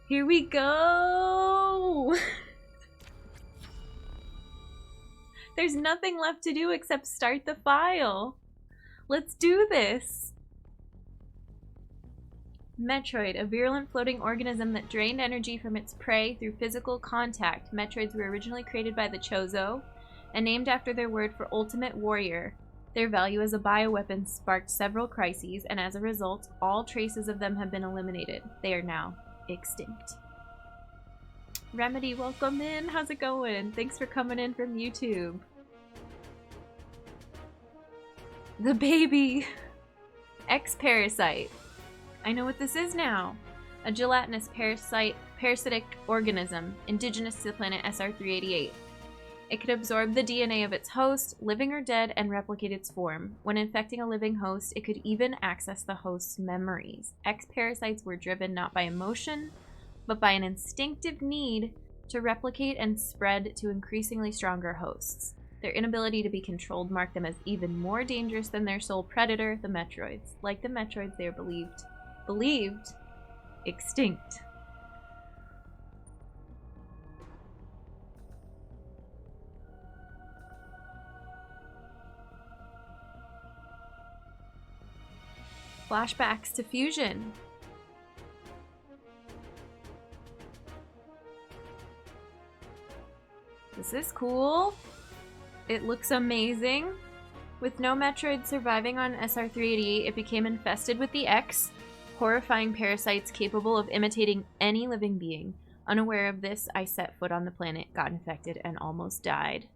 Here we go! There's nothing left to do except start the file. Let's do this! Metroid, a virulent floating organism that drained energy from its prey through physical contact. Metroids were originally created by the Chozo and named after their word for ultimate warrior. Their value as a bioweapon sparked several crises, and as a result, all traces of them have been eliminated. They are now extinct. Remedy, welcome in. How's it going? Thanks for coming in from YouTube. The baby. X-Parasite. I know what this is now. A gelatinous parasitic organism, indigenous to the planet SR-388. It could absorb the DNA of its host, living or dead, and replicate its form. When infecting a living host, it could even access the host's memories. X-Parasites were driven not by emotion, but by an instinctive need to replicate and spread to increasingly stronger hosts. Their inability to be controlled marked them as even more dangerous than their sole predator, the Metroids. Like the Metroids, they are believed extinct. Flashbacks to Fusion. This is cool. It looks amazing. With no Metroid surviving on SR-388, it became infested with the X, horrifying parasites capable of imitating any living being. Unaware of this, I set foot on the planet, got infected, and almost died.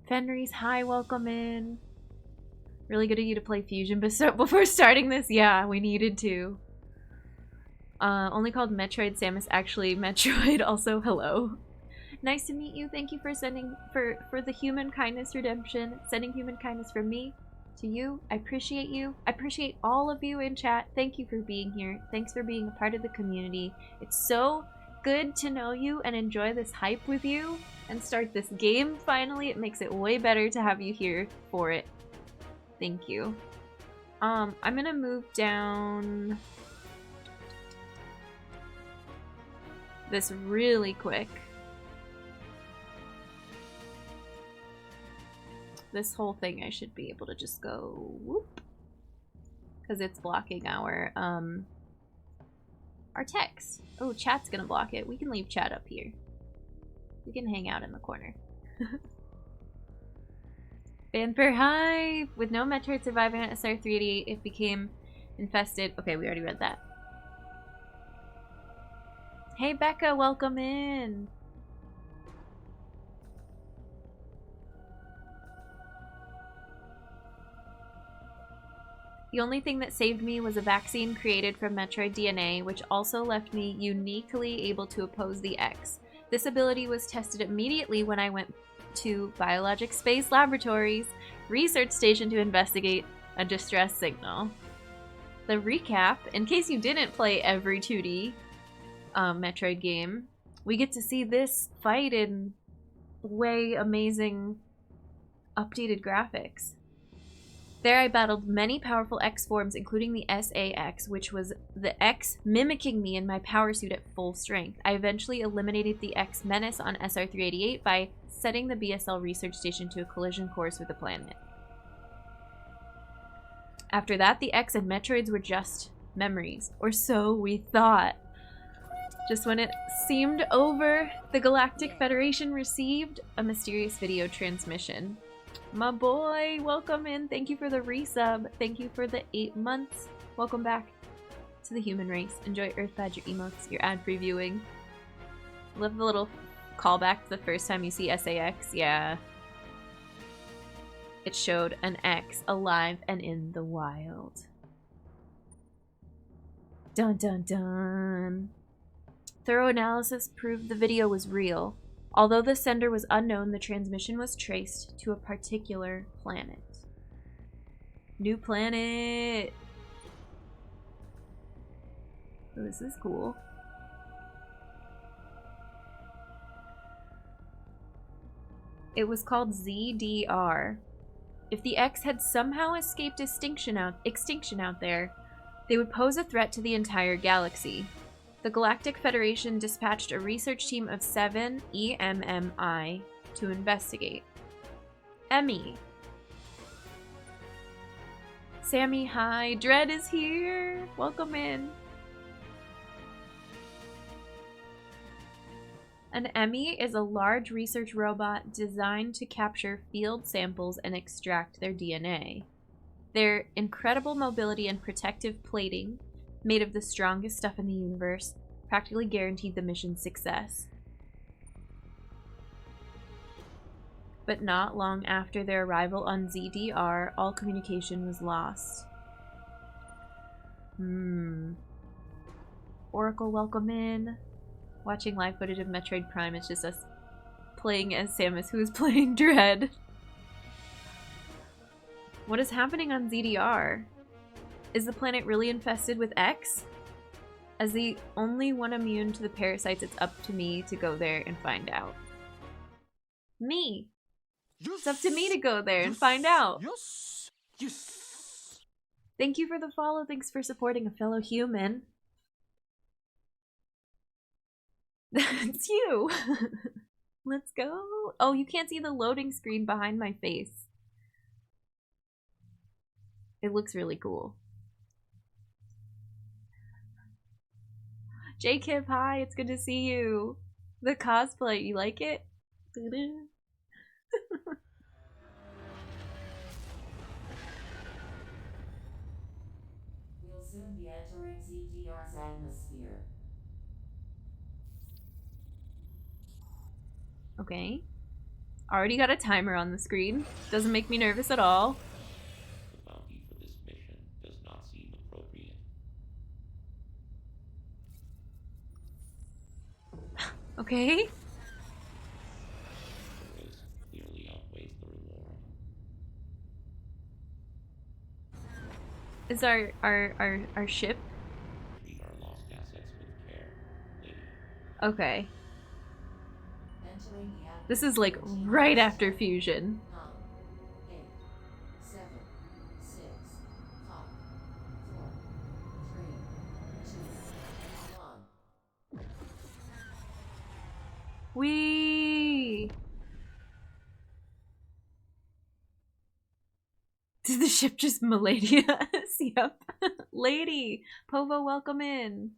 Fenris, hi, welcome in. Really good of you to play Fusion before starting this. Yeah, we needed to. Only called Metroid, Samus actually Metroid. Also, hello. Nice to meet you. Thank you for sending for the human kindness redemption. Sending human kindness from me to you. I appreciate you. I appreciate all of you in chat. Thank you for being here. Thanks for being a part of the community. It's so good to know you and enjoy this hype with you and start this game finally. It makes it way better to have you here for it. Thank you. I'm gonna move down this really quick. This whole thing I should be able to just go whoop, because it's blocking our text. Oh, chat's gonna block it. We can leave chat up here. We can hang out in the corner. Fanfare, hi! With no Metroid surviving at SR-388, it became infested. Okay, we already read that. Hey Becca, welcome in! The only thing that saved me was a vaccine created from Metroid DNA, which also left me uniquely able to oppose the X. This ability was tested immediately when I went to Biologic Space Laboratories research station to investigate a distress signal. The recap, in case you didn't play every 2D Metroid game, we get to see this fight in way amazing updated graphics. There I battled many powerful X forms, including the SA-X, which was the X mimicking me in my power suit at full strength. I eventually eliminated the X menace on SR-388 by setting the BSL research station to a collision course with the planet. After that, the X and Metroids were just memories, or so we thought. Just when it seemed over, the Galactic Federation received a mysterious video transmission. My boy, welcome in. Thank you for the resub. Thank you for the 8 months. Welcome back to the human race. Enjoy Earth Badger emotes, your ad previewing. Love the little callback to the first time you see SA-X. Yeah. It showed an X alive and in the wild. Dun dun dun. Thorough analysis proved the video was real. Although the sender was unknown, the transmission was traced to a particular planet. New planet! Oh, this is cool. It was called ZDR. If the X had somehow escaped extinction out there, they would pose a threat to the entire galaxy. The Galactic Federation dispatched a research team of 7 EMMI to investigate. Emmy. Sammy, hi. Dread is here. Welcome in. An Emmy is a large research robot designed to capture field samples and extract their DNA. Their incredible mobility and protective plating, made of the strongest stuff in the universe, practically guaranteed the mission's success. But not long after their arrival on ZDR, all communication was lost. Oracle, welcome in. Watching live footage of Metroid Prime, it's just us playing as Samus, who is playing Dread. What is happening on ZDR? Is the planet really infested with X? As the only one immune to the parasites, it's up to me to go there and find out. Me! Yes. It's up to me to go there and find out. Yes. Yes. Thank you for the follow. Thanks for supporting a fellow human. That's you. Let's go. Oh, you can't see the loading screen behind my face. It looks really cool. J-Kip, hi, it's good to see you. The cosplay, you like it? We'll soon be entering ZDR's atmosphere. Okay. Already got a timer on the screen. Doesn't make me nervous at all. The bounty for this mission does not seem appropriate. Okay. The risk clearly outweighs the reward. Is our ship? Treat our lost assets with care, lady. Okay. This is like right after fusion. 9, 8, 7, 6, 5, 4, 3, 2, 1. Whee! Did the ship just Milady us? Yep. Lady! Povo, welcome in.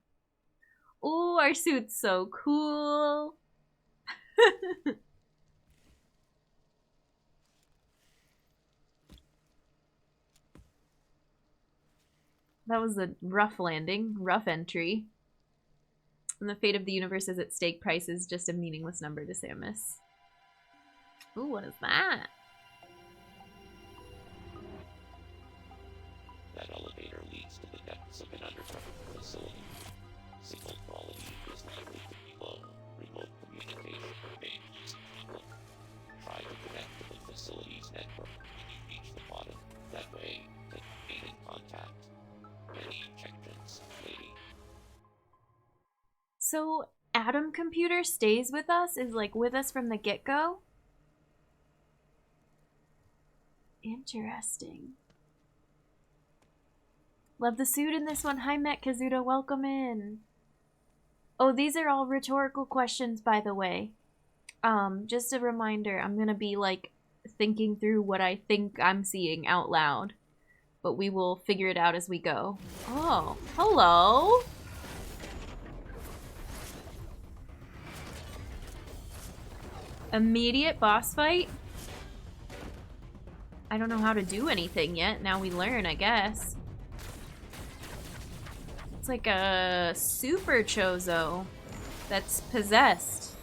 Ooh, our suit's so cool. That was a rough landing, rough entry. And the fate of the universe is at stake. Price is just a meaningless number to Samus. Ooh, what is that? That elevator leads to the depths of an underground facility. Signal quality is likely to be low. Remote communication remains difficult. Try to connect to the facility's network when you reach the bottom. That way, they can gain in contact. Many injections, lady. So, Atom Computer stays with us? Is like with us from the get-go? Interesting. Love the suit in this one. Hi, Met Kazuda. Welcome in. Oh, these are all rhetorical questions, by the way. Just a reminder, I'm gonna be, like, thinking through what I think I'm seeing out loud. But we will figure it out as we go. Oh, hello! Immediate boss fight? I don't know how to do anything yet. Now we learn, I guess. It's like a super Chozo that's possessed.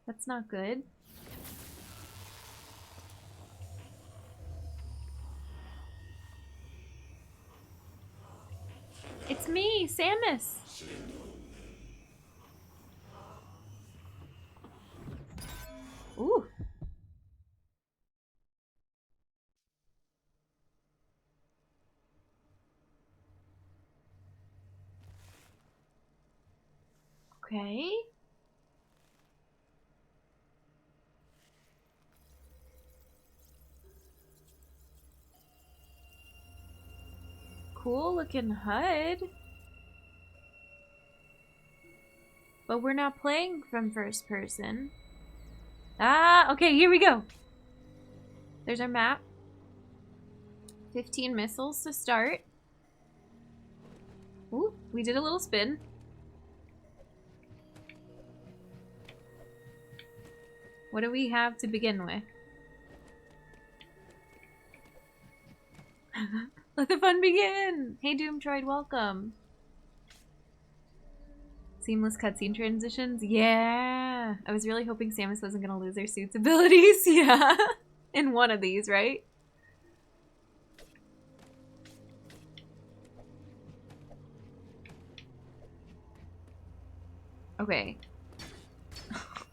That's not good. It's me, Samus. Ooh. Okay. cool looking HUD. But we're not playing from first person. Ah, okay, here we go. There's our map. 15 missiles to start. Ooh, we did a little spin. What do we have to begin with? Let the fun begin! Hey Doomtroid, welcome. Seamless cutscene transitions? Yeah! I was really hoping Samus wasn't gonna lose her suit's abilities. Yeah! In one of these, right? Okay.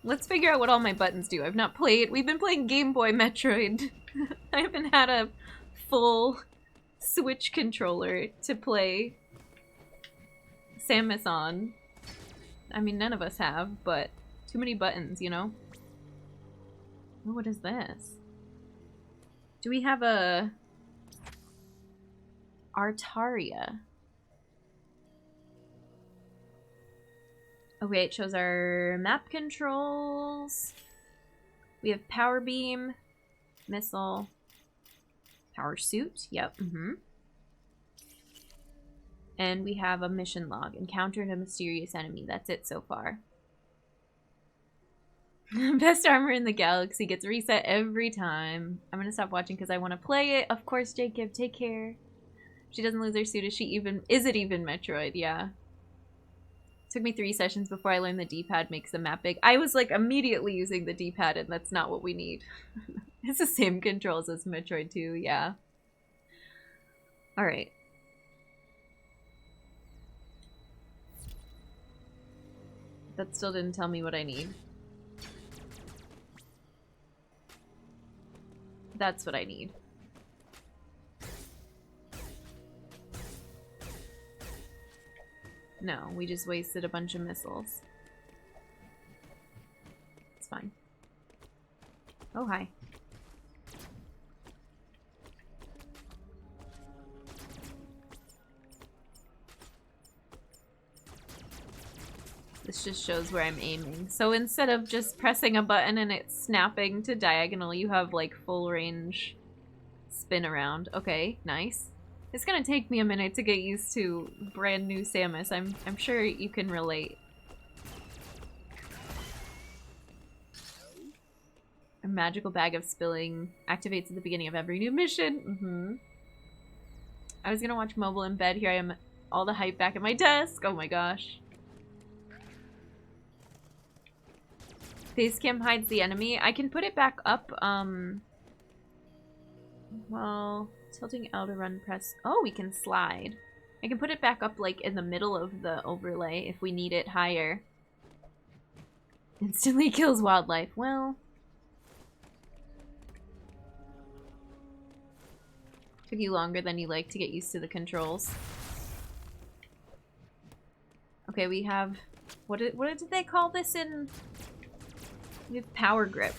Let's figure out what all my buttons do. I've not played. We've been playing Game Boy Metroid. I haven't had a full Switch controller to play Samus on. I mean, none of us have, but too many buttons, you know? Oh, what is this? Do we have a Artaria? Okay, it shows our map controls. We have power beam, missile, power suit. Yep. And we have a mission log. Encountered a mysterious enemy. That's it so far. Best armor in the galaxy gets reset every time. I'm gonna stop watching because I want to play it. Of course, Jacob. Take care. She doesn't lose her suit. Is it even Metroid? Yeah. Took me 3 sessions before I learned the D-pad makes the map big. I was like immediately using the D-pad and that's not what we need. It's the same controls as Metroid 2, yeah. Alright. That still didn't tell me what I need. That's what I need. No, we just wasted a bunch of missiles. It's fine. Oh, hi. This just shows where I'm aiming. So instead of just pressing a button and it snapping to diagonal, you have like full range spin around. Okay, nice. It's gonna take me a minute to get used to brand new Samus. I'm sure you can relate. A magical bag of spilling activates at the beginning of every new mission. I was gonna watch mobile in bed. Here I am, all the hype back at my desk. Oh my gosh. Facecam hides the enemy. I can put it back up, well, tilting L to run, press... Oh, we can slide. I can put it back up, like, in the middle of the overlay if we need it higher. Instantly kills wildlife. Well... Took you longer than you like to get used to the controls. Okay, we have... What did they call this in... We have power grip.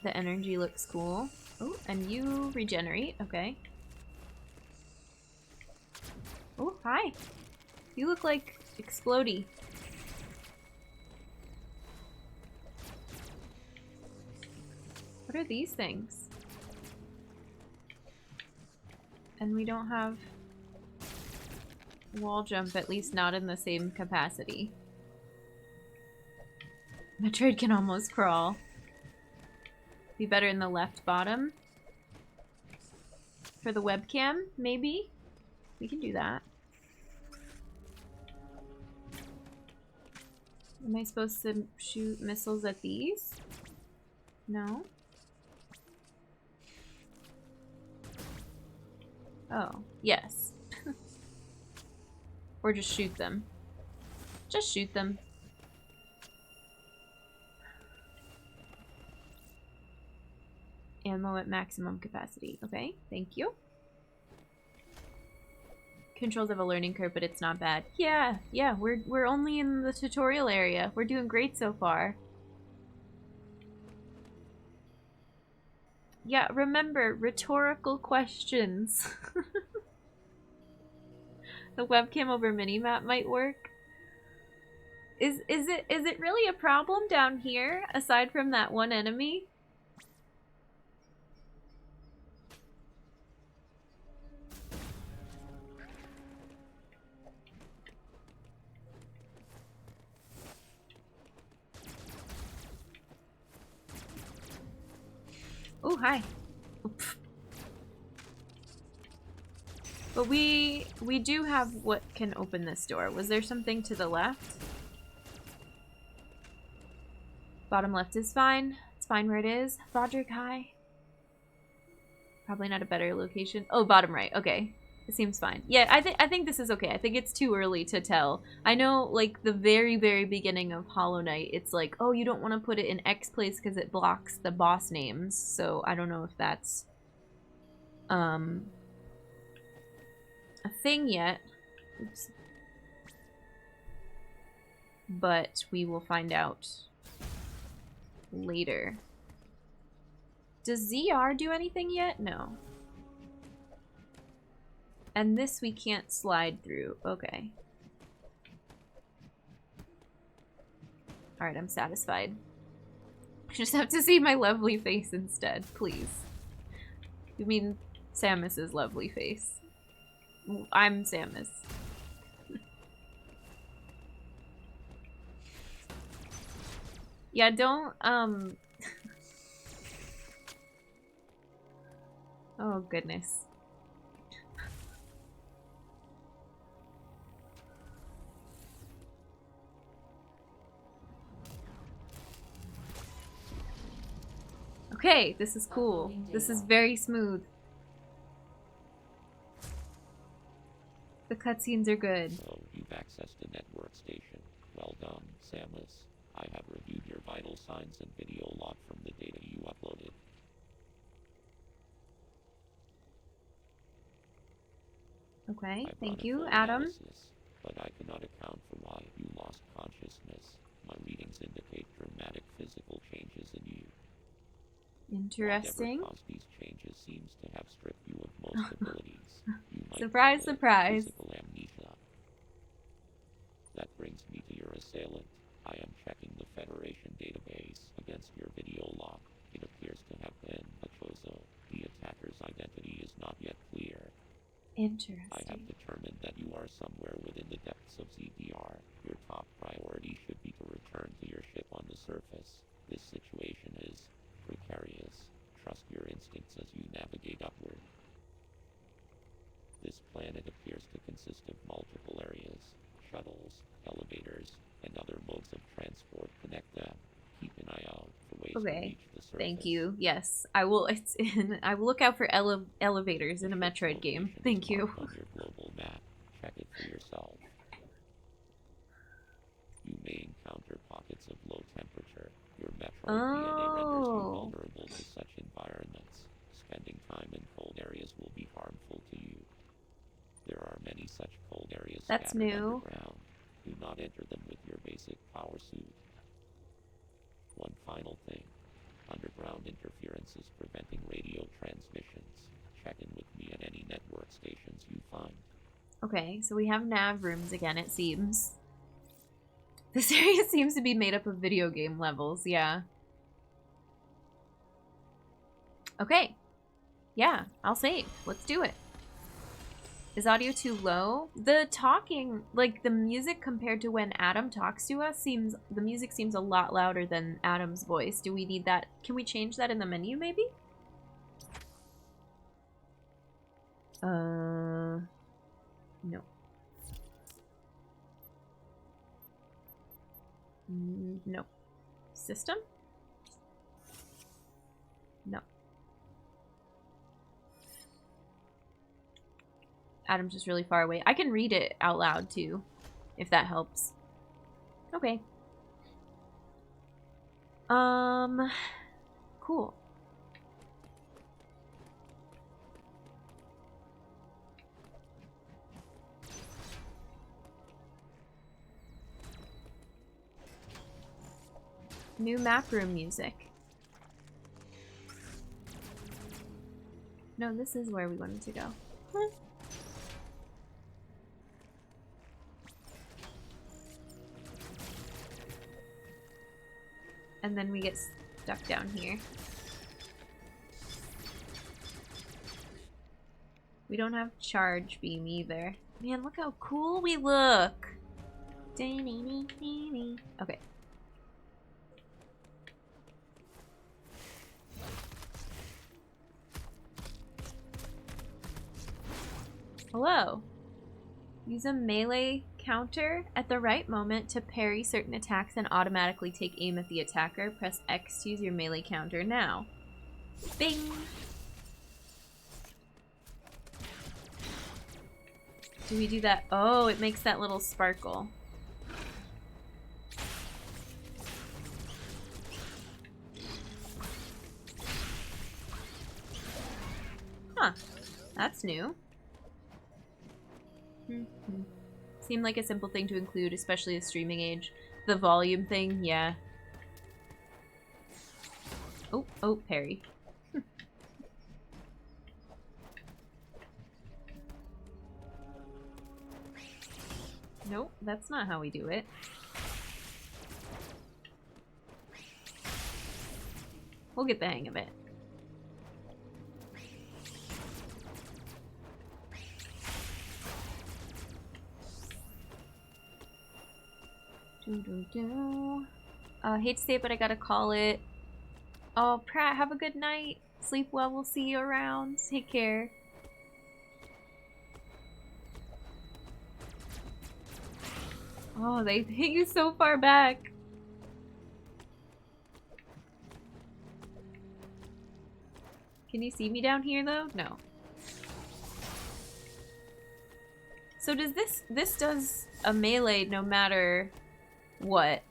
The energy looks cool. Oh, and you regenerate. Okay. Oh, hi. You look like Explodey. What are these things? And we don't have wall jump, at least not in the same capacity. Metroid can almost crawl. Be better in the left bottom. For the webcam, maybe? We can do that. Am I supposed to shoot missiles at these? No? Oh, yes. Or just shoot them. Just shoot them. Ammo at maximum capacity. Okay, thank you. Controls have a learning curve, but it's not bad. Yeah, we're only in the tutorial area. We're doing great so far. Yeah, remember, rhetorical questions. The webcam over minimap might work. Is it really a problem down here, aside from that one enemy? Oh, hi. Oops. But we do have what can open this door. Was there something to the left? Bottom left is fine. It's fine where it is. Roderick, hi. Probably not a better location. Oh, bottom right. Okay. It seems fine. Yeah, I think this is okay. I think it's too early to tell. I know, like, the very, very beginning of Hollow Knight, it's like, oh, you don't want to put it in X place because it blocks the boss names. So I don't know if that's a thing yet. Oops. But we will find out later. Does ZR do anything yet? No. And this we can't slide through. Okay. Alright, I'm satisfied. I just have to see my lovely face instead, please. You mean Samus's lovely face. I'm Samus. Yeah, don't, oh, goodness. Okay, this is cool. This is very smooth. The cutscenes are good. So, you've accessed the network station. Well done, Samus. I have reviewed your vital signs and video log from the data you uploaded. Okay, I've thank run a you, full Adam. analysis, but I cannot account for why you lost consciousness. My readings indicate dramatic physical changes in you. Interesting. Whatever caused these changes seems to have stripped you of most abilities. You might Surprise, call it surprise. physical amnesia. That brings me to your assailant. I am checking the Federation database against your video log. It appears to have been a Chozo. The attacker's identity is not yet clear. Interesting. I have determined that you are somewhere within the depths of ZDR. Your top priority should be to return to your ship on the surface. This situation is precarious. Trust your instincts as you navigate upward. This planet appears to consist of multiple areas. Shuttles, elevators, and other modes of transport connect them. Keep an eye out for ways to reach the surface. Thank you. Yes, I will. I will look out for elevators in a Metroid game. Thank you. On your global map, check it for yourself. You may encounter pockets of low temperature. Your Metroid DNA renders you vulnerable to such environments. Spending time in cold areas will be harmful to you. There are many such cold areas scattered underground. Do not enter them with your basic power suit. One final thing. Underground interference is preventing radio transmissions. Check in with me at any network stations you find. Okay, so we have nav rooms again, it seems. This area seems to be made up of video game levels, yeah. Okay. Yeah, I'll save. Let's do it. Is audio too low? The talking, like the music compared to when Adam talks to us the music seems a lot louder than Adam's voice. Do we need that? Can we change that in the menu maybe? No. No. System? No. Adam's just really far away. I can read it out loud too, if that helps. Okay. Cool. New map room music. No, this is where we wanted to go. And then we get stuck down here. We don't have charge beam either. Man, look how cool we look! Okay. Hello. Use a melee counter at the right moment to parry certain attacks and automatically take aim at the attacker. Press X to use your melee counter now. Bing! Do we do that? Oh, it makes that little sparkle. Huh. That's new. Seemed like a simple thing to include, especially a streaming age. The volume thing, yeah. Oh, parry. Nope, that's not how we do it. We'll get the hang of it. Hate to say it, but I gotta call it. Oh, Pratt, have a good night. Sleep well, we'll see you around. Take care. Oh, they hit you so far back. Can you see me down here, though? No. So does this does a melee no matter what?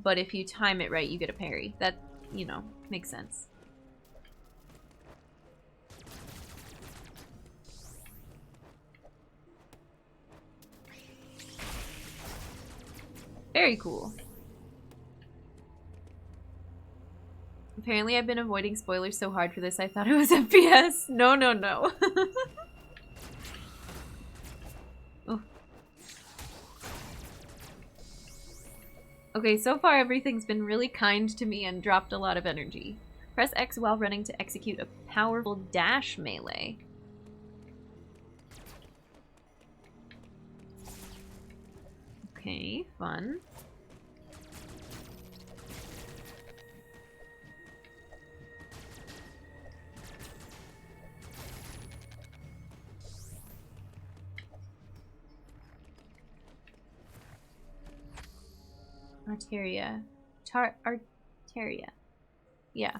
But if you time it right, you get a parry. That, you know, makes sense. Very cool. Apparently I've been avoiding spoilers so hard for this, I thought it was FPS. No, no, no. Oh. Okay, so far everything's been really kind to me and dropped a lot of energy. Press X while running to execute a powerful dash melee. Okay, fun. Arteria. Arteria. Yeah.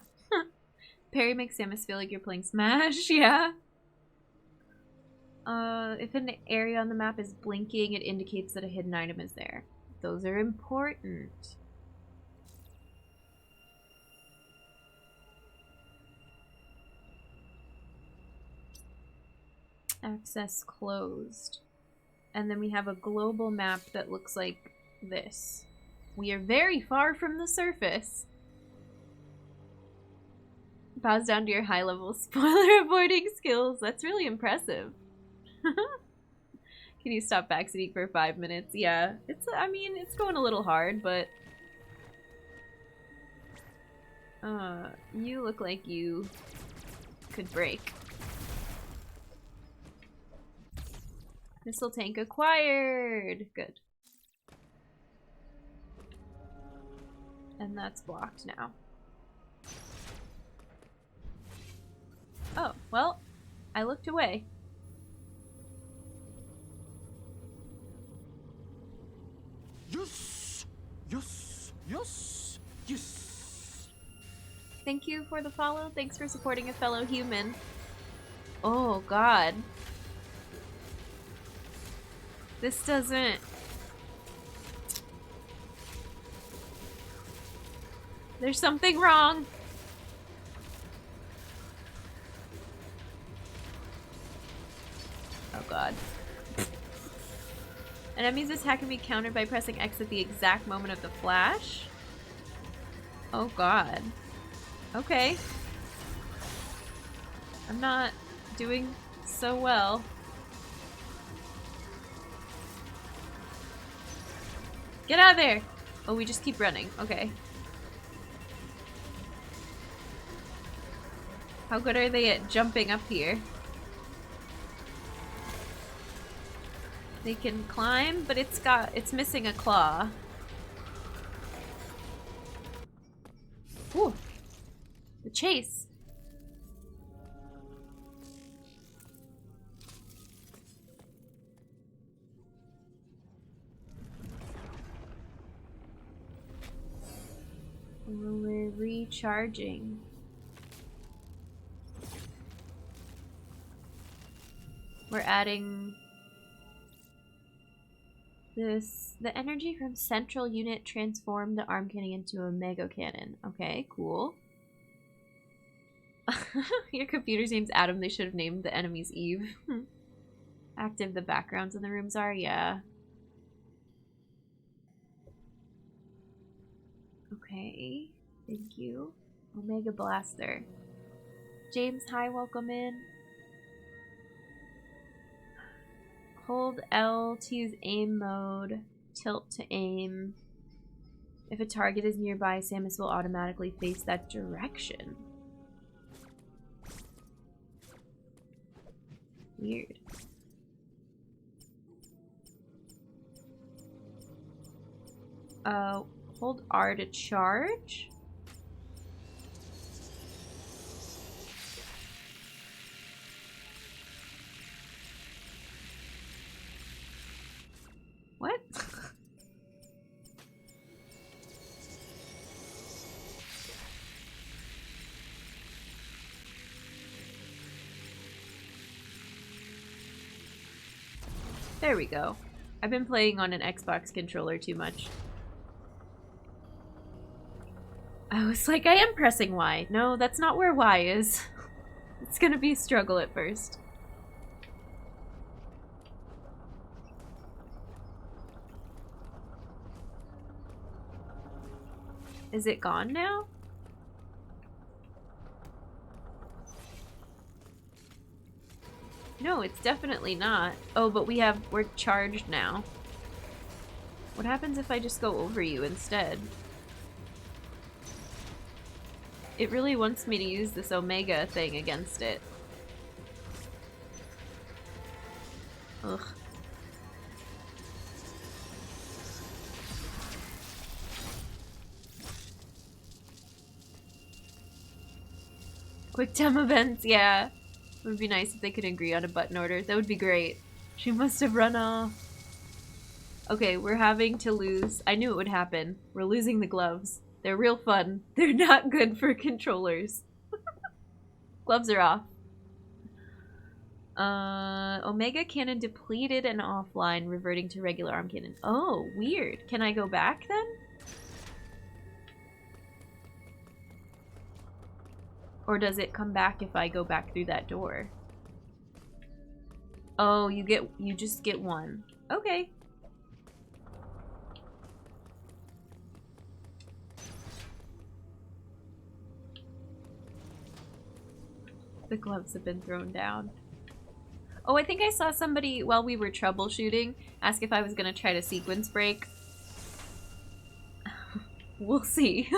Parry makes Samus feel like you're playing Smash, yeah. If an area on the map is blinking, it indicates that a hidden item is there. Those are important. Access closed. And then we have a global map that looks like this. We are very far from the surface. Bows down to your high-level spoiler avoiding skills. That's really impressive. Can you stop backseating for 5 minutes? Yeah, I mean, it's going a little hard, but you look like you could break. Missile tank acquired. Good. And that's blocked now. Oh, well, I looked away. Yes! Yes! Yes! Yes! Thank you for the follow. Thanks for supporting a fellow human. Oh, God. This doesn't... There's something wrong. Oh, God. An enemy's attack can be countered by pressing X at the exact moment of the flash. Oh god. Okay. I'm not doing so well. Get out of there! Oh, we just keep running. Okay. How good are they at jumping up here? They can climb, but it's missing a claw. Ooh. The chase. We're recharging. We're adding this. The energy from central unit transformed the arm cannon into a mega cannon. Okay, cool. Your computer's name's Adam. They should have named the enemies Eve. Active the backgrounds in the rooms are, yeah. Okay, thank you. Omega Blaster. James, hi, welcome in. Hold L to use aim mode. Tilt to aim. If a target is nearby, Samus will automatically face that direction. Weird. Hold R to charge? What? There we go. I've been playing on an Xbox controller too much. I was like, I am pressing Y. No, that's not where Y is. It's gonna be a struggle at first. Is it gone now? No, it's definitely not. Oh, but we're charged now. What happens if I just go over you instead? It really wants me to use this Omega thing against it. Ugh. Quick time events, yeah. It would be nice if they could agree on a button order. That would be great. She must have run off. Okay, we're having to lose. I knew it would happen. We're losing the gloves. They're real fun. They're not good for controllers. Gloves are off. Omega cannon depleted and offline, reverting to regular arm cannon. Oh, weird. Can I go back then? Or does it come back if I go back through that door? Oh, you just get one. Okay. The gloves have been thrown down. Oh, I think I saw somebody while we were troubleshooting ask if I was gonna try to sequence break. We'll see.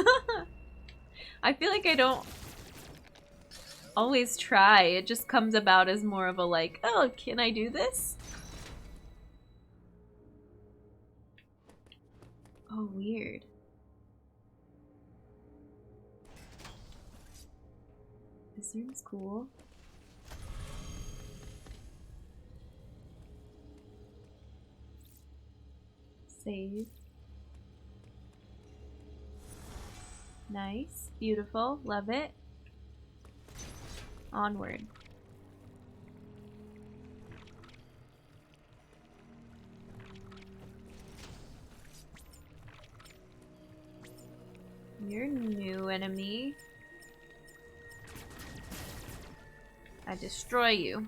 I feel like I don't always try. It just comes about as more of a like, oh, can I do this? Oh, weird. This room's cool. Save. Nice. Beautiful. Love it. Onward. You're a new enemy. I destroy you.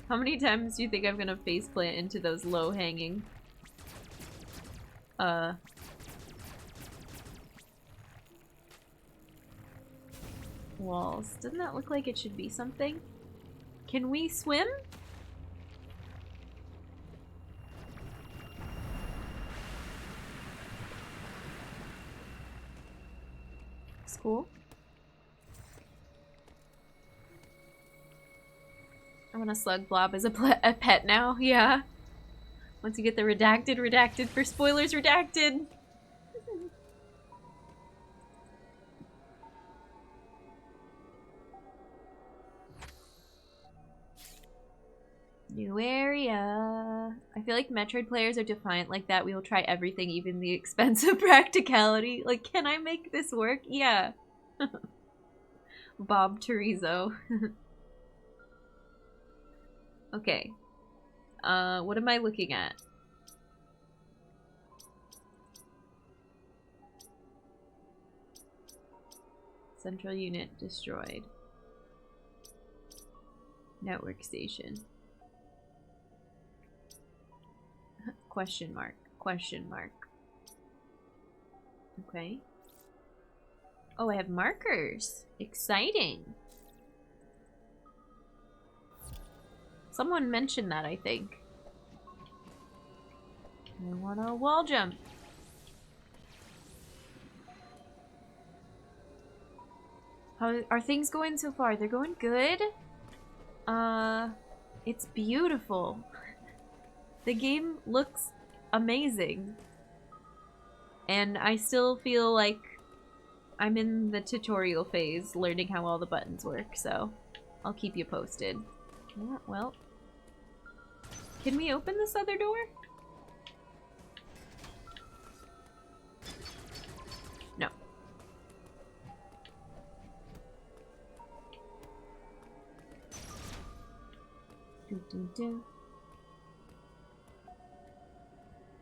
How many times do you think I'm gonna faceplant into those low-hanging walls? Doesn't that look like it should be something? Can we swim? It's cool. I want a slug blob as a pet now, yeah. Once you get the redacted for spoilers, redacted. New area. I feel like Metroid players are defiant like that. We will try everything, even the expense of practicality. Like, can I make this work? Yeah. Bob Terrizzo. Okay. What am I looking at? Central unit destroyed. Network station. Question mark. Question mark. Okay. Oh, I have markers. Exciting. Someone mentioned that, I think. I want a wall jump. How are things going so far? They're going good. It's beautiful. The game looks amazing. And I still feel like I'm in the tutorial phase, learning how all the buttons work, so I'll keep you posted. Yeah, well. Can we open this other door? No.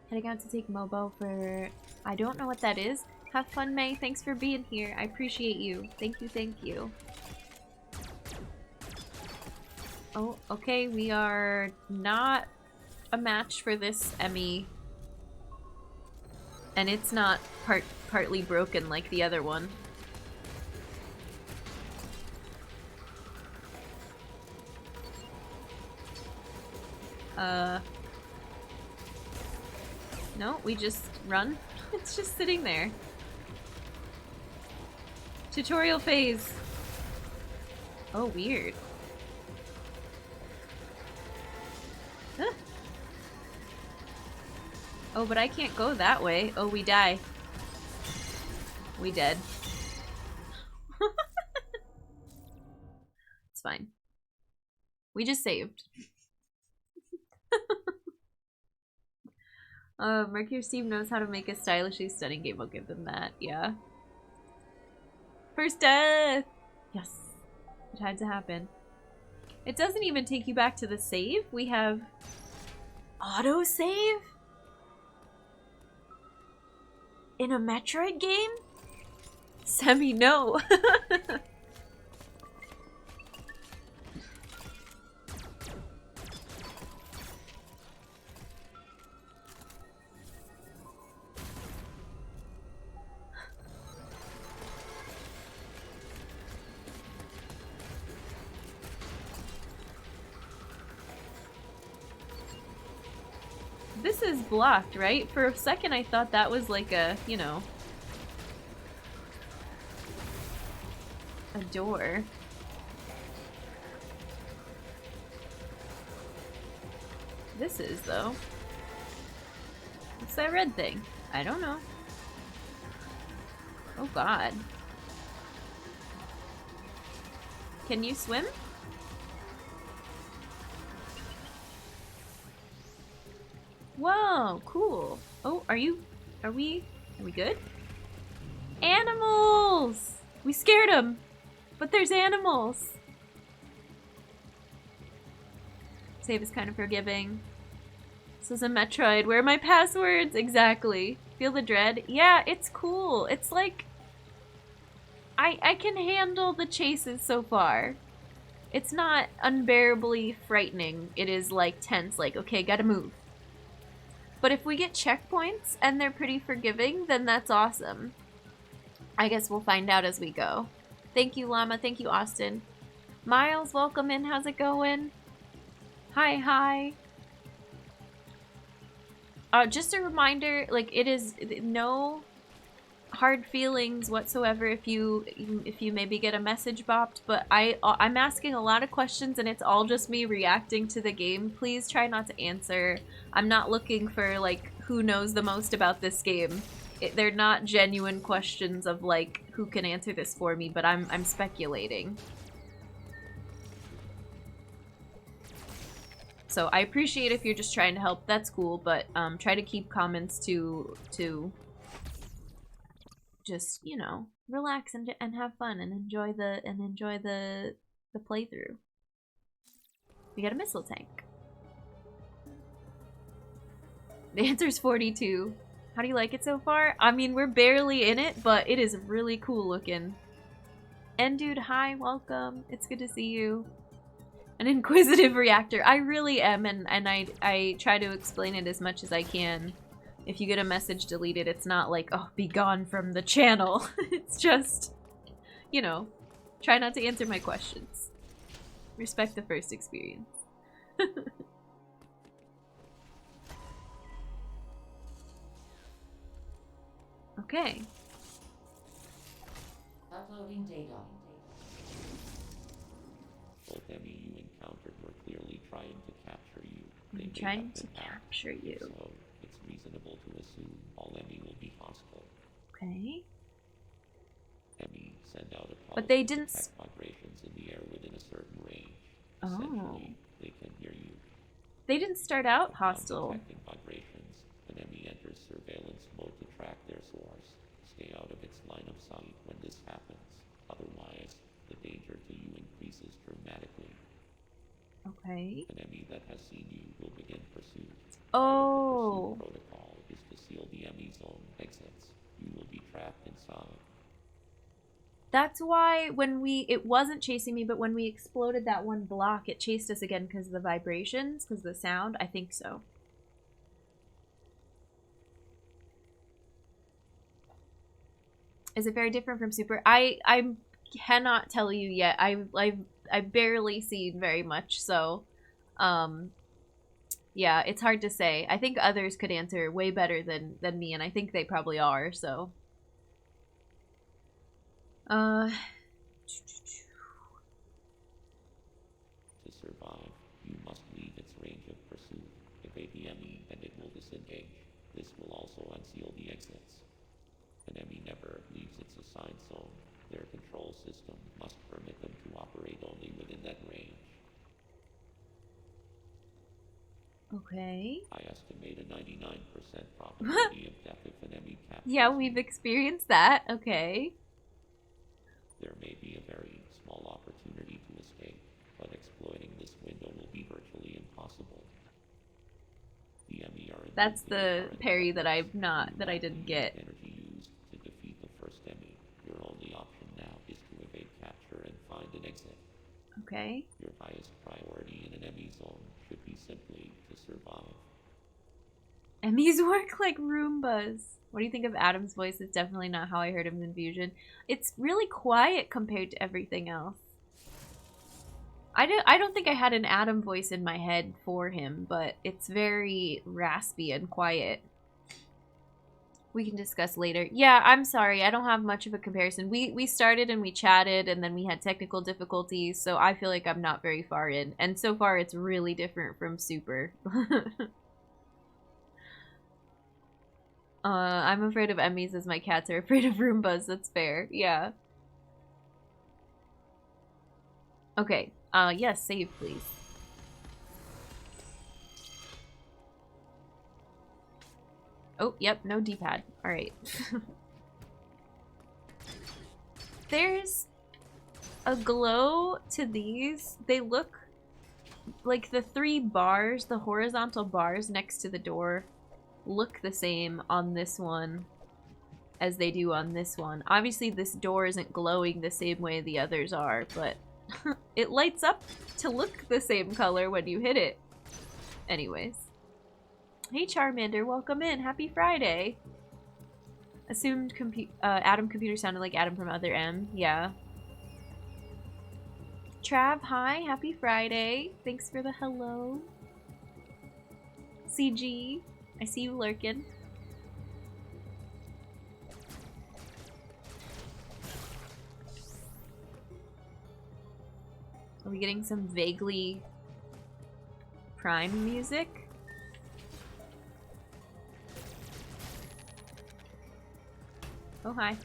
Heading out to take Mobo for... I don't know what that is. Have fun, May. Thanks for being here. I appreciate you. Thank you, thank you. Oh, okay. We are not a match for this Emmy. And it's not partly broken like the other one. No, we just run. It's just sitting there. Tutorial phase. Oh, weird. Huh. Oh, but I can't go that way. Oh, we die. We dead. It's fine. We just saved. Mercury Steve knows how to make a stylishly stunning game. I'll give them that. Yeah. First death! Yes. It had to happen. It doesn't even take you back to the save. We have autosave? In a Metroid game? Semi, no. This is blocked, right? For a second I thought that was like a, you know, a door. This is, though. What's that red thing? I don't know. Oh god. Can you swim? Whoa, cool. Oh, are we good? Animals! We scared them, but there's animals. Save is kind of forgiving. This is a Metroid. Where are my passwords? Exactly. Feel the dread? Yeah, it's cool. It's like... I can handle the chases so far. It's not unbearably frightening. It is like tense, like, okay, gotta move. But if we get checkpoints and they're pretty forgiving, then that's awesome. I guess we'll find out as we go. Thank you, Llama. Thank you, Austin. Miles, welcome in. How's it going? Hi, hi. Just a reminder, like, it is no hard feelings whatsoever if you maybe get a message bopped, but I'm asking a lot of questions and it's all just me reacting to the game. Please try not to answer. I'm not looking for, like, who knows the most about this game. They're not genuine questions of, like, who can answer this for me, but I'm speculating. So I appreciate if you're just trying to help, that's cool, but try to keep comments to just, you know, relax and have fun and enjoy the playthrough. We got a missile tank. The answer's 42. How do you like it so far? I mean, we're barely in it, but it is really cool looking. And dude, hi, welcome. It's good to see you. An inquisitive reactor. I really am, and I try to explain it as much as I can. If you get a message deleted, it's not like, oh, be gone from the channel. It's just, you know, try not to answer my questions. Respect the first experience. Okay. Uploading data. Both enemy you encountered were clearly trying to capture you. They I'm may trying have to been hacked, capture you. So it's reasonable to assume all enemy will be hostile. Okay. Enemy send out a But they pulse to didn't detect vibrations in the air within a certain range. Oh. Essentially, they can hear you. They didn't start out Upon hostile. detecting vibrations, an enemy enters surveillance mode to track their source. Stay out of its line of sight when this happens. Otherwise, the danger to you increases dramatically. Okay. An enemy that has seen you will begin pursuit. Oh. Part of the pursuit protocol is to seal the enemy zone exits. You will be trapped inside. That's why when it wasn't chasing me, but when we exploded that one block, it chased us again because of the vibrations, because of the sound. I think so. Is it very different from Super? I cannot tell you yet. I've barely seen very much, so yeah, it's hard to say. I think others could answer way better than me, and I think they probably are, so To survive, you must leave its range of pursuit. Evade the enemy and it will disengage. This will also unseal the exits. An enemy never leaves its assigned zone. Their control system must permit them to operate only within that range. okay. I estimate a 99% probability of death if an enemy captures Yeah, we've experienced that. Okay. There may be a very small opportunity to escape, but exploiting this window will be virtually impossible. The enemy are That's in the current parry that weapons. I didn't get. Energy used to defeat the first enemy. Your only option now is to evade capture and find an exit. Okay. Your highest priority in an enemy zone should be simply to survive. Emmys work like Roombas. What do you think of Adam's voice? It's definitely not how I heard him in Fusion. It's really quiet compared to everything else. I don't think I had an Adam voice in my head for him, but it's very raspy and quiet. We can discuss later. Yeah, I'm sorry. I don't have much of a comparison. We started and we chatted, and then we had technical difficulties, so I feel like I'm not very far in. And so far, it's really different from Super. I'm afraid of Emmys as my cats are afraid of Roombas. That's fair. Yeah. Okay. Yes, save, please. Oh, yep, no D-pad. Alright. There's a glow to these. They look like the 3 bars, the horizontal bars next to the door, look the same on this one as they do on this one. Obviously, this door isn't glowing the same way the others are, but It lights up to look the same color when you hit it. Anyways. Hey Charmander, welcome in. Happy Friday. Assumed Adam computer sounded like Adam from Other M. Yeah. Trav, hi. Happy Friday. Thanks for the hello. CG, I see you lurking. Are we getting some vaguely Prime music? Oh, hi.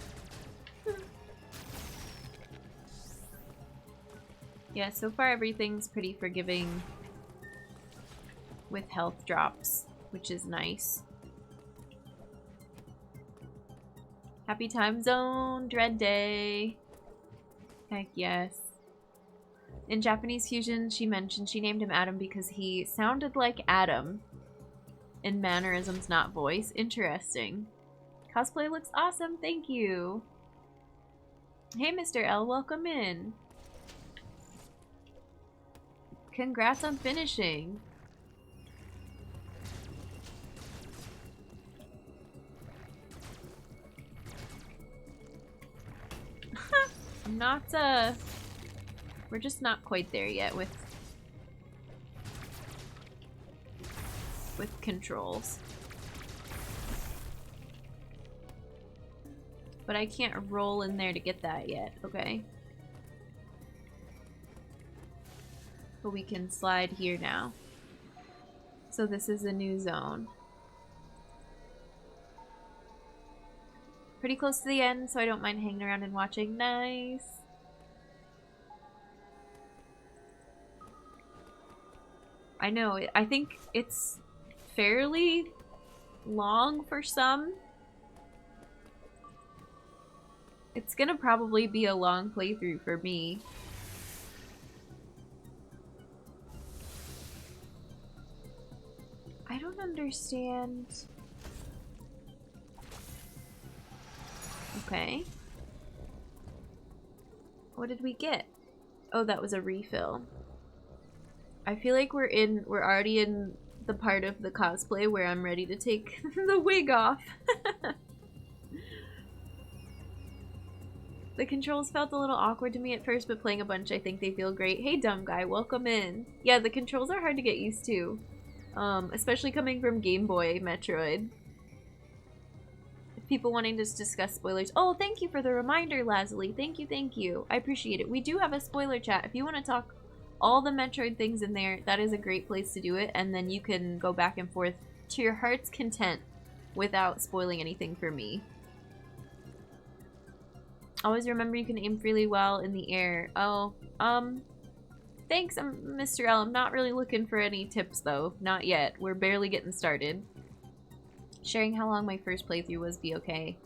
Yeah, so far everything's pretty forgiving with health drops, which is nice. Happy time zone, Dread Day. Heck yes. In Japanese fusion, she mentioned she named him Adam because he sounded like Adam in mannerisms, not voice. Interesting. Cosplay looks awesome, thank you. Hey Mr. L, welcome in. Congrats on finishing. I'm not, we're just not quite there yet with controls. But I can't roll in there to get that yet, okay? But we can slide here now. So this is a new zone. Pretty close to the end, so I don't mind hanging around and watching. Nice. I know, I think it's fairly long for some. It's gonna probably be a long playthrough for me. I don't understand. Okay. What did we get? Oh, that was a refill. I feel like we're already in the part of the cosplay where I'm ready to take the wig off. The controls felt a little awkward to me at first, but playing a bunch, I think they feel great. Hey, dumb guy, welcome in. Yeah, the controls are hard to get used to. Especially coming from Game Boy Metroid. People wanting to discuss spoilers. Oh, thank you for the reminder, Lazuli. Thank you, thank you. I appreciate it. We do have a spoiler chat. If you want to talk all the Metroid things in there, that is a great place to do it, and then you can go back and forth to your heart's content without spoiling anything for me. Always remember you can aim freely well in the air. Oh, thanks, Mr. L. I'm not really looking for any tips, though. Not yet. We're barely getting started. Sharing how long my first playthrough was be okay.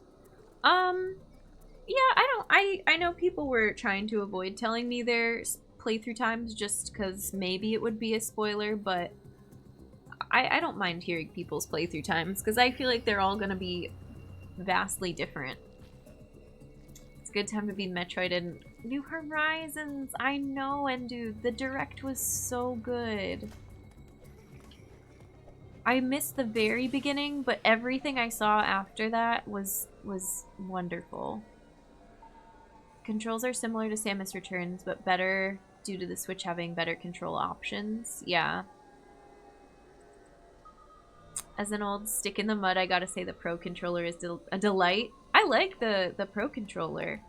Yeah, I know people were trying to avoid telling me their playthrough times just because maybe it would be a spoiler, but I don't mind hearing people's playthrough times because I feel like they're all gonna be vastly different. It's a good time to be Metroid and New Horizons. I know, and dude, the direct was so good. I missed the very beginning, but everything I saw after that was wonderful. Controls are similar to Samus Returns, but better due to the Switch having better control options. Yeah. As an old stick in the mud, I gotta say the Pro Controller is a delight. I like the Pro Controller.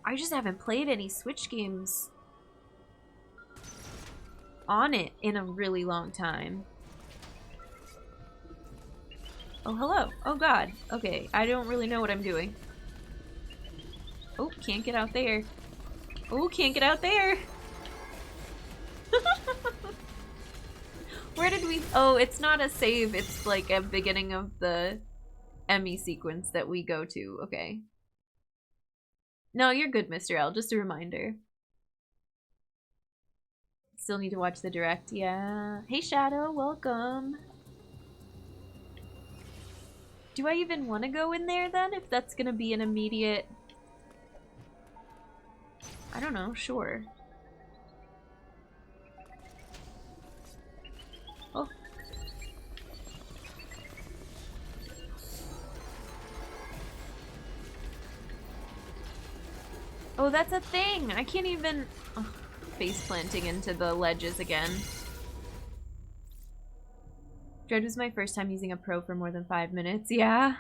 I just haven't played any Switch games on it in a really long time. Oh, hello. Oh, God. Okay, I don't really know what I'm doing. Oh, can't get out there. Oh, can't get out there. Where did we... Oh, it's not a save. It's like a beginning of the Emmy sequence that we go to. Okay. No, you're good, Mr. L. Just a reminder. Still need to watch the direct. Yeah. Hey, Shadow. Welcome. Do I even want to go in there then? If that's going to be an immediate... I don't know. Sure. Oh, that's a thing! I can't even... Ugh, face planting into the ledges again. Dread was my first time using a pro for more than 5 minutes. Yeah.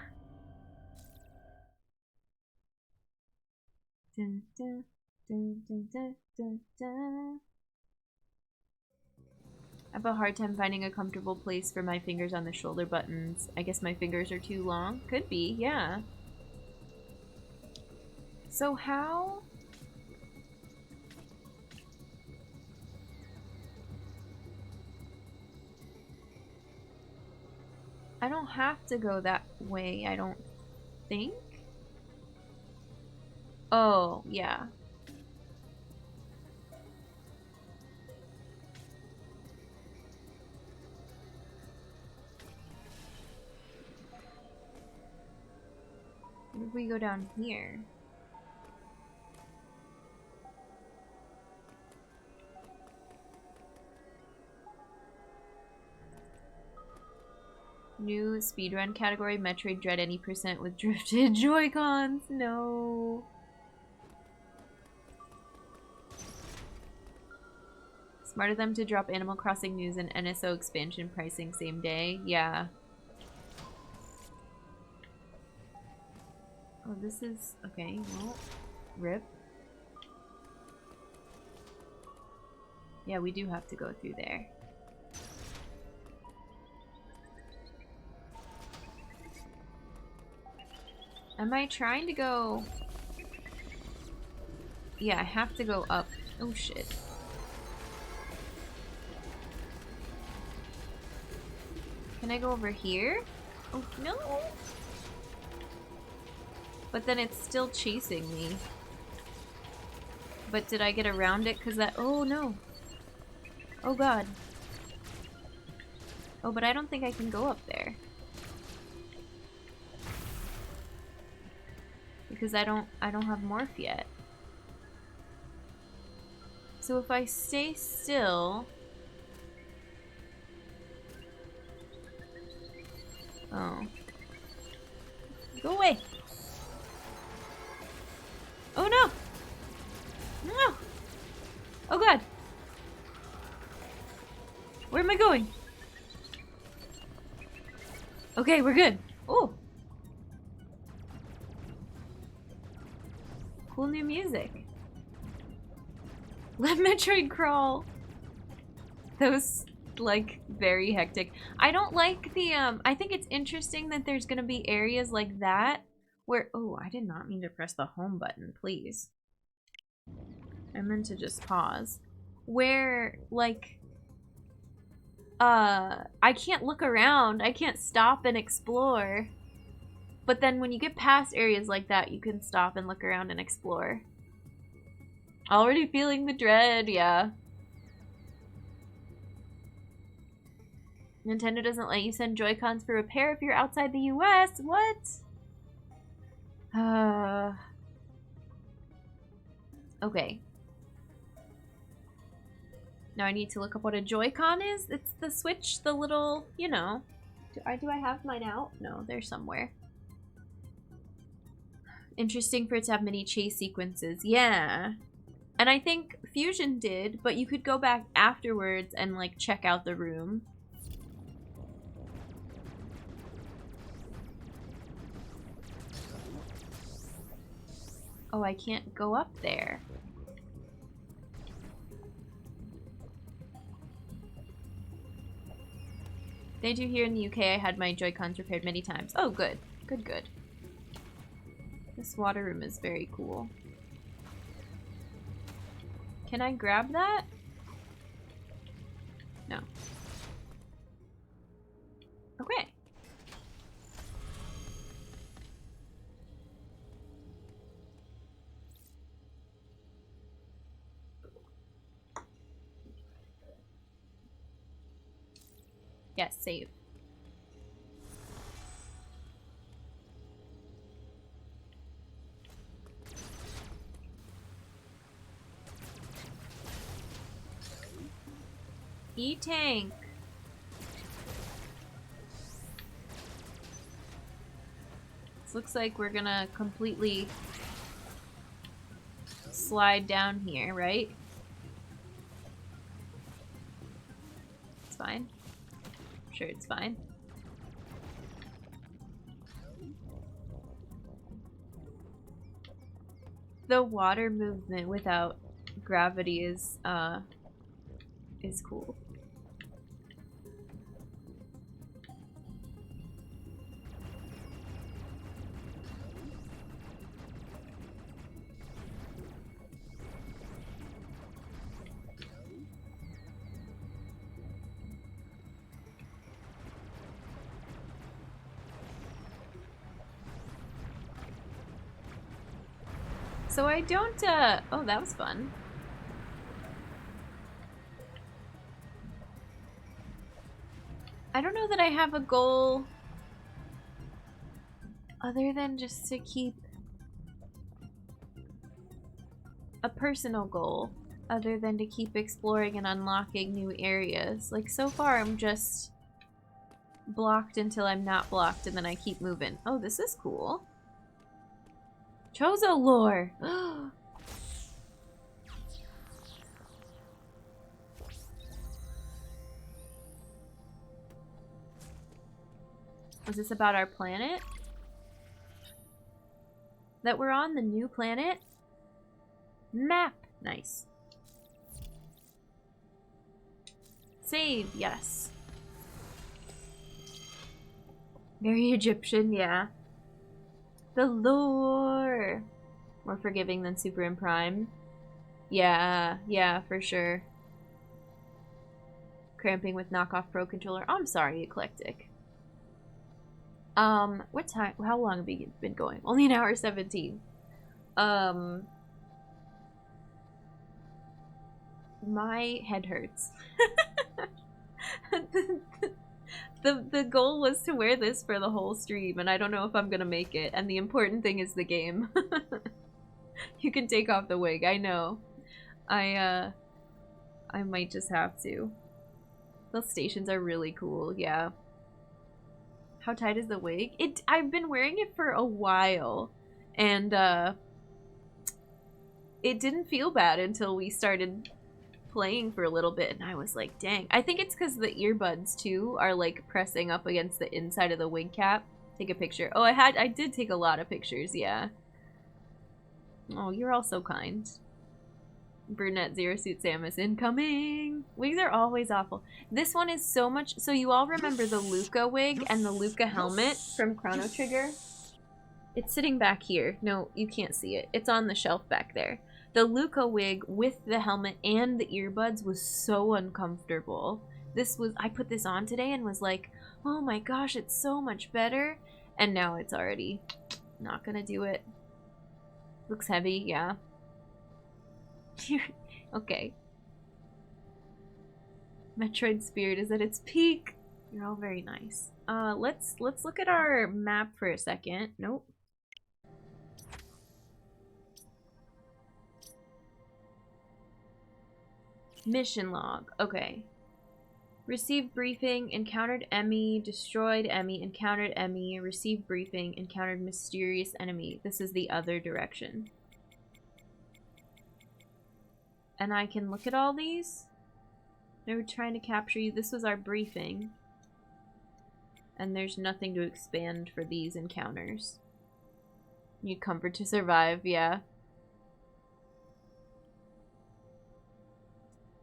Dun, dun, dun, dun, dun, dun, dun. I have a hard time finding a comfortable place for my fingers on the shoulder buttons. I guess my fingers are too long? Could be, yeah. So how... I don't have to go that way, I don't think. Oh, yeah. What if we go down here? New speedrun category, Metroid Dread any percent with drifted Joy-Cons. No. Smart of them to drop Animal Crossing news and NSO expansion pricing same day. Yeah. Oh, this is... Okay, well, rip. Yeah, we do have to go through there. Am I trying to go... Yeah, I have to go up. Oh, shit. Can I go over here? Oh, no! But then it's still chasing me. But did I get around it? Because that... Oh, no. Oh, God. Oh, but I don't think I can go up there. Because I don't have morph yet. So if I stay still... Oh. Go away! Oh no! No! Oh god! Where am I going? Okay, we're good. Oh! Cool new music. Let Metroid crawl! That was, like, very hectic. I don't like the, I think it's interesting that there's gonna be areas like that where... Oh, I did not mean to press the home button, please. I meant to just pause. Where, like... I can't look around. I can't stop and explore. But then when you get past areas like that, you can stop and look around and explore. Already feeling the dread, yeah. Nintendo doesn't let you send Joy-Cons for repair if you're outside the US. What? Okay. Now I need to look up what a Joy-Con is. It's the Switch, the little, you know. Do I have mine out? No, they're somewhere. Interesting for it to have mini chase sequences. Yeah. And I think Fusion did, but you could go back afterwards and, like, check out the room. Oh, I can't go up there. They do here in the UK. I had my Joy-Cons repaired many times. Oh, good. Good, good. This water room is very cool. Can I grab that? No. Okay. Yes, save. E-Tank. This looks like we're gonna completely slide down here, right? It's fine. I'm sure it's fine. The water movement without gravity is cool. So I don't, oh, that was fun. I don't know that I have a goal other than just to keep a personal goal other than to keep exploring and unlocking new areas. Like, so far I'm just blocked until I'm not blocked and then I keep moving. Oh, this is cool. Chozo lore! Was this about our planet? That we're on the new planet? Map! Nice. Save, yes. Very Egyptian, yeah. The lore! More forgiving than Super and Prime. Yeah, yeah, for sure. Cramping with knockoff Pro Controller. Oh, I'm sorry, Eclectic. What time? How long have we been going? Only an hour 17. My head hurts. The goal was to wear this for the whole stream, and I don't know if I'm gonna make it. And the important thing is the game. You can take off the wig, I know. I might just have to. Those stations are really cool, yeah. How tight is the wig? I've been wearing it for a while, and it didn't feel bad until we started playing for a little bit, and I was like, dang. I think it's because the earbuds too are like pressing up against the inside of the wig cap. Take a picture. Oh, I did take a lot of pictures, yeah. Oh, you're all so kind. Brunette Zero Suit Samus incoming. Wigs are always awful. This one is so much. So you all remember the Luca wig and the Luca helmet from Chrono Trigger? It's sitting back here. No, you can't see it. It's on the shelf back there. The Luca wig with the helmet and the earbuds was so uncomfortable. I put this on today and was like, oh my gosh, it's so much better. And now it's already not gonna do it. Looks heavy, yeah. Okay. Metroid Spirit is at its peak. You're all very nice. Let's look at our map for a second. Nope. Mission log. Okay. Received briefing, encountered Emmy, destroyed Emmy, encountered Emmy, received briefing, encountered mysterious enemy. This is the other direction. And I can look at all these? They were trying to capture you. This was our briefing. And there's nothing to expand for these encounters. Need comfort to survive, yeah.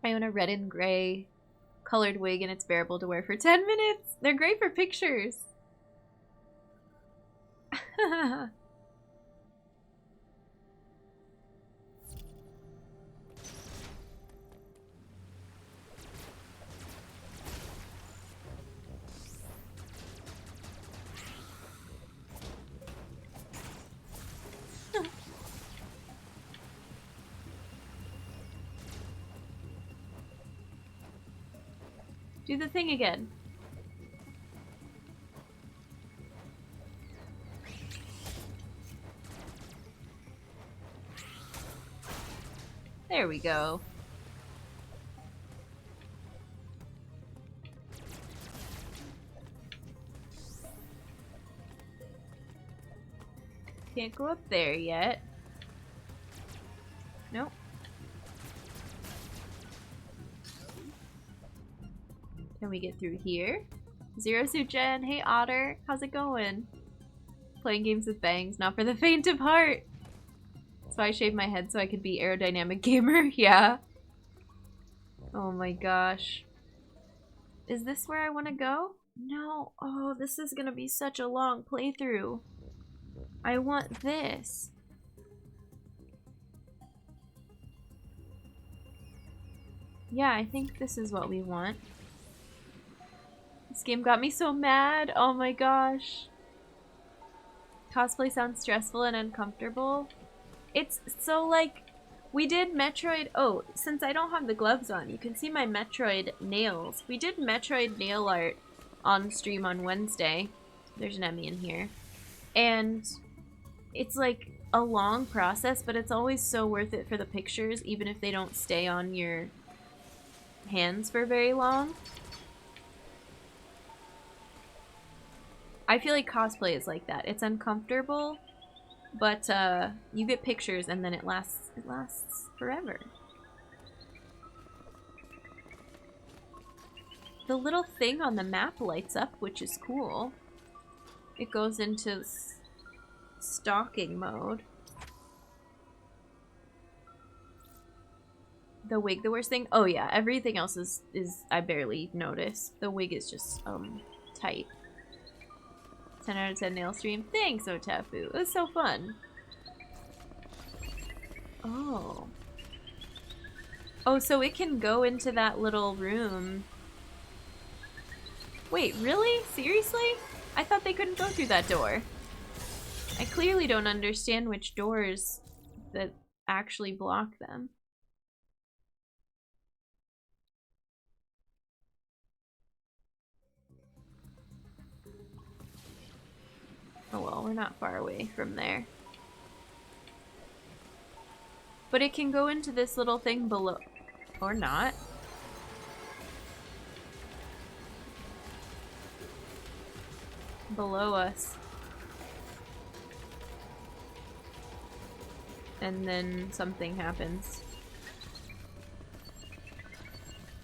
I own a red and gray colored wig and it's bearable to wear for 10 minutes. They're great for pictures. Do the thing again. There we go. Can't go up there yet. Nope. Can we get through here? Zero Suit Jen, hey Otter, how's it going? Playing games with bangs, not for the faint of heart. That's why I shaved my head so I could be aerodynamic gamer. Yeah. Oh my gosh. Is this where I want to go? No. Oh, this is gonna be such a long playthrough. I want this. Yeah, I think this is what we want. This game got me so mad. Oh my gosh. Cosplay sounds stressful and uncomfortable. It's so like, we did Metroid, oh, since I don't have the gloves on, you can see my Metroid nails. We did Metroid nail art on stream on Wednesday. There's an Emmy in here. And it's like a long process, but it's always so worth it for the pictures, even if they don't stay on your hands for very long. I feel like cosplay is like that. It's uncomfortable, but you get pictures and then it lasts forever. The little thing on the map lights up, which is cool. It goes into stalking mode. The wig, the worst thing? Oh yeah, everything else is I barely notice. The wig is just tight. 10 out of 10 nail stream. Thanks, Otafu. It was so fun. Oh. Oh, so it can go into that little room. Wait, really? Seriously? I thought they couldn't go through that door. I clearly don't understand which doors that actually block them. Oh well, we're not far away from there. But it can go into this little thing below. Or not. Below us. And then something happens.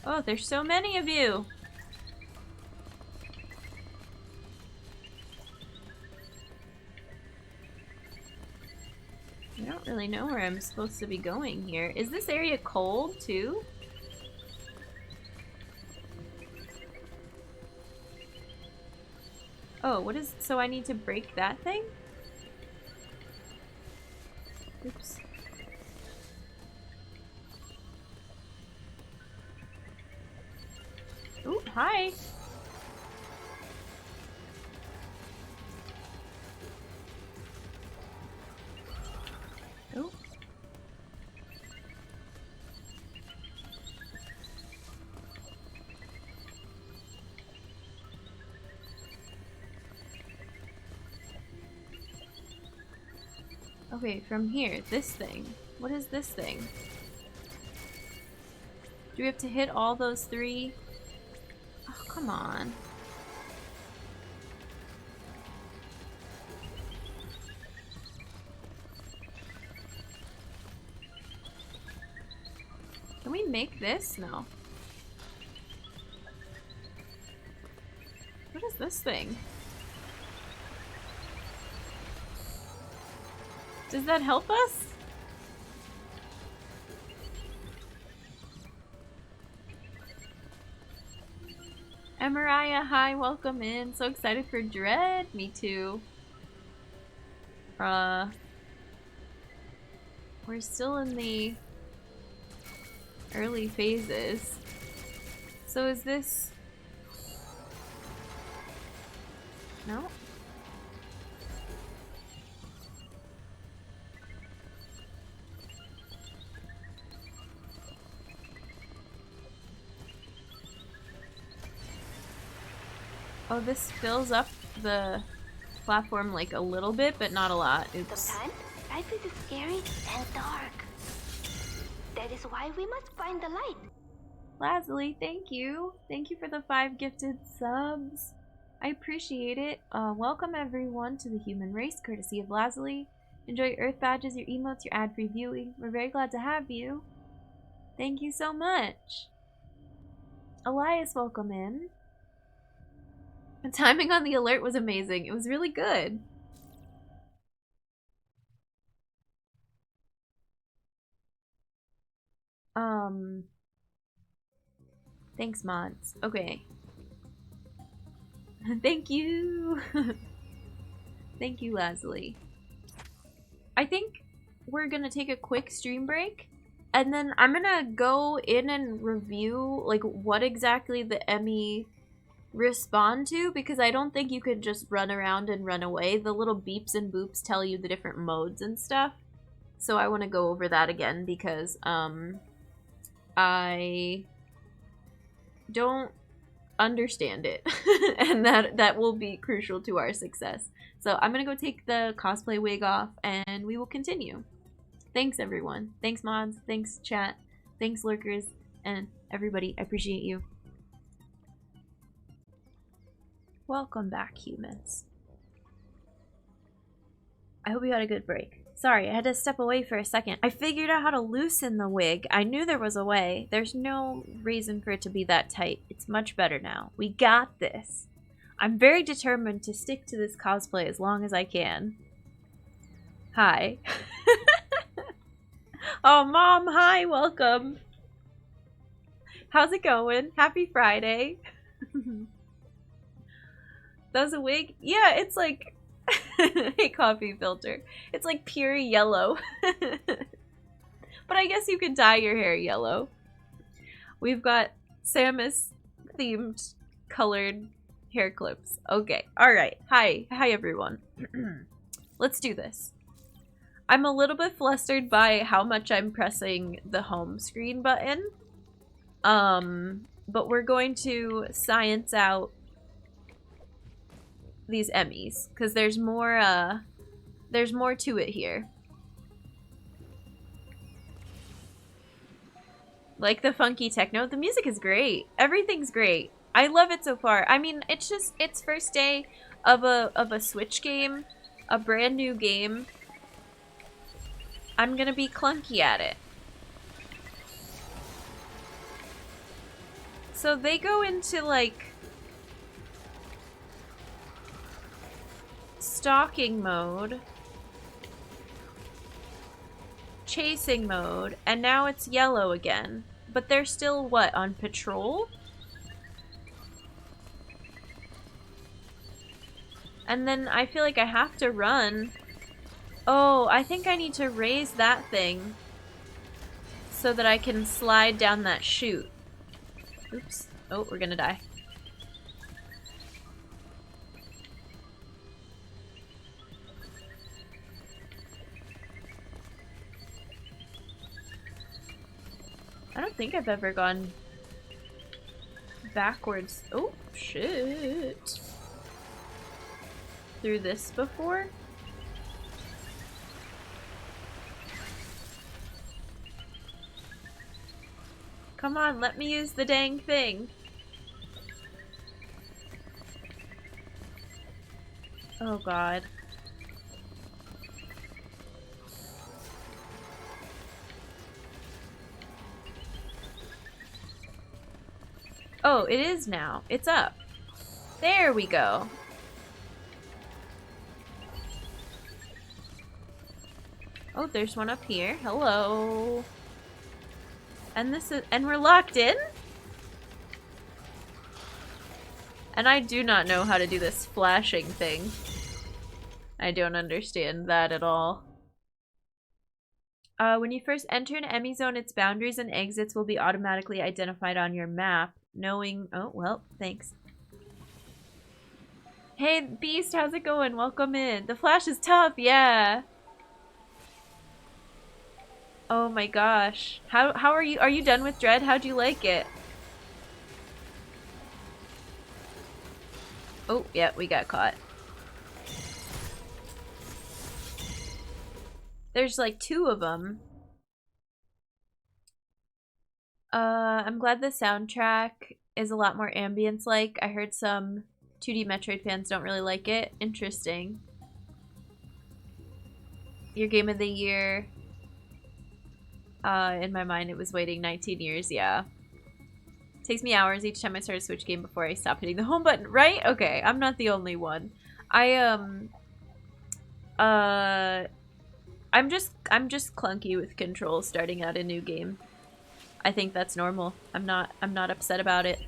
Oh, there's so many of you! I don't really know where I'm supposed to be going here. Is this area cold too? Oh, what is, so I need to break that thing? Oops. Ooh, hi! Oh. Okay, from here, this thing. What is this thing? Do we have to hit all those three? Oh, come on. Can we make this? No. What is this thing? Does that help us? Mariah, hi, welcome in. So excited for Dread. Me too. We're still in the early phases. So is this... No? Oh, this fills up the platform like a little bit, but not a lot. Oops. Sometimes life is scary and dark. That is why we must find the light. Lazuli, thank you. Thank you for the 5 gifted subs. I appreciate it. Welcome everyone to the human race, courtesy of Lazuli. Enjoy your Earth badges, your emotes, your ad-free viewing. We're very glad to have you. Thank you so much. Elias, welcome in. The timing on the alert was amazing. It was really good. Thanks, mods. Okay. Thank you. Thank you, Leslie. I think we're gonna take a quick stream break, and then I'm gonna go in and review like what exactly the Emmy respond to, because I don't think you could just run around and run away. The little beeps and boops tell you the different modes and stuff. So I want to go over that again because I don't understand it. And that will be crucial to our success. So I'm gonna go take the cosplay wig off and we will continue. Thanks everyone. Thanks mods. Thanks chat. Thanks lurkers and everybody. I appreciate you. Welcome back, humans. I hope you had a good break. Sorry, I had to step away for a second. I figured out how to loosen the wig. I knew there was a way. There's no reason for it to be that tight. It's much better now. We got this. I'm very determined to stick to this cosplay as long as I can. Hi. Oh, Mom, hi, welcome. How's it going? Happy Friday. That was a wig? Yeah, it's like... Hey, coffee filter. It's like pure yellow. But I guess you could dye your hair yellow. We've got Samus-themed colored hair clips. Okay, alright. Hi. Hi, everyone. Let's do this. I'm a little bit flustered by how much I'm pressing the home screen button. But we're going to science out these Emmys, because there's more to it here. Like the funky techno. The music is great. Everything's great. I love it so far. I mean, it's first day of a Switch game, a brand new game. I'm gonna be clunky at it. So they go into like stalking mode, chasing mode, and now it's yellow again. But they're still, what, on patrol? And then I feel like I have to run. Oh, I think I need to raise that thing so that I can slide down that chute. Oops. Oh, we're gonna die. I don't think I've ever gone backwards. Oh, shit. Through this before? Come on, let me use the dang thing. Oh, God. Oh, it is now. It's up. There we go. Oh, there's one up here. Hello. And we're locked in? And I do not know how to do this flashing thing. I don't understand that at all. When you first enter an Emmy zone, its boundaries and exits will be automatically identified on your map. Knowing... Oh, well, thanks. Hey, Beast, how's it going? Welcome in. The Flash is tough, yeah. Oh my gosh. How are you? Are you done with Dread? How'd you like it? Oh, yeah, we got caught. There's like 2 of them. I'm glad the soundtrack is a lot more ambience-like. I heard some 2D Metroid fans don't really like it. Interesting. Your game of the year. In my mind, it was waiting 19 years. Yeah. Takes me hours each time I start a Switch game before I stop hitting the home button. Right? Okay, I'm not the only one. I'm just clunky with controls starting out a new game. I think that's normal. I'm not upset about it.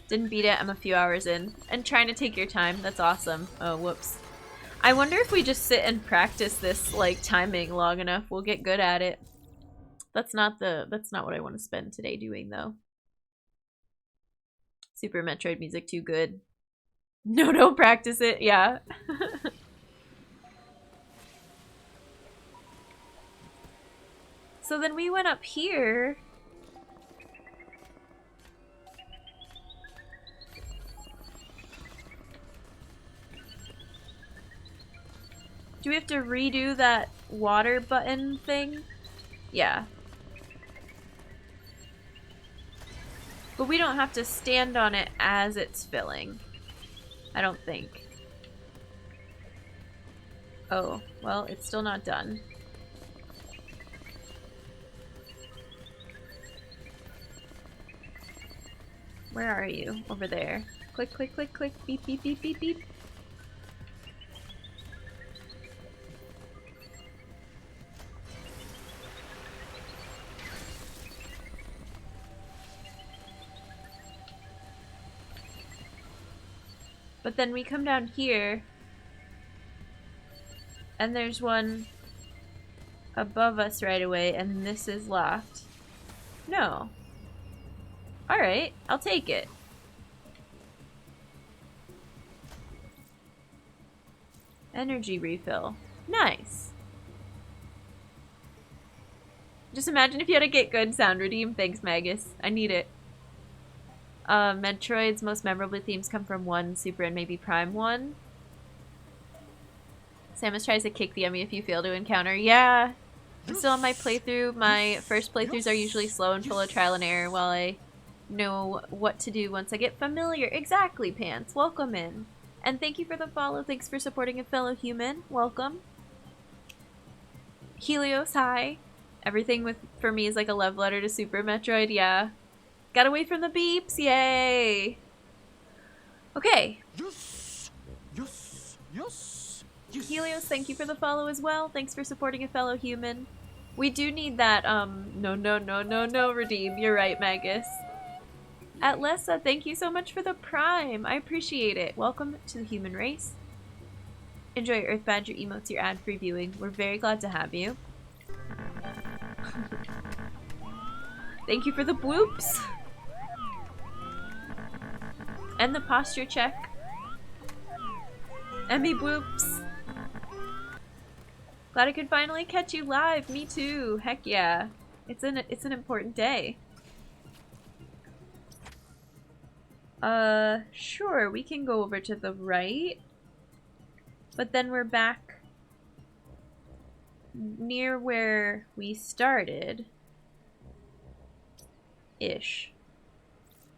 Didn't beat it. I'm a few hours in. And trying to take your time. That's awesome. Oh, whoops. I wonder if we just sit and practice this like timing long enough, we'll get good at it. That's not what I want to spend today doing though. Super Metroid music too good. No, don't practice it. Yeah. So then we went up here. Do we have to redo that water button thing? Yeah. But we don't have to stand on it as it's filling. I don't think. Oh, well, it's still not done. Where are you? Over there. Click, click, click, click. Beep, beep, beep, beep, beep. But then we come down here, and there's one above us right away, and this is locked. No. Alright, I'll take it. Energy refill. Nice. Just imagine if you had a get good sound redeem. Thanks, Magus. I need it. Metroid's most memorable themes come from 1, Super, and maybe Prime 1. Samus tries to kick the Emmy if you fail to encounter. Yeah. I'm still on my playthrough. My first playthroughs are usually slow and full of trial and error while I know what to do once I get familiar. Exactly, Pants. Welcome in. And thank you for the follow. Thanks for supporting a fellow human. Welcome. Helios, hi. Everything for me is like a love letter to Super Metroid. Yeah. Got away from the beeps. Yay. Okay. Yes! Yes! Yes! Yes! Helios, thank you for the follow as well. Thanks for supporting a fellow human. We do need that, no, redeem. You're right, Magus. Atlessa, thank you so much for the prime. I appreciate it. Welcome to the human race. Enjoy your Earth Badger emotes, your ad-free viewing. We're very glad to have you. Thank you for the bloops. And the posture check. Emmy bloops. Glad I could finally catch you live. Me too. Heck yeah. It's an important day. Sure, we can go over to the right. But then we're back near where we started. Ish.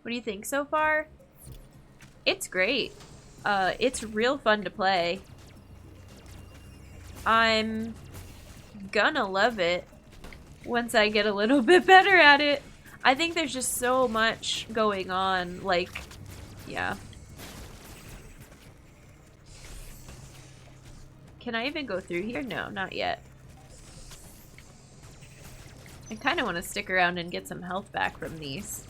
What do you think so far? It's great. It's real fun to play. I'm gonna love it once I get a little bit better at it. I think there's just so much going on, like, yeah. Can I even go through here? No, not yet. I kind of want to stick around and get some health back from these.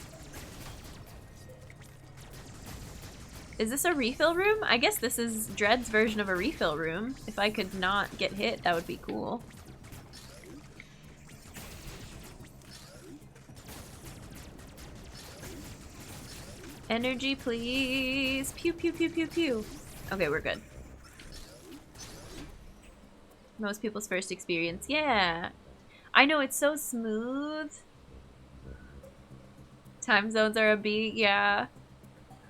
Is this a refill room? I guess this is Dread's version of a refill room. If I could not get hit, that would be cool. Energy, please. Pew, pew, pew, pew, pew. Okay, we're good. Most people's first experience. Yeah. I know, it's so smooth. Time zones are a beat, yeah.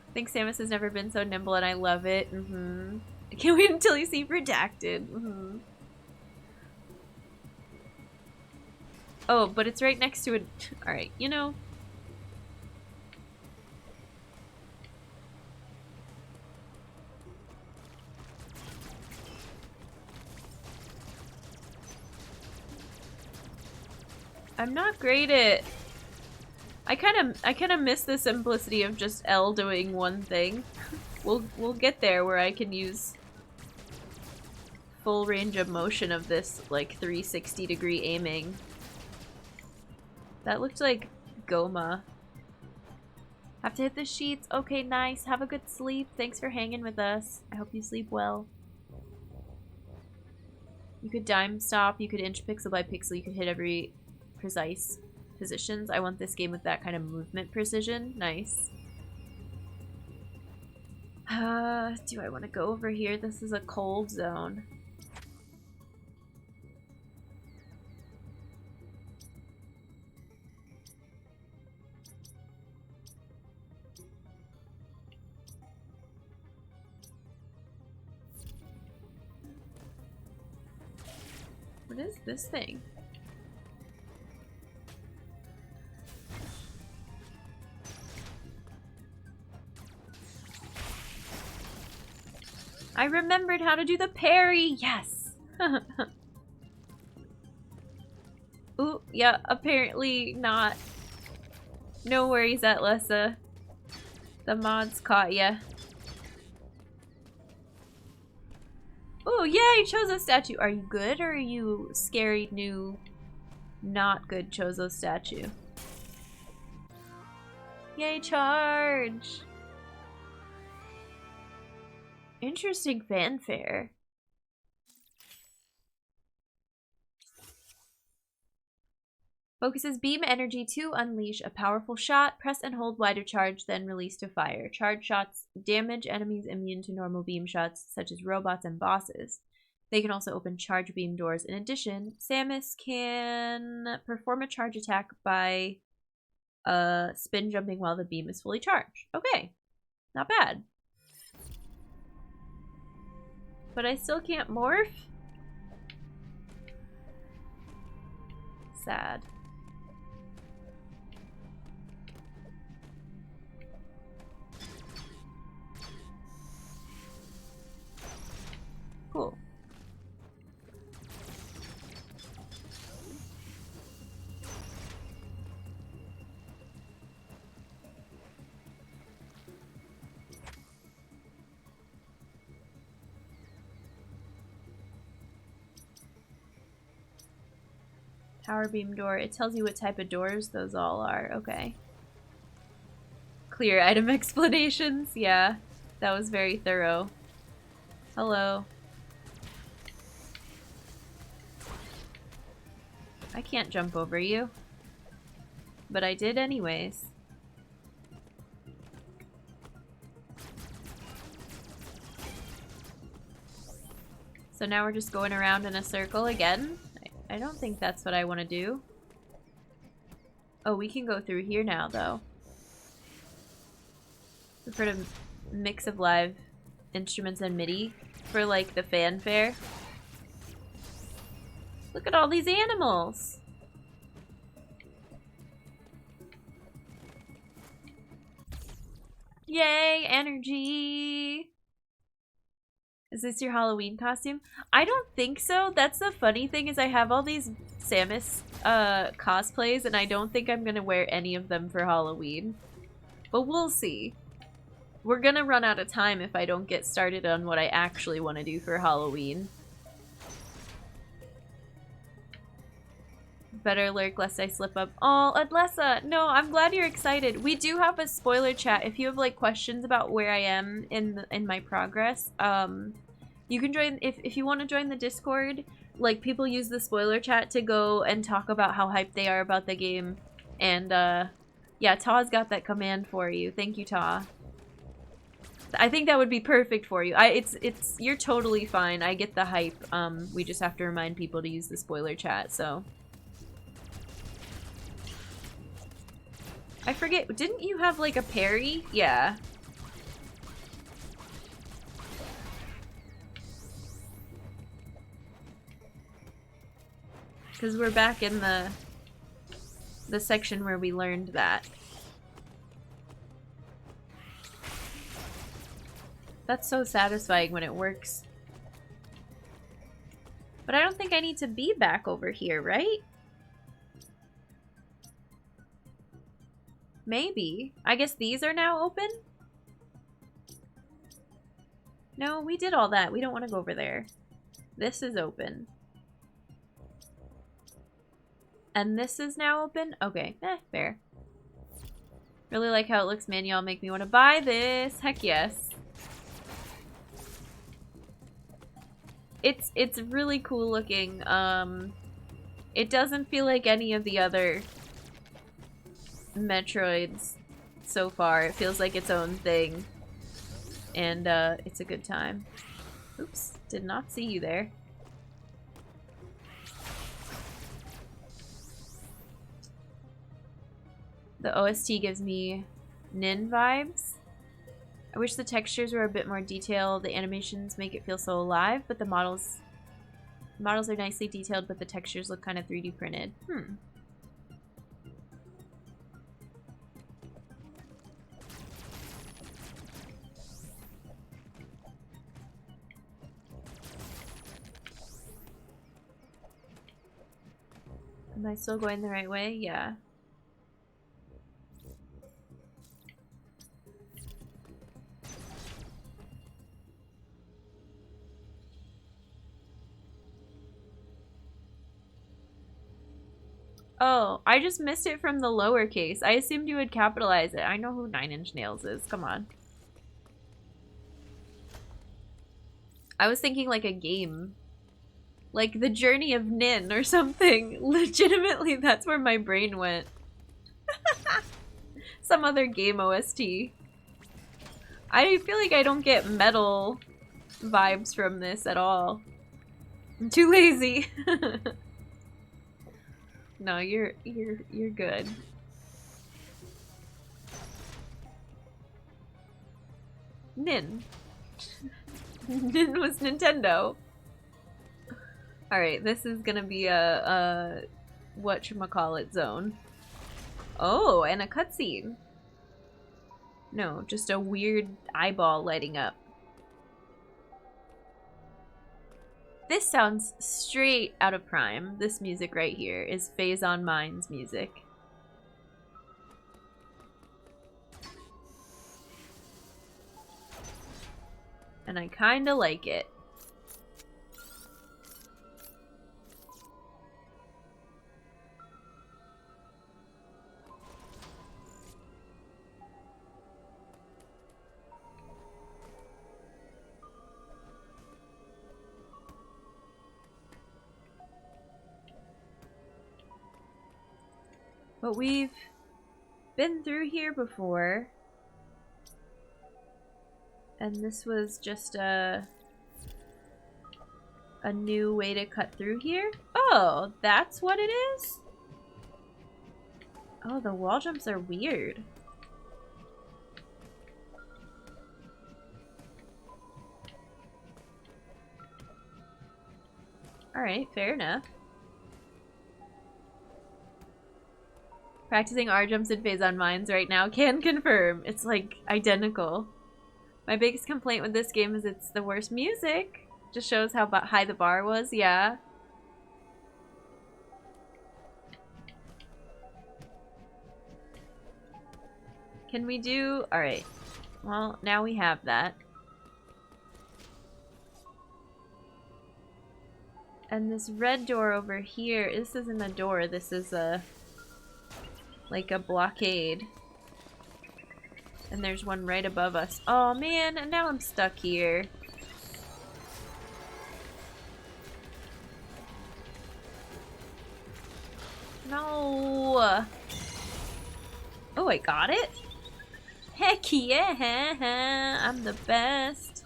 I think Samus has never been so nimble and I love it. I can't wait until you see Redacted. Oh, but it's right next to it. Alright, you know. I'm not great at... I kind of miss the simplicity of just L doing one thing. We'll get there where I can use full range of motion of this, like, 360-degree aiming. That looked like Goma. Have to hit the sheets. Okay, nice. Have a good sleep. Thanks for hanging with us. I hope you sleep well. You could dime stop. You could inch pixel by pixel. You could hit every precise positions. I want this game with that kind of movement precision. Nice. Do I want to go over here? This is a cold zone. What is this thing? I remembered how to do the parry! Yes! Ooh, yeah, apparently not. No worries, Atlessa. The mods caught ya. Oh, yay! Chozo statue! Are you good or are you scary, new, not good Chozo statue? Yay, charge! Interesting fanfare. Focuses beam energy to unleash a powerful shot. Press and hold Y to charge, then release to fire. Charge shots damage enemies immune to normal beam shots, such as robots and bosses. They can also open charge beam doors. In addition, Samus can perform a charge attack by spin jumping while the beam is fully charged. Okay, not bad. But I still can't morph? Sad. Cool. Power beam door. It tells you what type of doors those all are. Okay. Clear item explanations. Yeah, that was very thorough. Hello. I can't jump over you. But I did anyways. So now we're just going around in a circle again. I don't think that's what I want to do. Oh, we can go through here now, though. We've heard a mix of live instruments and MIDI for, like, the fanfare. Look at all these animals! Yay, energy! Is this your Halloween costume? I don't think so. That's the funny thing is I have all these Samus cosplays and I don't think I'm gonna wear any of them for Halloween. But we'll see. We're gonna run out of time if I don't get started on what I actually want to do for Halloween. Better lurk lest I slip up. Oh, Adlessa! No, I'm glad you're excited. We do have a spoiler chat. If you have like questions about where I am in my progress, you can join if you want to join the Discord. Like people use the spoiler chat to go and talk about how hyped they are about the game. And yeah, Ta's got that command for you. Thank you, Ta. I think that would be perfect for you. You're totally fine. I get the hype. We just have to remind people to use the spoiler chat, so. I forget, didn't you have like a parry? Yeah. Because we're back in the section where we learned that. That's so satisfying when it works. But I don't think I need to be back over here, right? Maybe. I guess these are now open? No, we did all that. We don't want to go over there. This is open. And this is now open? Okay, fair. Really like how it looks, man. Y'all make me want to buy this. Heck yes. It's really cool looking. It doesn't feel like any of the other Metroids so far. It feels like its own thing. And it's a good time. Oops, did not see you there. The OST gives me Nin vibes. I wish the textures were a bit more detailed. The animations make it feel so alive, but the models are nicely detailed, but the textures look kind of 3D printed. Am I still going the right way? Yeah. Oh, I just missed it from the lowercase. I assumed you would capitalize it. I know who 9 Inch Nails is. Come on. I was thinking like a game. Like The Journey of Nin or something. Legitimately, that's where my brain went. Some other game OST. I feel like I don't get metal vibes from this at all. I'm too lazy. No, you're good. Nin. Nin was Nintendo. Alright, this is gonna be a whatchamacallit zone. Oh, and a cutscene. No, just a weird eyeball lighting up. This sounds straight out of Prime. This music right here is Phase on Mind's music. And I kinda like it. But we've been through here before. And this was just a new way to cut through here? Oh, that's what it is? Oh, the wall jumps are weird. Alright, fair enough. Practicing R jumps and phase on mines right now. Can confirm. It's like identical. My biggest complaint with this game is it's the worst music. Just shows how high the bar was. Yeah. Can we do... Alright. Well, now we have that. And this red door over here, this isn't a door, this is a... like a blockade. And there's one right above us. Oh man, and now I'm stuck here. No. Oh, I got it? Heck yeah, I'm the best.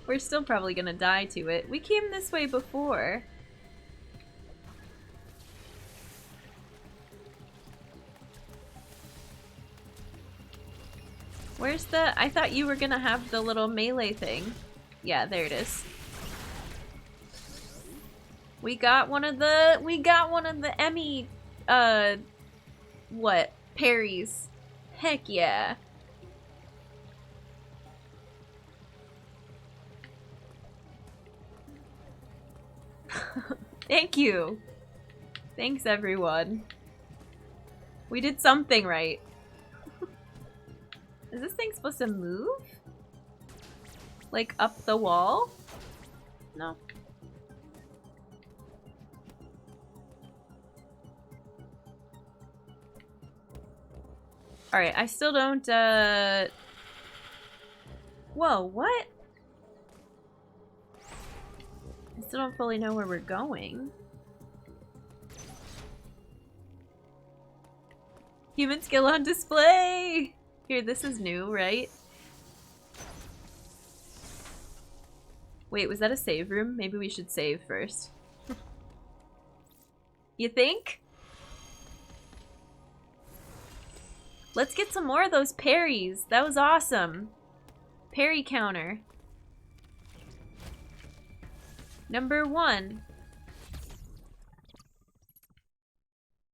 We're still probably gonna die to it. We came this way before. Where's the... I thought you were gonna have the little melee thing. Yeah, there it is. We got one of the Emmy, what? Parries. Heck yeah. Thank you. Thanks, everyone. We did something right. Is this thing supposed to move? Like, up the wall? No. Alright, I still don't, Whoa, what? I still don't fully know where we're going. Human skill on display! Here, this is new, right? Wait, was that a save room? Maybe we should save first. You think? Let's get some more of those parries. That was awesome. Parry counter. Number 1.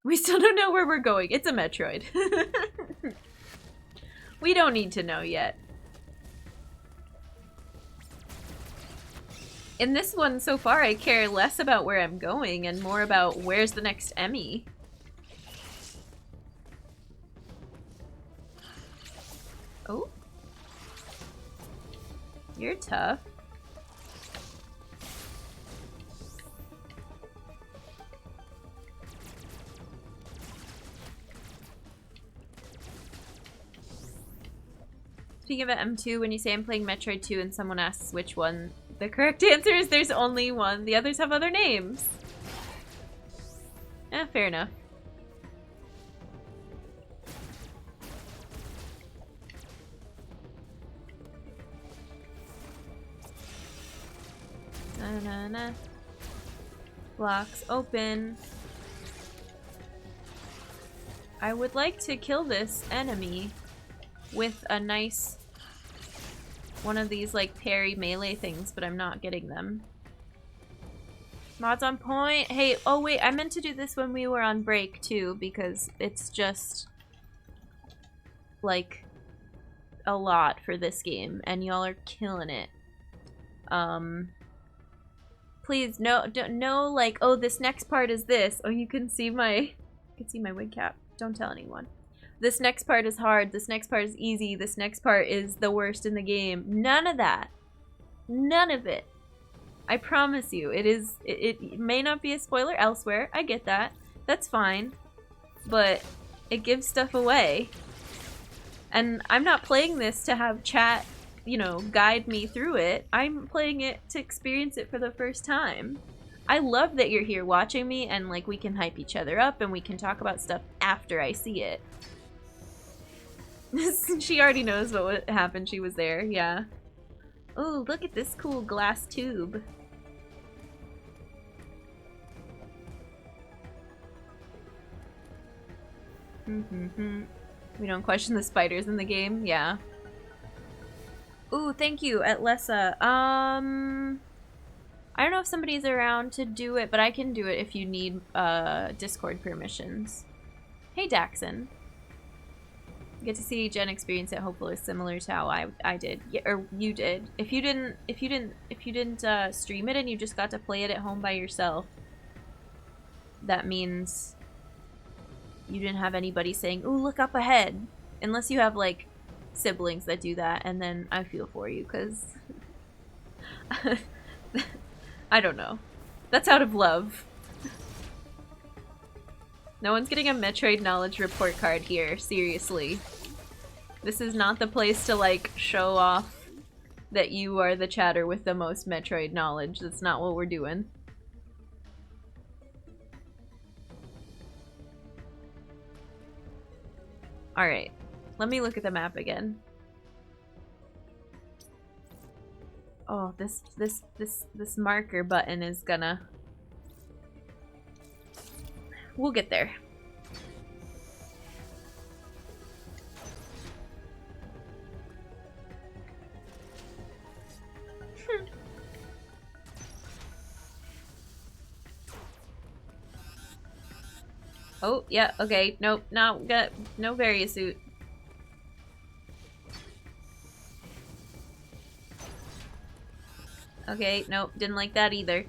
We still don't know where we're going. It's a Metroid. We don't need to know yet. In this one so far, I care less about where I'm going and more about where's the next Emmy. Oh. You're tough. Speaking of M2, when you say I'm playing Metroid 2 and someone asks which one, the correct answer is there's only one. The others have other names. Eh, fair enough. Na-na-na. Blocks open. I would like to kill this enemy with a nice one of these like parry melee things, but I'm not getting them. Mods on point. Hey, oh wait, I meant to do this when we were on break too, because it's just like a lot for this game and y'all are killing it. Please, no like, oh, this next part is this. Oh, you can see my wig cap. Don't tell anyone. This next part is hard. This next part is easy. This next part is the worst in the game. None of that. None of it. I promise you. It may not be a spoiler elsewhere. I get that. That's fine. But it gives stuff away. And I'm not playing this to have chat, you know, guide me through it. I'm playing it to experience it for the first time. I love that you're here watching me and like we can hype each other up and we can talk about stuff after I see it. She already knows what happened. She was there, yeah. Oh, look at this cool glass tube. We don't question the spiders in the game, yeah. Ooh, thank you, Atlessa. I don't know if somebody's around to do it, but I can do it if you need Discord permissions. Hey, Daxon. Get to see Jen experience it. Hopefully, similar to how I did, yeah, or you did. If you didn't stream it and you just got to play it at home by yourself, that means you didn't have anybody saying, "Ooh, look up ahead," unless you have like siblings that do that, and then I feel for you because I don't know. That's out of love. No one's getting a Metroid knowledge report card here, seriously. This is not the place to like show off that you are the chatter with the most Metroid knowledge. That's not what we're doing. Alright, let me look at the map again. Oh, this marker button is gonna... We'll get there. Oh, yeah, okay. Nope, no, got no Variasuit. Okay, nope, didn't like that either.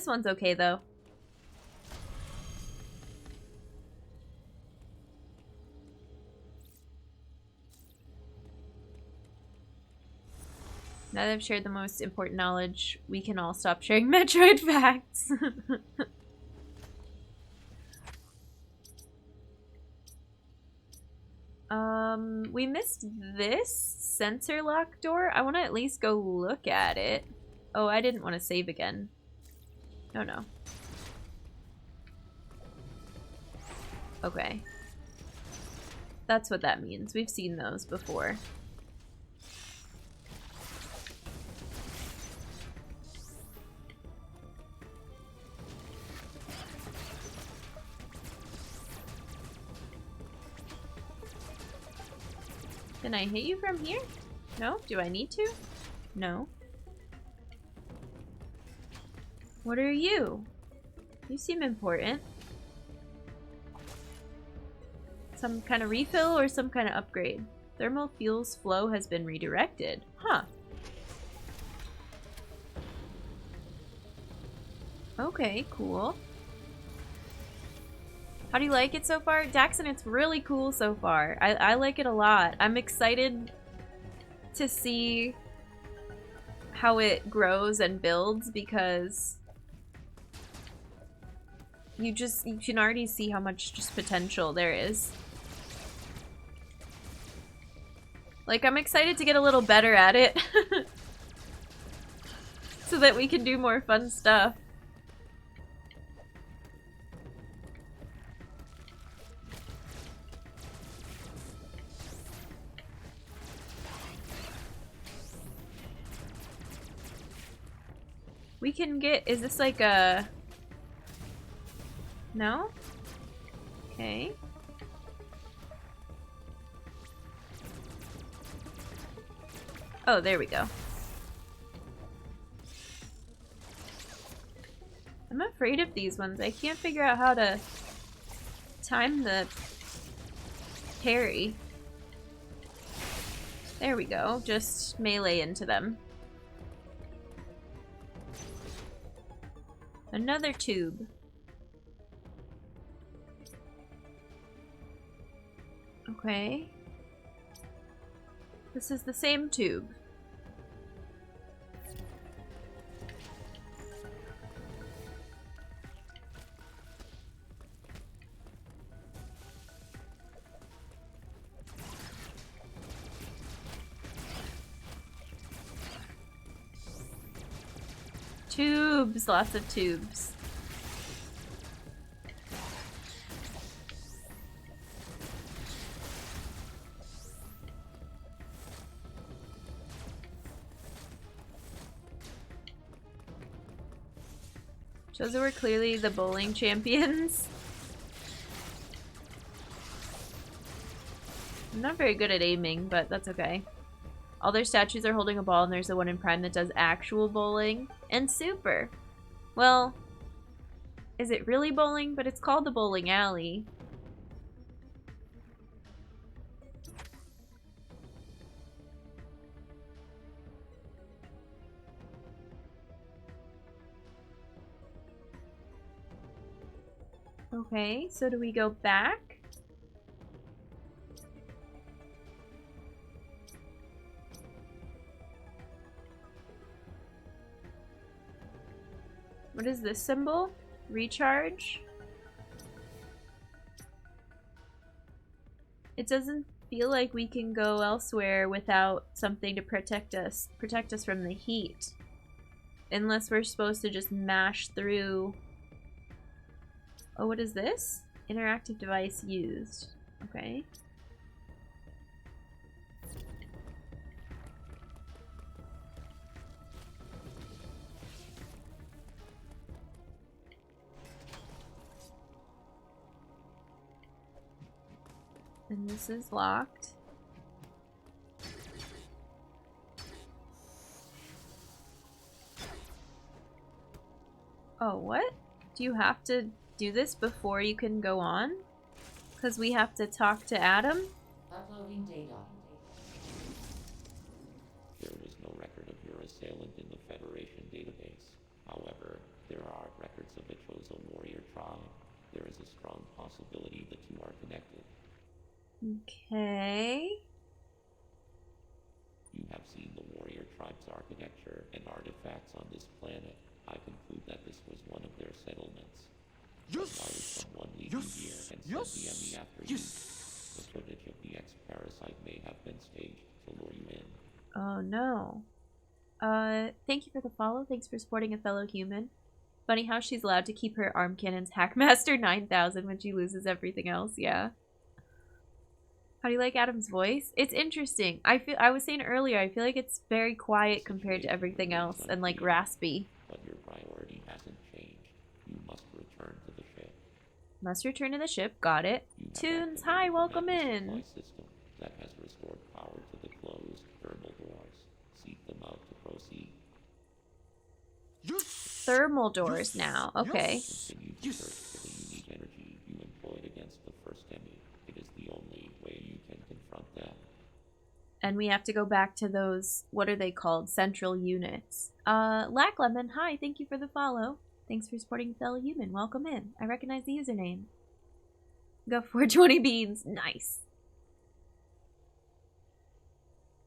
This one's okay, though. Now that I've shared the most important knowledge, we can all stop sharing Metroid facts. We missed this sensor lock door. I want to at least go look at it. Oh, I didn't want to save again. No, no. Okay. That's what that means. We've seen those before. Can I hit you from here? No? Do I need to? No. What are you? You seem important. Some kind of refill or some kind of upgrade? Thermal fuels flow has been redirected. Huh. Okay, cool. How do you like it so far? Daxon, it's really cool so far. I like it a lot. I'm excited to see how it grows and builds because you can already see how much just potential there is. Like, I'm excited to get a little better at it so that we can do more fun stuff. We can get, is this like a, no? Okay. Oh, there we go. I'm afraid of these ones. I can't figure out how to time the parry. There we go. Just melee into them. Another tube. Okay. This is the same tube. Tubes, lots of tubes. Shows that we're clearly the bowling champions. I'm not very good at aiming, but that's okay. All their statues are holding a ball, and there's the one in Prime that does actual bowling. And super. Well, is it really bowling? But it's called the bowling alley. Okay, so do we go back? What is this symbol? Recharge? It doesn't feel like we can go elsewhere without something to protect us from the heat. Unless we're supposed to just mash through. Oh, what is this? Interactive device used. Okay. And this is locked. Oh, what? Do you have to do this before you can go on? Because we have to talk to Adam? Uploading data. There is no record of your assailant in the Federation database. However, there are records of a chosen warrior tribe, there is a strong possibility the two are connected. Okay. You have seen the warrior tribe's architecture and artifacts on this planet. I conclude that this was one of their settlements. Why would someone leave you here and send the enemy after you? The footage of the X-Parasite may have been staged to lure you in. Oh no. Thank you for the follow. Thanks for supporting a fellow human. Funny how she's allowed to keep her arm cannons Hackmaster 9000 when she loses everything else, yeah. How do you like Adam's voice? It's interesting. I was saying earlier, I feel like it's very quiet compared to everything else and like raspy. But your priority hasn't changed. You must return to the ship. Must return to the ship, got it. Tunes, hi, welcome in. System that has restored power to the closed thermal doors. Seek them out to proceed. Thermal doors now, okay. Continue to search for the unique energy you employed against the first enemy. It is the only way you can confront them. And we have to go back to those, what are they called? Central units. Lack Lemon, hi, thank you for the follow. Thanks for supporting fellow human. Welcome in. I recognize the username. Got 420 beans. Nice.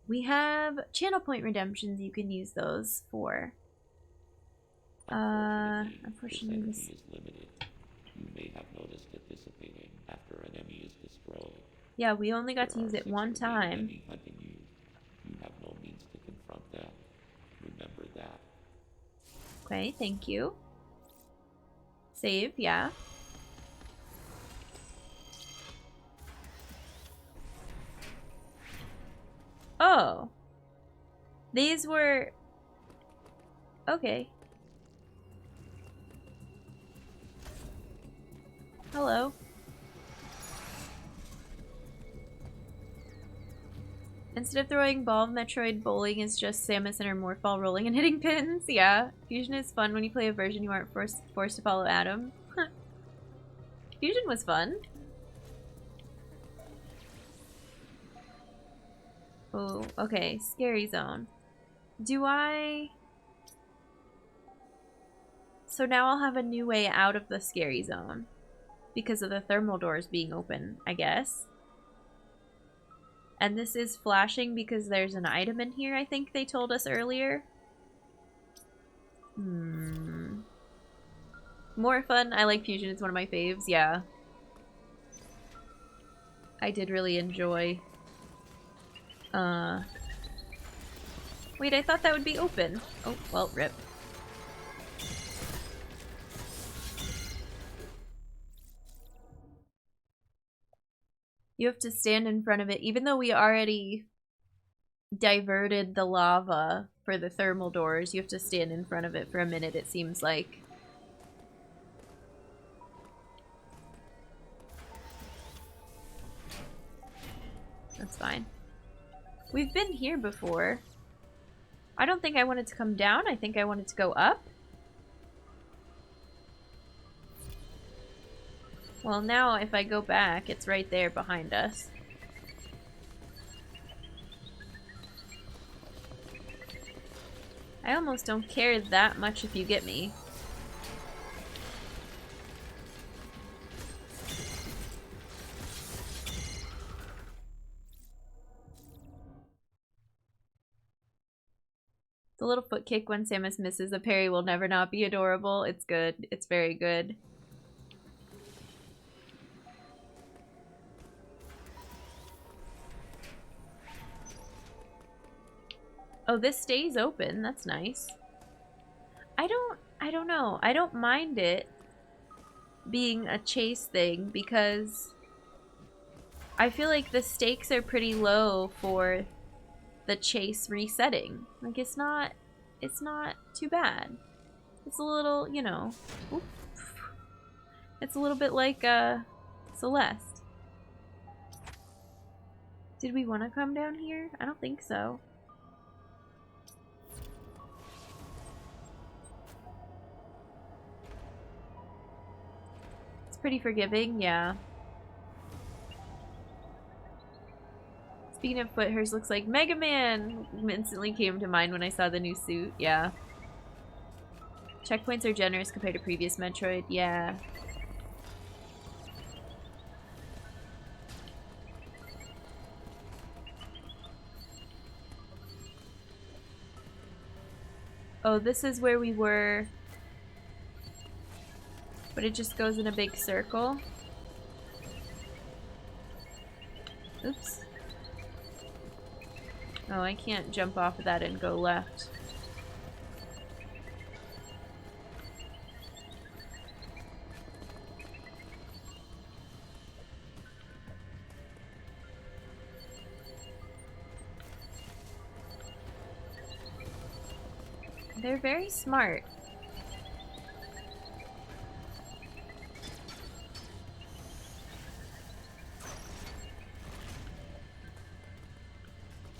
We have channel point redemptions. You can use those for. Unfortunately, this this energy is limited. You may have noticed it dissipating after an enemy is destroyed. Yeah, we only got to There use are it one 6 remaining time. enemy hunting you. You have no means to confront them. Remember that. Okay, thank you. Save, yeah. Oh. These were... Okay. Hello. Instead of throwing ball, Metroid bowling is just Samus and her Morphball rolling and hitting pins. Yeah. Fusion is fun when you play a version you aren't forced to follow Adam. Fusion was fun. Oh, okay. Scary zone. Do I... So now I'll have a new way out of the scary zone. Because of the thermal doors being open, I guess. And this is flashing because there's an item in here, I think they told us earlier. More fun. I like Fusion. It's one of my faves. Yeah. I did really enjoy. Wait, I thought that would be open. Oh, well, rip. You have to stand in front of it, even though we already diverted the lava for the thermal doors. You have to stand in front of it for a minute, it seems like. That's fine. We've been here before. I don't think I wanted to come down. I think I wanted to go up. Well, now if I go back, it's right there behind us. I almost don't care that much if you get me. The little foot kick when Samus misses a parry will never not be adorable. It's good. It's very good. Oh, this stays open. That's nice. I don't know. I don't mind it being a chase thing because I feel like the stakes are pretty low for the chase resetting. Like it's not too bad. It's a little, you know, oof. It's a little bit like Celeste. Did we want to come down here? I don't think so. Pretty forgiving, yeah. Speaking of foot, hers looks like Mega Man. Instantly came to mind when I saw the new suit, yeah. Checkpoints are generous compared to previous Metroid. Yeah. Oh, this is where we were. But it just goes in a big circle. Oops. Oh, I can't jump off of that and go left. They're very smart.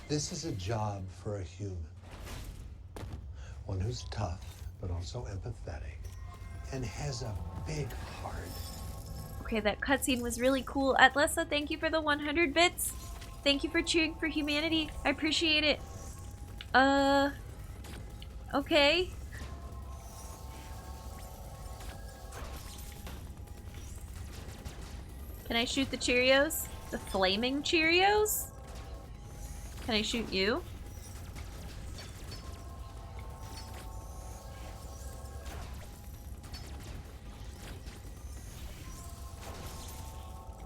This is a job for a human. One who's tough, but also empathetic, and has a big heart. Okay, that cutscene was really cool. Atlessa, thank you for the 100 bits. Thank you for cheering for humanity. I appreciate it. Okay. Can I shoot the Cheerios? The flaming Cheerios? Can I shoot you?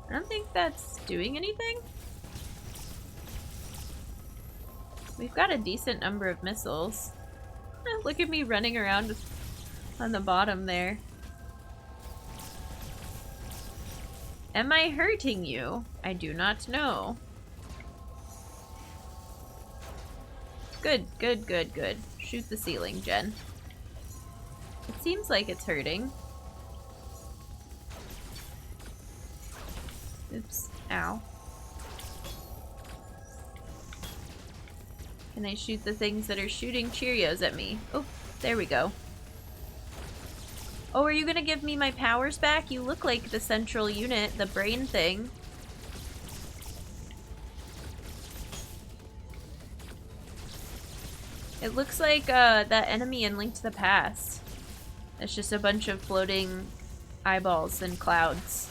I don't think that's doing anything. We've got a decent number of missiles. Look at me running around on the bottom there. Am I hurting you? I do not know. Good, good, good, good. Shoot the ceiling, Jen. It seems like it's hurting. Oops. Ow. Can I shoot the things that are shooting Cheerios at me? Oh, there we go. Oh, are you gonna give me my powers back? You look like the central unit, the brain thing. It looks like that enemy in Link to the Past. It's just a bunch of floating eyeballs and clouds.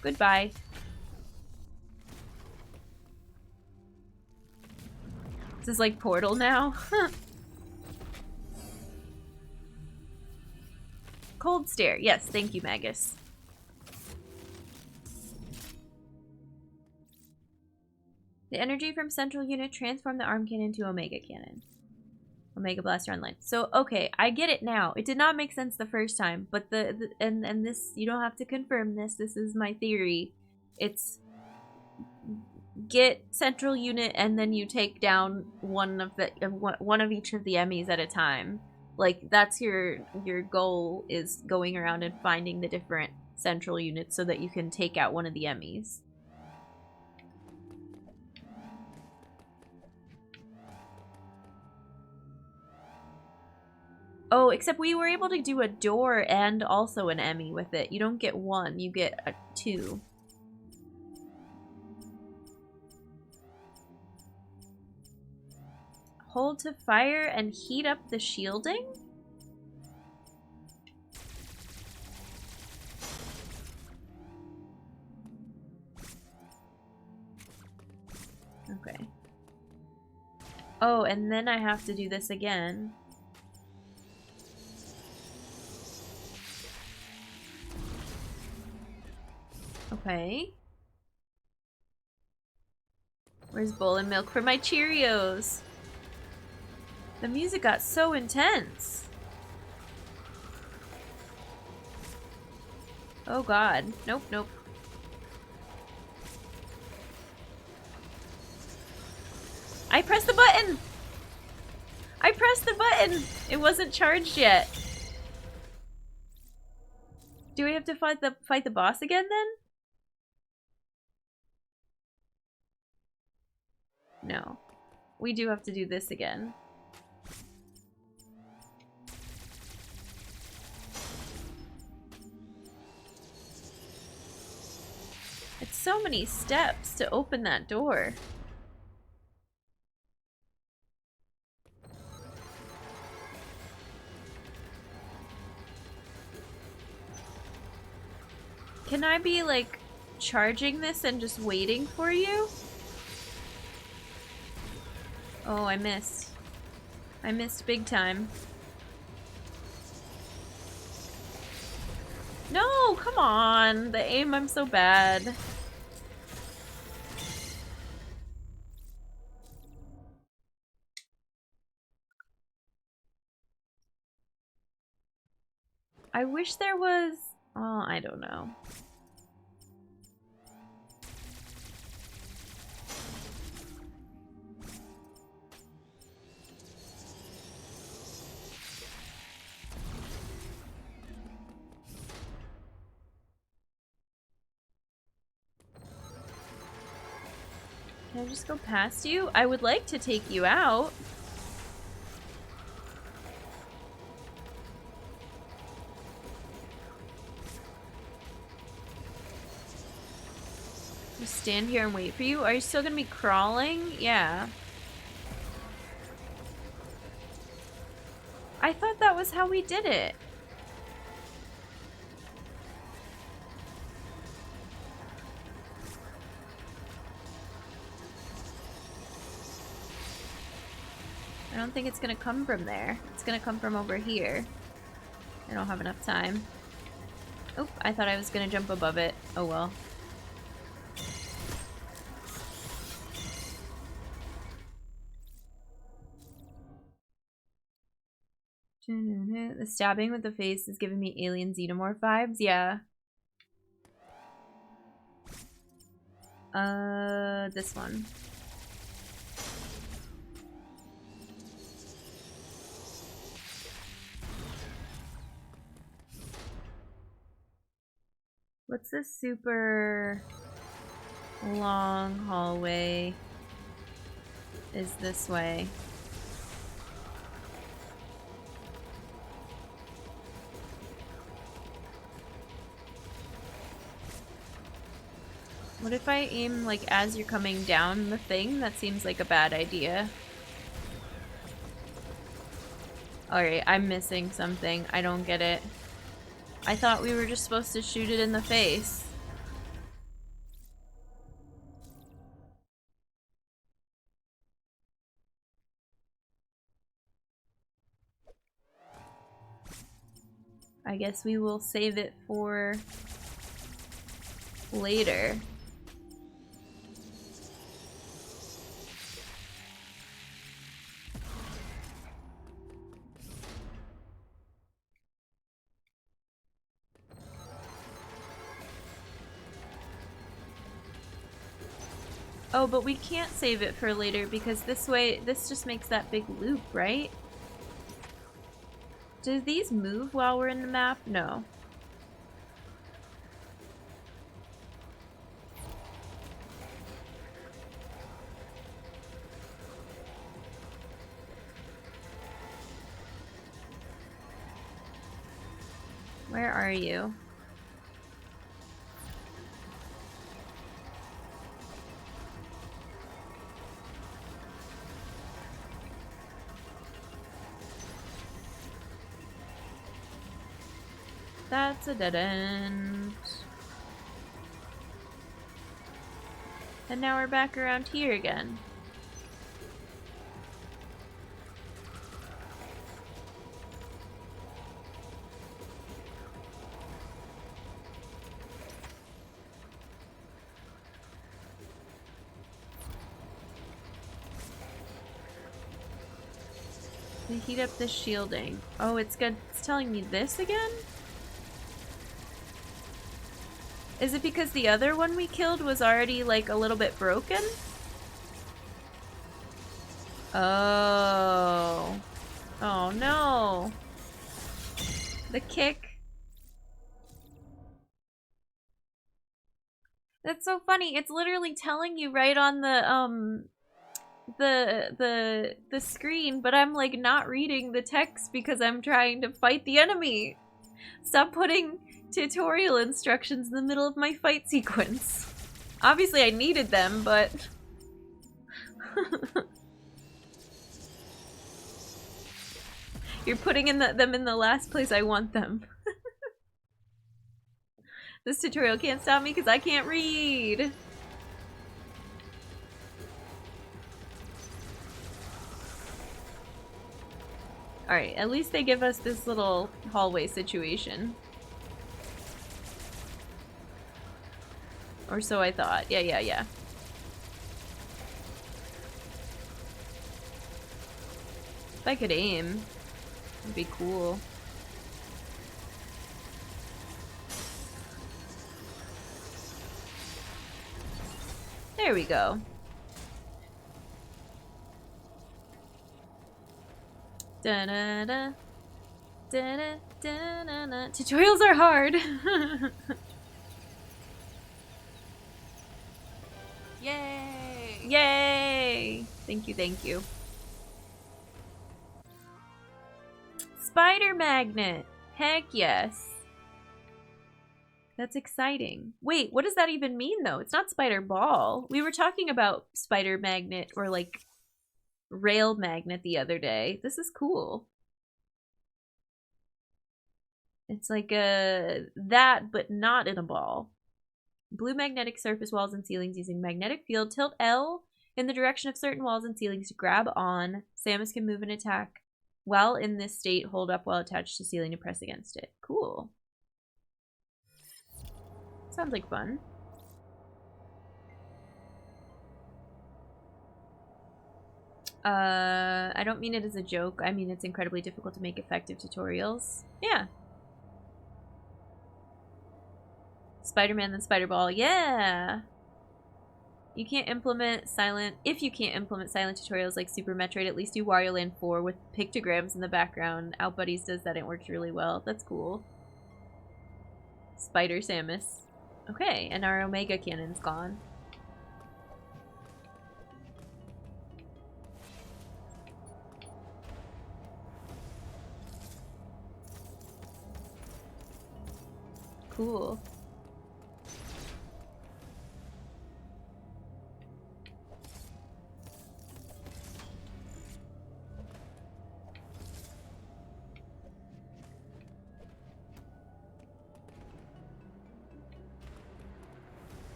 Goodbye. This is like Portal now. Cold stare. Yes, thank you, Magus. The energy from central unit transformed the arm cannon into Omega cannon. Omega blaster online. So, okay, I get it now. It did not make sense the first time, but and this, you don't have to confirm this. This is my theory. It's get central unit and then you take down one of each of the Emmys at a time. Like, that's your goal, is going around and finding the different central units so that you can take out one of the Emmys. Oh, except we were able to do a door and also an Emmy with it. You don't get one, you get two. Hold to fire and heat up the shielding? Okay. Oh, and then I have to do this again. Okay. Where's bowl and milk for my Cheerios? The music got so intense. Oh god. Nope, nope. I pressed the button! I pressed the button! It wasn't charged yet. Do we have to fight the boss again then? No. We do have to do this again. It's so many steps to open that door. Can I be, like, charging this and just waiting for you? Oh, I missed. I missed big time. No, come on. The aim, I'm so bad. I wish there was... Oh, I don't know. Can I just go past you? I would like to take you out. Just stand here and wait for you? Are you still gonna be crawling? Yeah. I thought that was how we did it. I don't think it's gonna come from there. It's gonna come from over here. I don't have enough time. Oop, I thought I was gonna jump above it. Oh well. The stabbing with the face is giving me alien xenomorph vibes. Yeah. This one. What's this super long hallway? Is this way? What if I aim, like, as you're coming down the thing? That seems like a bad idea. Alright, I'm missing something. I don't get it. I thought we were just supposed to shoot it in the face. I guess we will save it for later. Oh, but we can't save it for later because this way, this just makes that big loop, right? Do these move while we're in the map? No. Where are you? That's a dead end. And now we're back around here again. To heat up the shielding. Oh, it's good. It's telling me this again? Is it because the other one we killed was already, like, a little bit broken? Oh. Oh, no. The kick. That's so funny. It's literally telling you right on the screen, but I'm, like, not reading the text because I'm trying to fight the enemy. Stop putting tutorial instructions in the middle of my fight sequence. Obviously I needed them, but... You're putting them in the last place I want them. This tutorial can't stop me because I can't read. Alright, at least they give us this little hallway situation. Or so I thought. Yeah. If I could aim, it'd be cool. There we go. Da-da-da. Da-da-da-da-da. Tutorials are hard. Yay! Yay! Thank you. Spider magnet! Heck yes. That's exciting. Wait, what does that even mean though? It's not spider ball. We were talking about spider magnet or like rail magnet the other day. This is cool. It's like that, but not in a ball. Blue magnetic surface walls and ceilings using magnetic field. Tilt L in the direction of certain walls and ceilings to grab on. Samus can move and attack. While in this state, hold up while attached to ceiling to press against it. Cool. Sounds like fun. I don't mean it as a joke. I mean it's incredibly difficult to make effective tutorials. Yeah. Spider-Man then Spider-Ball. Yeah! You can't implement silent... If you can't implement silent tutorials like Super Metroid, at least do Wario Land 4 with pictograms in the background. Outbuddies does that. It works really well. That's cool. Spider Samus. Okay, and our Omega Cannon's gone. Cool.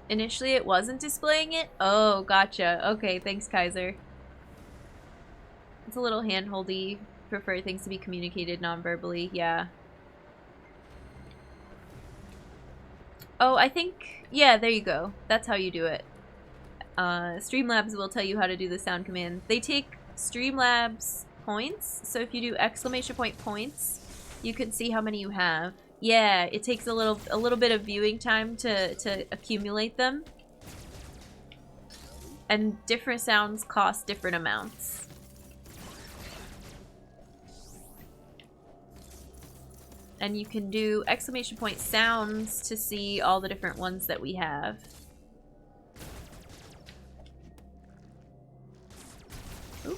Initially it wasn't displaying it? Oh, gotcha. Okay, thanks, Kaiser. It's a little hand-holdy. Prefer things to be communicated non-verbally, yeah. Oh, I think... Yeah, there you go. That's how you do it. Streamlabs will tell you how to do the sound command. They take Streamlabs points, so if you do exclamation point points, you can see how many you have. Yeah, it takes a little bit of viewing time to accumulate them. And different sounds cost different amounts. And you can do exclamation point sounds to see all the different ones that we have. Ooh.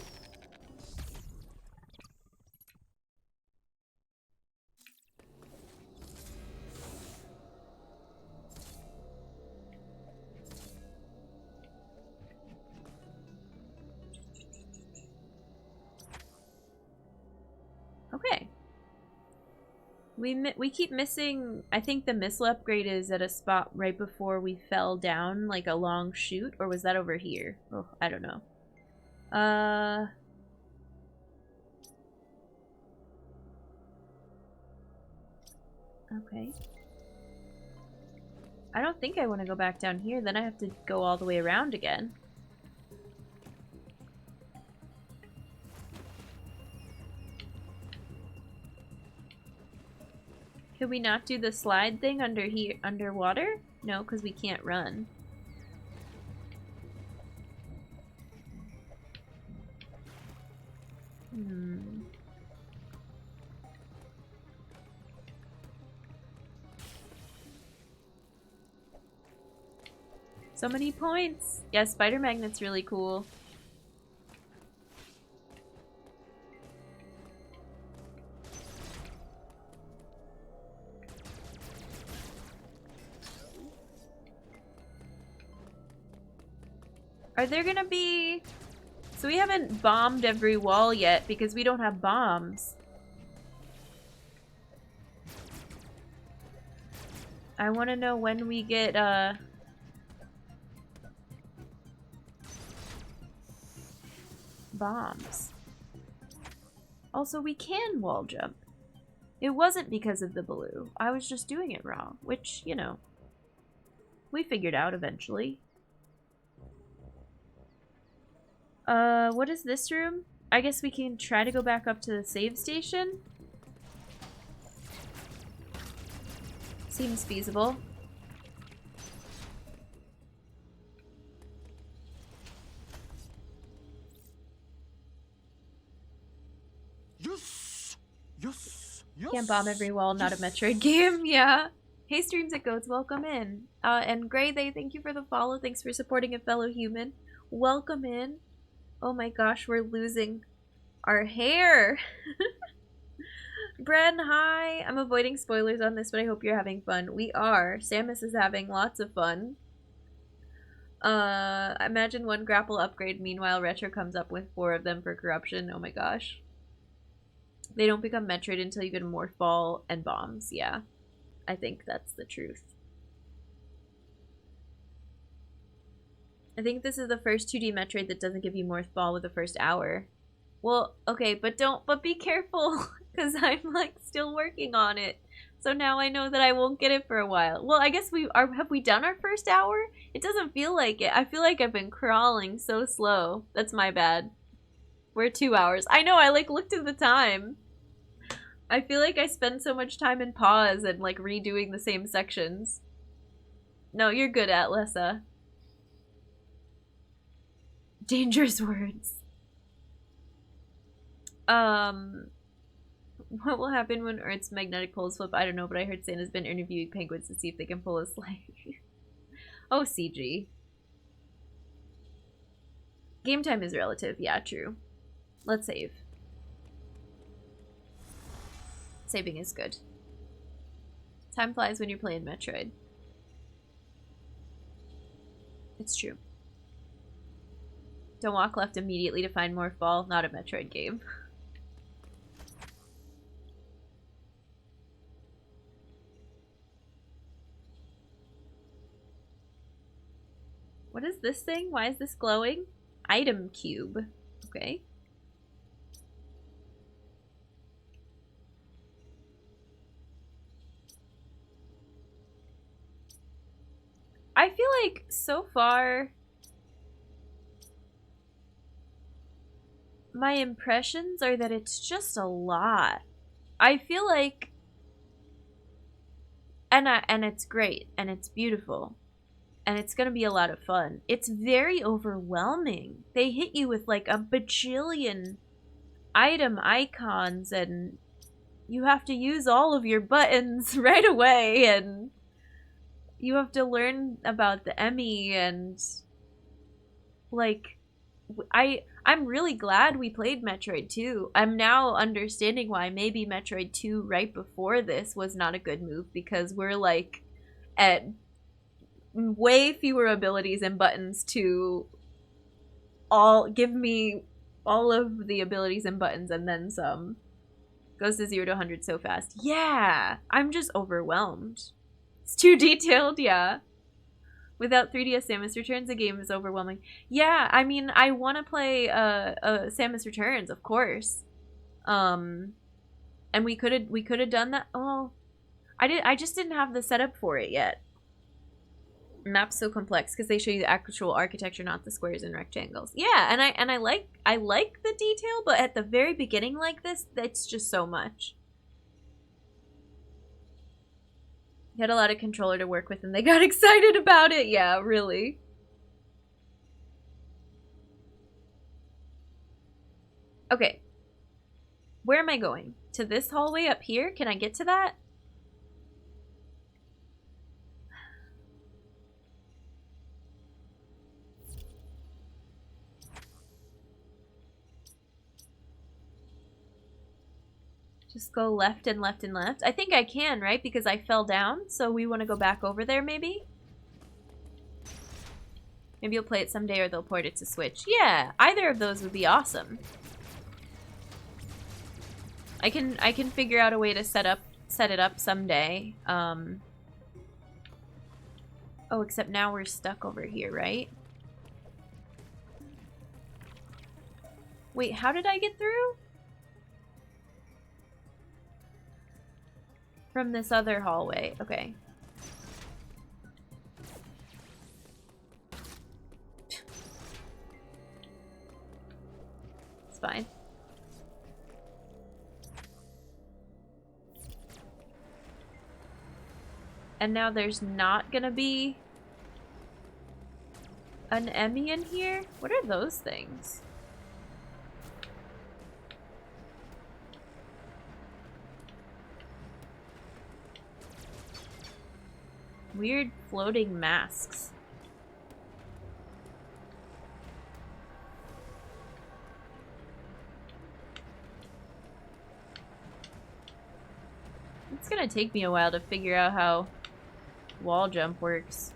Okay. We keep missing, I think the missile upgrade is at a spot right before we fell down, like a long chute, or was that over here? Oh, I don't know. Okay. I don't think I want to go back down here, then I have to go all the way around again. Could we not do the slide thing under here, underwater? No, because we can't run. So many points! Yeah, Spider Magnet's really cool. Are there gonna be... So we haven't bombed every wall yet because we don't have bombs. I want to know when we get, bombs. Also, we can wall jump. It wasn't because of the blue. I was just doing it wrong, which, you know, we figured out eventually. What is this room? I guess we can try to go back up to the save station. Seems feasible. Yes! Yes! Yes! Can't bomb every wall, not a Metroid game. Yeah. Hey, Streams It Goats, welcome in. And Gray, thank you for the follow. Thanks for supporting a fellow human. Welcome in. Oh my gosh, we're losing our hair. Bren, hi. I'm avoiding spoilers on this, but I hope you're having fun. We are. Samus is having lots of fun. Imagine one grapple upgrade, meanwhile Retro comes up with 4 of them for corruption. Oh my gosh. They don't become Metroid until you get more fall and bombs. Yeah, I think that's the truth. I think this is the first 2D Metroid that doesn't give you more fall with the first hour. Well, okay, but be careful, because I'm like still working on it. So now I know that I won't get it for a while. Well, I guess have we done our first hour? It doesn't feel like it. I feel like I've been crawling so slow. That's my bad. We're 2 hours. I know, I like looked at the time. I feel like I spend so much time in pause and like redoing the same sections. No, you're good, Atlessa. Dangerous words. What will happen when Earth's magnetic poles flip? I don't know, but I heard Santa's been interviewing penguins to see if they can pull a sleigh. Oh, CG. Game time is relative. Yeah, true. Let's save. Saving is good. Time flies when you're playing Metroid. It's true. Don't walk left immediately to find more fall. Not a Metroid game. What is this thing? Why is this glowing? Item cube. Okay. I feel like so far my impressions are that it's just a lot. I feel like and it's great and it's beautiful and it's gonna be a lot of fun. It's very overwhelming. They hit you with like a bajillion item icons and you have to use all of your buttons right away and you have to learn about the Emmy and like I'm really glad we played Metroid 2. I'm now understanding why maybe Metroid 2 right before this was not a good move because we're like at way fewer abilities and buttons to give me all of the abilities and buttons and then some. Goes to 0 to 100 so fast. Yeah, I'm just overwhelmed. It's too detailed, yeah. Without 3DS Samus Returns, the game is overwhelming. Yeah, I mean, I want to play Samus Returns, of course. And we could have done that. Oh, I just didn't have the setup for it yet. Map's so complex because they show you the actual architecture, not the squares and rectangles. Yeah, and I like the detail, but at the very beginning like this, that's just so much. You had a lot of controller to work with and they got excited about it. Yeah, really. Okay. Where am I going? To this hallway up here? Can I get to that? Just go left and left and left. I think I can, right? Because I fell down, so we want to go back over there, maybe? Maybe you'll play it someday or they'll port it to Switch. Yeah, either of those would be awesome. I can figure out a way to set it up someday. Oh, except now we're stuck over here, right? Wait, how did I get through? From this other hallway. Okay. It's fine. And now there's not gonna be an Emmy in here? What are those things? Weird floating masks. It's gonna take me a while to figure out how wall jump works.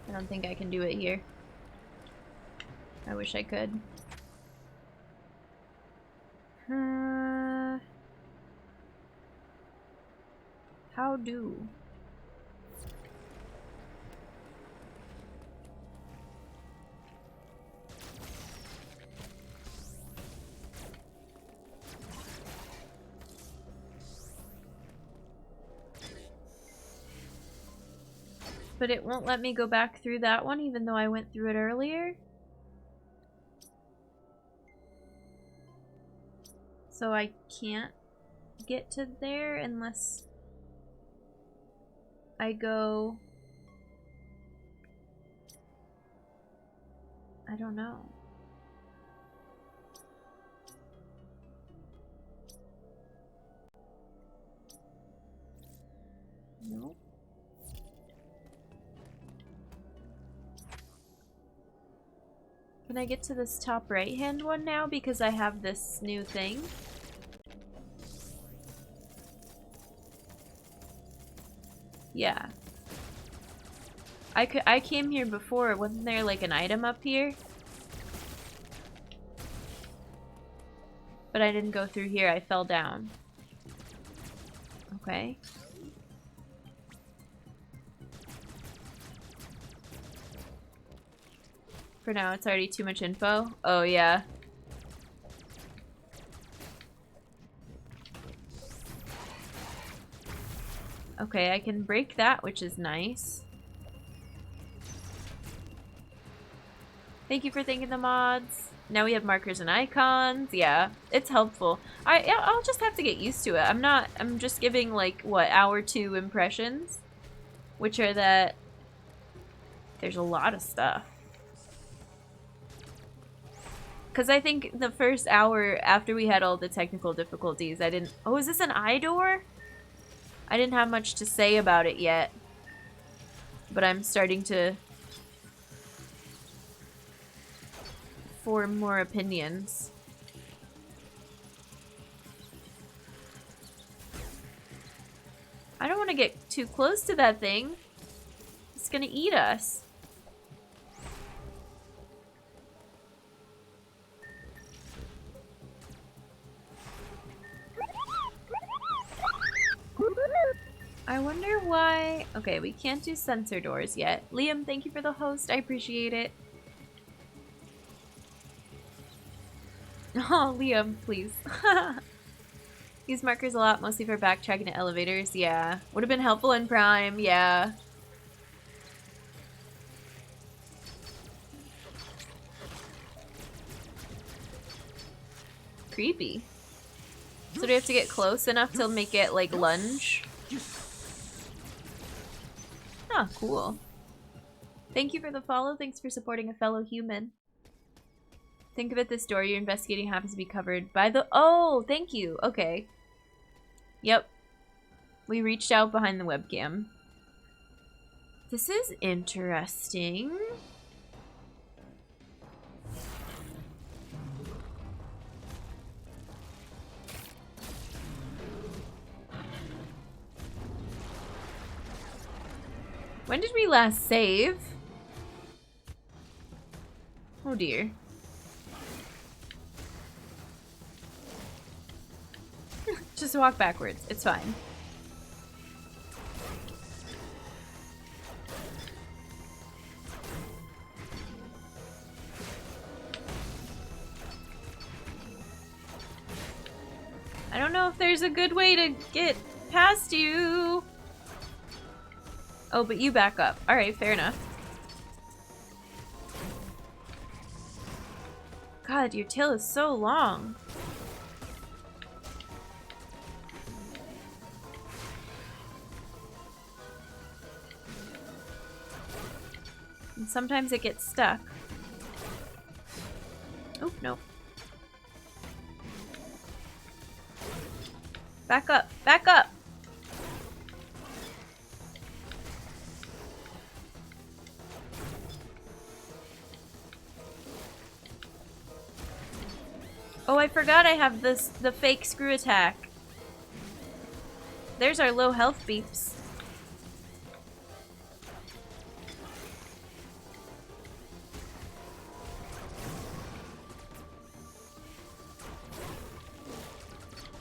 I don't think I can do it here. I wish I could. How do? But it won't let me go back through that one even though I went through it earlier. So I can't get to there unless I go... I don't know. Nope. Can I get to this top right hand one now because I have this new thing? Yeah. I came here before. Wasn't there like an item up here? But I didn't go through here. I fell down. Okay. For now, it's already too much info. Oh, yeah. Okay, I can break that, which is nice. Thank you for thanking the mods. Now we have markers and icons. Yeah, it's helpful. I'll just have to get used to it. I'm just giving like, what, hour 2 impressions? Which are that there's a lot of stuff. Because I think the first hour after we had all the technical difficulties, I didn't... Oh, is this an eye door? I didn't have much to say about it yet. But I'm starting to form more opinions. I don't want to get too close to that thing. It's gonna eat us. I wonder why... Okay, we can't do sensor doors yet. Liam, thank you for the host. I appreciate it. Oh, Liam, please. Use markers a lot, mostly for backtracking to elevators. Yeah. Would have been helpful in Prime. Yeah. Creepy. So do we have to get close enough to make it, like, lunge? Oh, cool. Thank you for the follow. Thanks for supporting a fellow human. Think of it, this door you're investigating happens to be covered by the... Oh, thank you. Okay. Yep. We reached out behind the webcam. This is interesting. When did we last save? Oh dear. Just walk backwards. It's fine. I don't know if there's a good way to get past you. Oh, but you back up. Alright, fair enough. God, your tail is so long. And sometimes it gets stuck. Oh, no. Back up! Back up! Oh, I forgot I have the fake screw attack. There's our low health beeps.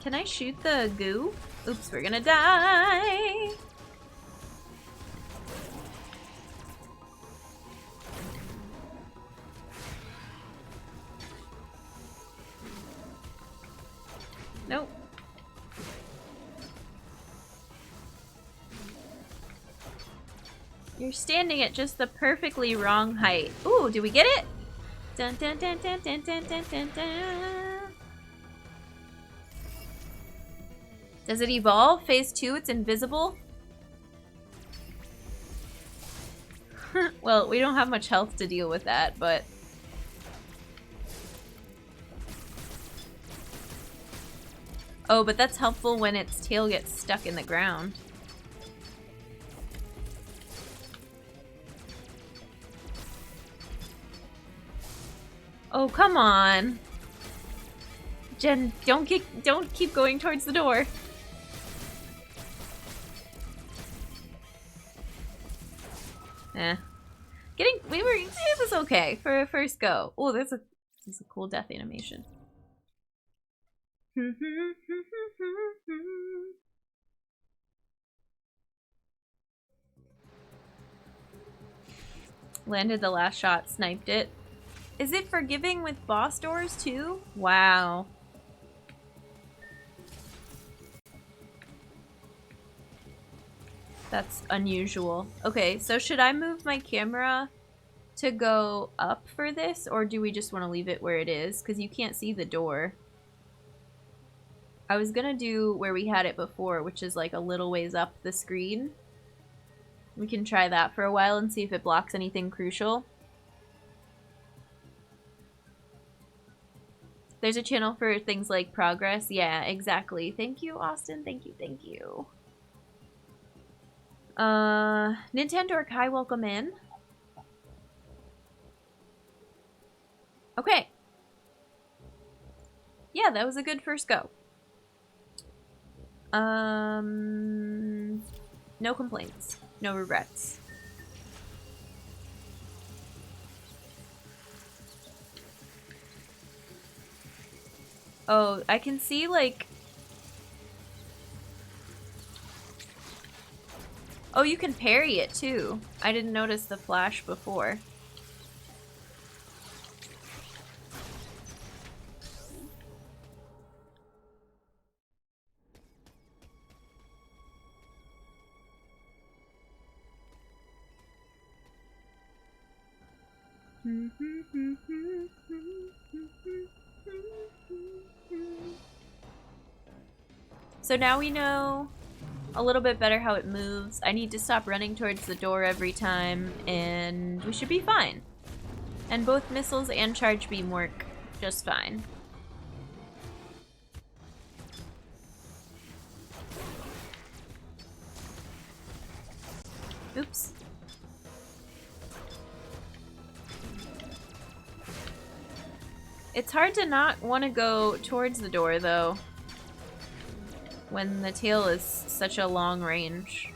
Can I shoot the goo? Oops, we're gonna die! Nope. You're standing at just the perfectly wrong height. Ooh, did we get it? Dun dun dun dun dun dun dun dun dun. Does it evolve? Phase 2, it's invisible? Well, we don't have much health to deal with that, but... Oh, but that's helpful when its tail gets stuck in the ground. Oh, come on. Jen, don't keep going towards the door. It was okay for a first go. Oh, this is a cool death animation. Landed the last shot, sniped it. Is it forgiving with boss doors too? Wow. That's unusual. Okay, so should I move my camera to go up for this, or do we just want to leave it where it is? Because you can't see the door. I was gonna do where we had it before, which is like a little ways up the screen. We can try that for a while and see if it blocks anything crucial. There's a channel for things like progress. Yeah, exactly. Thank you, Austin. Thank you, thank you. Nintendo or Kai, welcome in. Okay. Yeah, that was a good first go. No complaints. No regrets. Oh, I can see, like... Oh, you can parry it, too. I didn't notice the flash before. So now we know a little bit better how it moves. I need to stop running towards the door every time, and we should be fine. And both missiles and charge beam work just fine. Oops. It's hard to not want to go towards the door, though, when the tail is such a long range.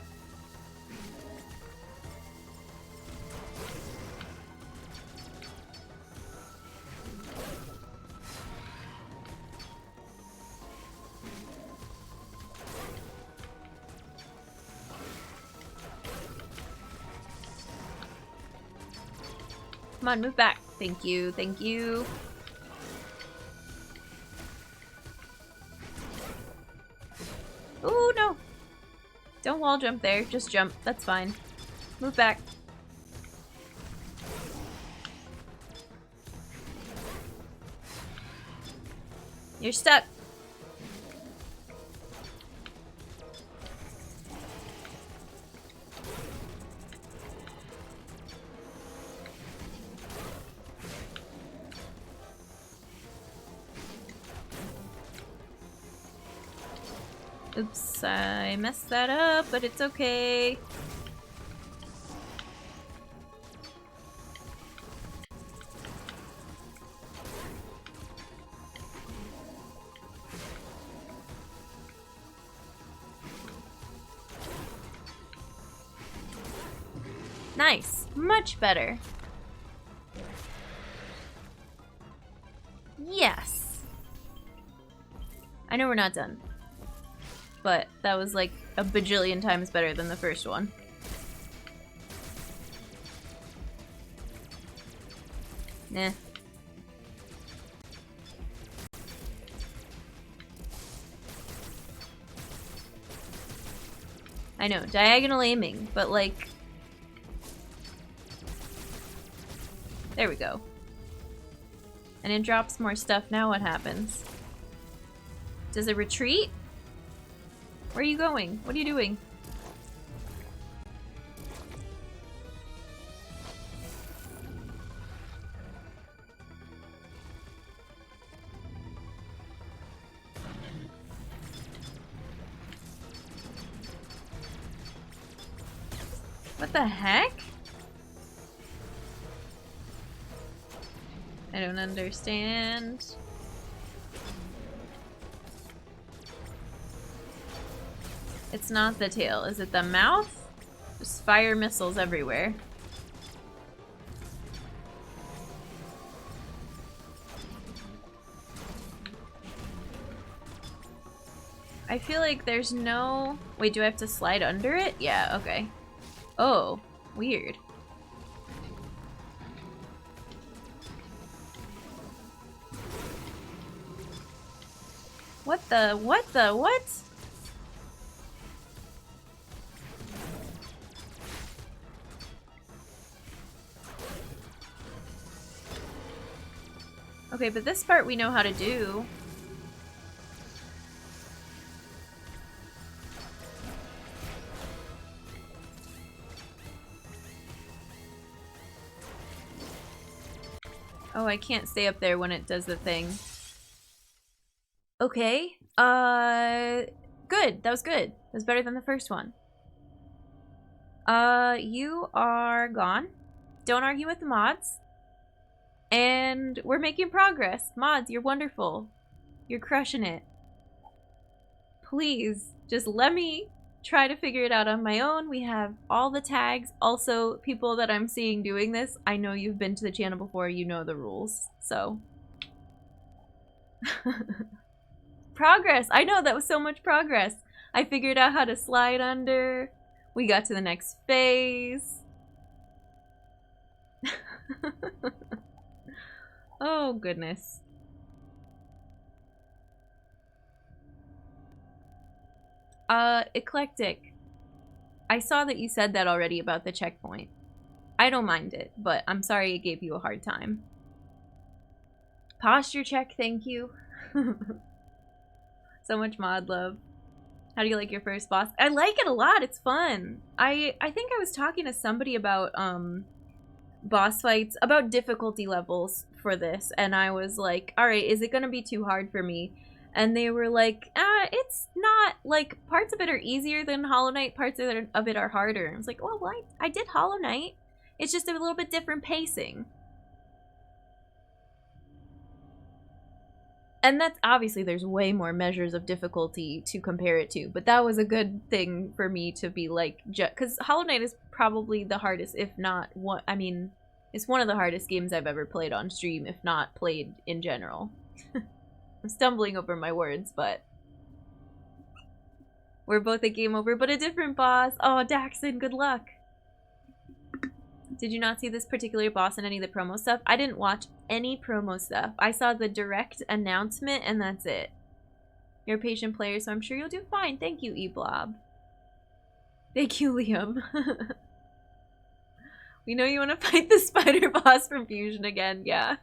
Come on, move back. Thank you, thank you. Don't wall jump there. Just jump. That's fine. Move back. You're stuck. Oops, I messed that up, but it's okay. Nice. Much better. Yes. I know we're not done. But that was like a bajillion times better than the first one. Nah. I know, diagonal aiming, but like... There we go. And it drops more stuff. Now what happens? Does it retreat? Where are you going? What are you doing? What the heck? I don't understand. It's not the tail. Is it the mouth? Just fire missiles everywhere. I feel like there's no... Wait, do I have to slide under it? Yeah, okay. Oh, weird. What the? What the? What? Okay, but this part we know how to do. Oh, I can't stay up there when it does the thing. Okay. Good. That was good. That was better than the first one. You are gone. Don't argue with the mods. And we're making progress. Mods, you're wonderful. You're crushing it. Please, just let me try to figure it out on my own. We have all the tags. Also, people that I'm seeing doing this, I know you've been to the channel before, you know the rules. So. Progress! I know, that was so much progress. I figured out how to slide under. We got to the next phase. Oh, goodness. Eclectic. I saw that you said that already about the checkpoint. I don't mind it, but I'm sorry it gave you a hard time. Posture check, thank you. So much mod love. How do you like your first boss? I like it a lot, it's fun. I think I was talking to somebody about boss fights, about difficulty levels for this, and I was like, alright, is it gonna be too hard for me? And they were like, it's not, like, parts of it are easier than Hollow Knight, parts of it are harder. I was like, well, I did Hollow Knight. It's just a little bit different pacing. And that's, obviously, there's way more measures of difficulty to compare it to, but that was a good thing for me to be like, because Hollow Knight is probably the hardest, if not, I mean, it's one of the hardest games I've ever played on stream, if not played in general. I'm stumbling over my words, but we're both a game over, but a different boss. Oh, Daxon, good luck. Did you not see this particular boss in any of the promo stuff? I didn't watch any promo stuff. I saw the direct announcement, and that's it. You're a patient player, so I'm sure you'll do fine. Thank you, Eblob. Thank you, Liam. We know you want to fight the spider boss from Fusion again, yeah.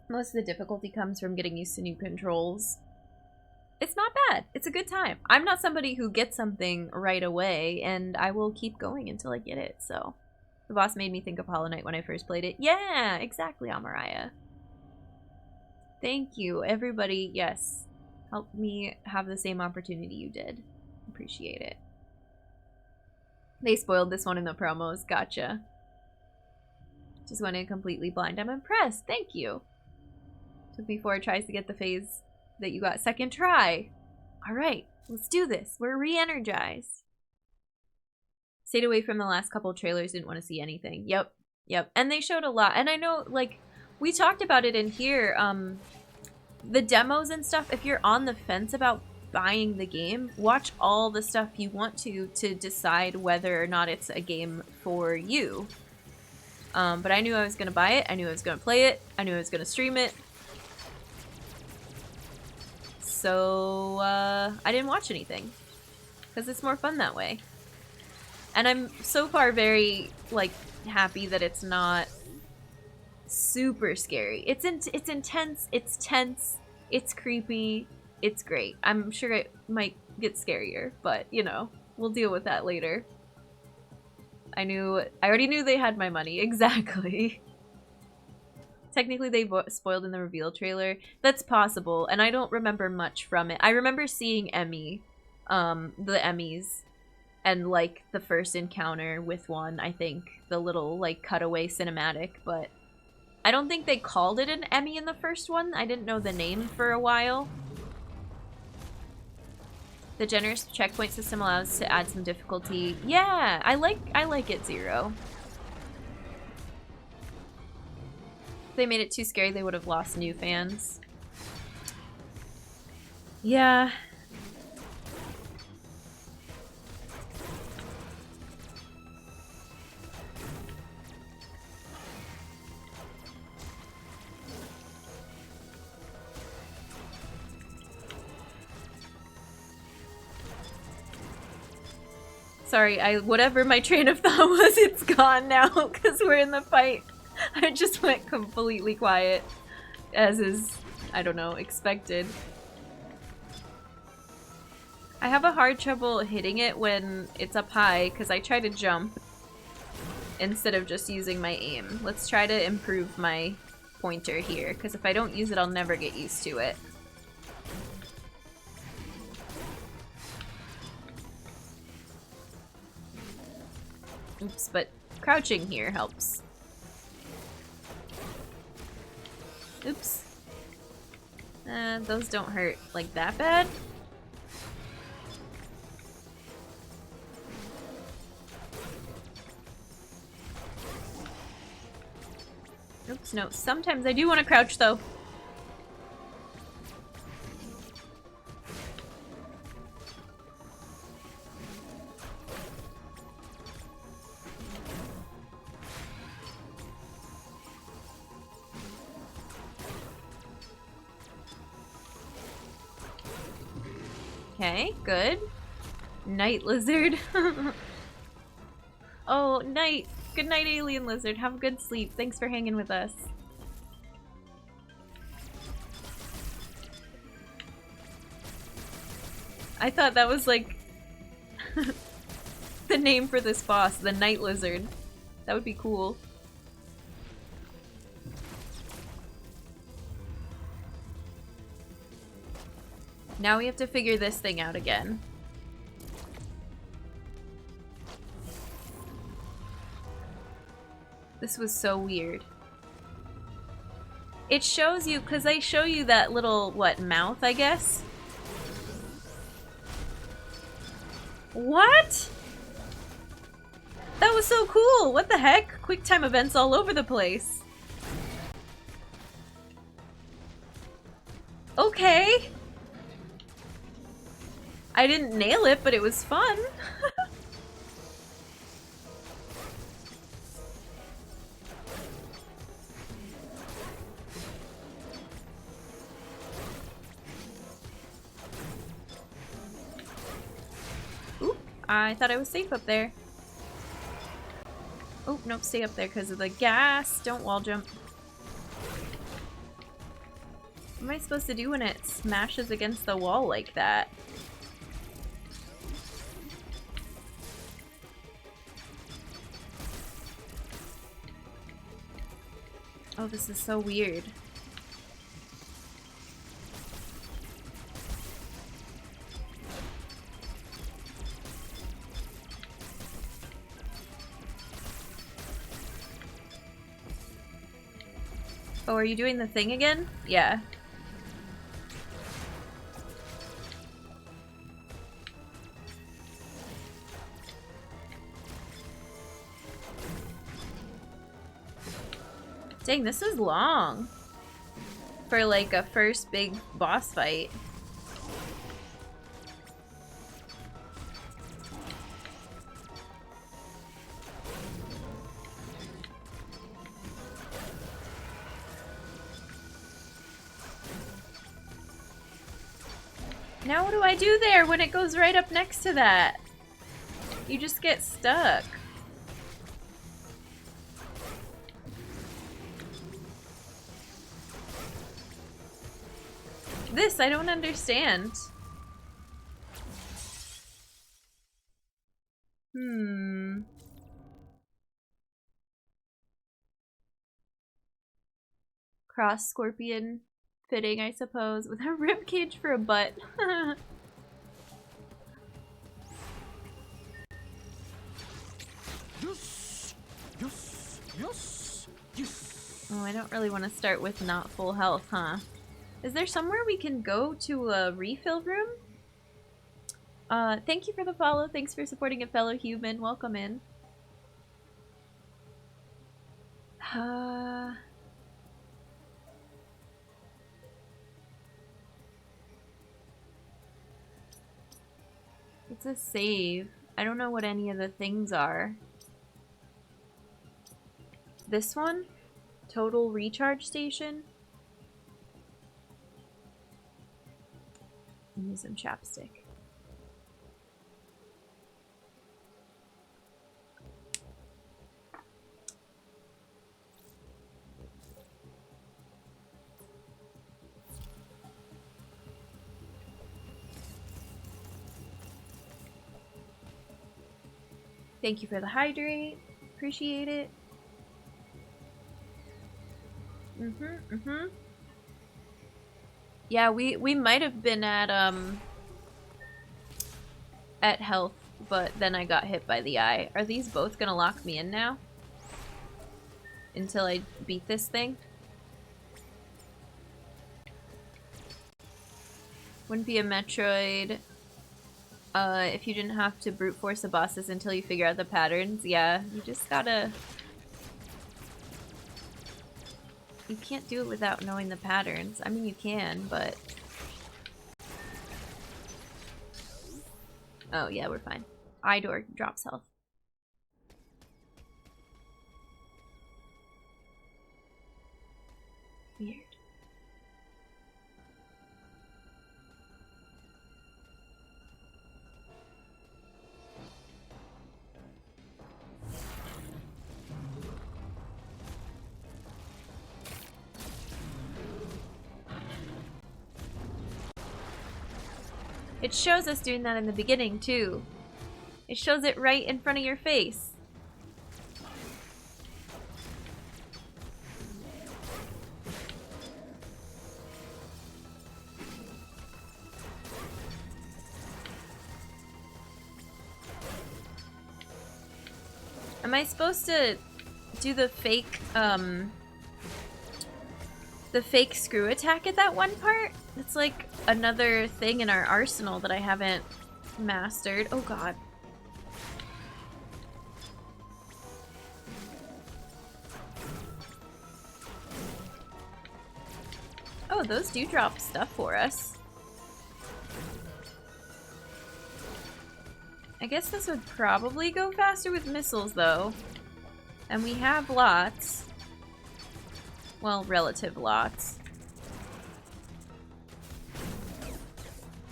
Most of the difficulty comes from getting used to new controls. It's not bad. It's a good time. I'm not somebody who gets something right away, and I will keep going until I get it, so. The boss made me think of Hollow Knight when I first played it. Yeah, exactly, Amaraya. Thank you, everybody. Yes. Help me have the same opportunity you did. Appreciate it. They spoiled this one in the promos. Gotcha. Just went in completely blind. I'm impressed. Thank you. Took me 4 tries to get the phase that you got second try. Alright, let's do this. We're re-energized. Stayed away from the last couple trailers. Didn't want to see anything. Yep. Yep. And they showed a lot. And I know, like, we talked about it in here. The demos and stuff, if you're on the fence about buying the game, watch all the stuff you want to decide whether or not it's a game for you. But I knew I was going to buy it. I knew I was going to play it. I knew I was going to stream it. So, I didn't watch anything. Because it's more fun that way. And I'm so far very, like, happy that it's not super scary. It's intense, it's tense, it's creepy, it's great. I'm sure it might get scarier, but, you know, we'll deal with that later. I already knew they had my money, exactly. Technically, they spoiled in the reveal trailer. That's possible, and I don't remember much from it. I remember seeing Emmy, the Emmys, and, like, the first encounter with one, I think. The little, like, cutaway cinematic, but I don't think they called it an Emmy in the first one. I didn't know the name for a while. The generous checkpoint system allows to add some difficulty. Yeah, I like it, Zero. If they made it too scary, they would have lost new fans. Yeah. Sorry, whatever my train of thought was, it's gone now because we're in the fight. I just went completely quiet, as is, I don't know, expected. I have a hard trouble hitting it when it's up high because I try to jump instead of just using my aim. Let's try to improve my pointer here because if I don't use it, I'll never get used to it. Oops, but crouching here helps. Oops. Those don't hurt like that bad. Oops, no. Sometimes I do want to crouch though. Okay, good. Night lizard. Oh, night. Good night, alien lizard. Have a good sleep. Thanks for hanging with us. I thought that was like the name for this boss, the night lizard. That would be cool. Now we have to figure this thing out again. This was so weird. It shows you, because they show you that little, what, mouth, I guess? What? That was so cool! What the heck? QuickTime events all over the place. Okay. I didn't nail it, but it was fun. I thought I was safe up there. Oh, nope, stay up there because of the gas. Don't wall jump. What am I supposed to do when it smashes against the wall like that? Oh, this is so weird. Oh, are you doing the thing again? Yeah. Dang, this is long for like a first big boss fight. Now what do I do there when it goes right up next to that? You just get stuck. This, I don't understand. Cross scorpion fitting, I suppose, with a rib cage for a butt. Yes! Yes! Yes! Yes! Oh, I don't really want to start with not full health, huh? Is there somewhere we can go to a refill room? Thank you for the follow. Thanks for supporting a fellow human. Welcome in. It's a save. I don't know what any of the things are. This one? Total recharge station? Use some chapstick. Thank you for the hydrate. Appreciate it. Yeah, we might have been at health, but then I got hit by the eye. Are these both gonna lock me in now? Until I beat this thing? Wouldn't be a Metroid if you didn't have to brute force the bosses until you figure out the patterns. Yeah, you just gotta... You can't do it without knowing the patterns. I mean, you can, but... Oh, yeah, we're fine. Eye door drops health. Weird. It shows us doing that in the beginning, too. It shows it right in front of your face. Am I supposed to do the fake screw attack at that one part? It's like another thing in our arsenal that I haven't mastered. Oh god. Oh, those do drop stuff for us. I guess this would probably go faster with missiles, though. And we have lots. Well, relative lots.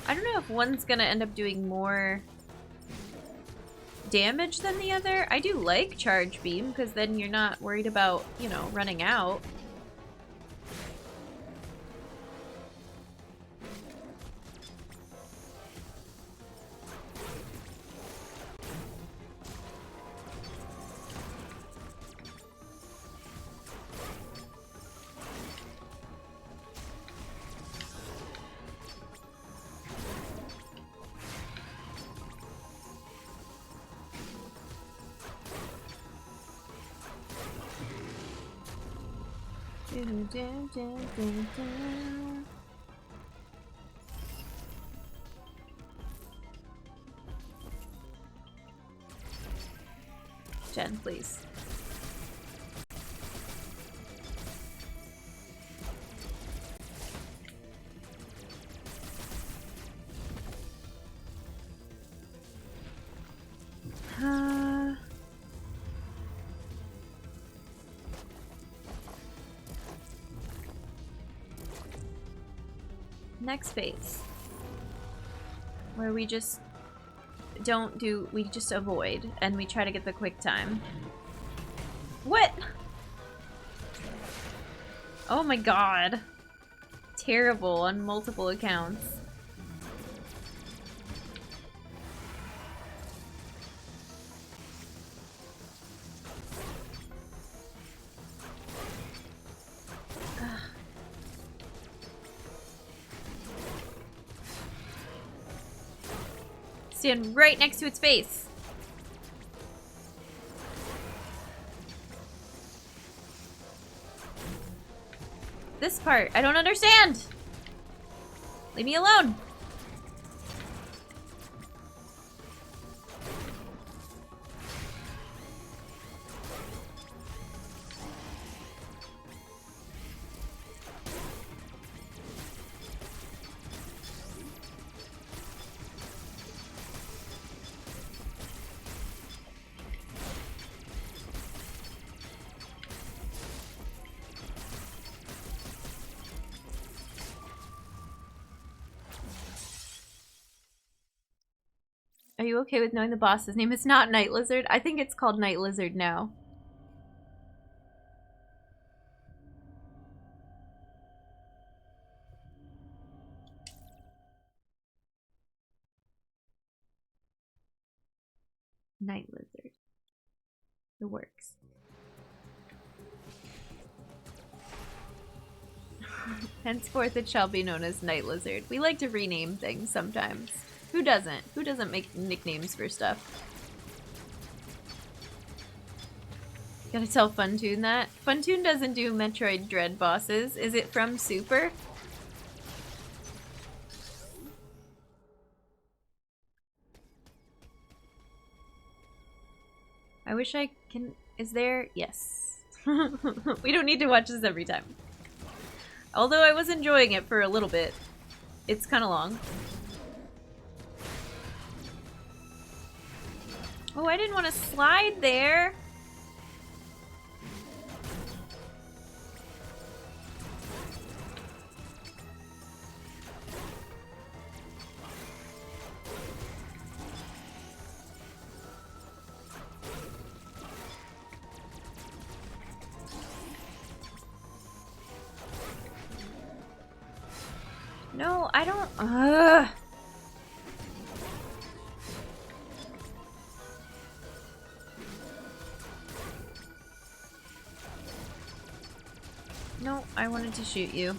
I don't know if one's gonna end up doing more damage than the other. I do like Charge Beam, because then you're not worried about, you know, running out. Jen, please. Next phase, where we just don't do, we just avoid and we try to get the quick time. What? Oh my god. Terrible on multiple accounts. Stand right next to its face. This part, I don't understand. Leave me alone. Are you okay with knowing the boss's name? It's not Night Lizard. I think it's called Night Lizard now. Night Lizard. It works. Henceforth it shall be known as Night Lizard. We like to rename things sometimes. Who doesn't? Who doesn't make nicknames for stuff? Gotta tell Funtoon that. Funtoon doesn't do Metroid Dread bosses. Is it from Super? I wish I can... Is there? Yes. We don't need to watch this every time. Although I was enjoying it for a little bit. It's kind of long. Oh, I didn't want to slide there. No, I don't... No, I wanted to shoot you.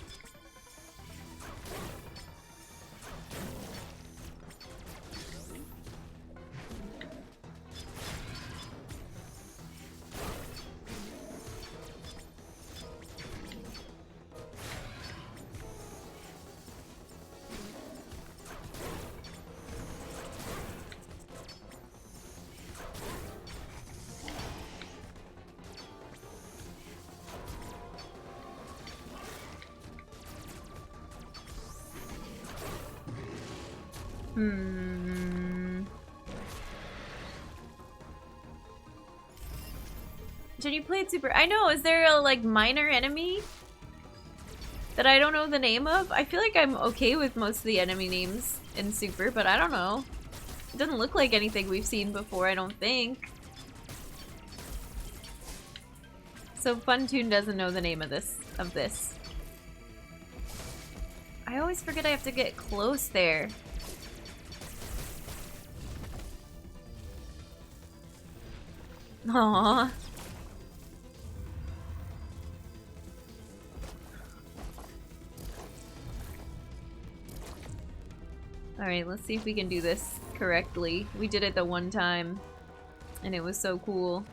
Did you play it Super? I know, is there a like minor enemy that I don't know the name of? I feel like I'm okay with most of the enemy names in Super, but I don't know. It doesn't look like anything we've seen before, I don't think. So Funtoon doesn't know the name of this. I always forget I have to get close there. Aww. Alright, let's see if we can do this correctly. We did it the one time, and it was so cool.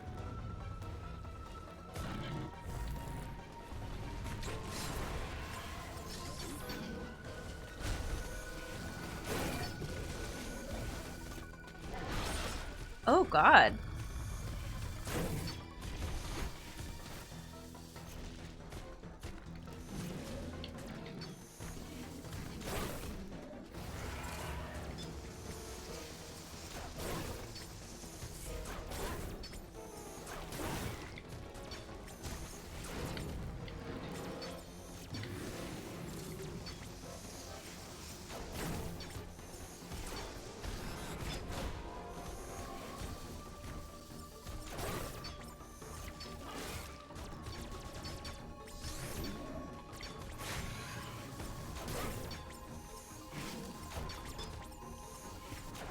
Oh god.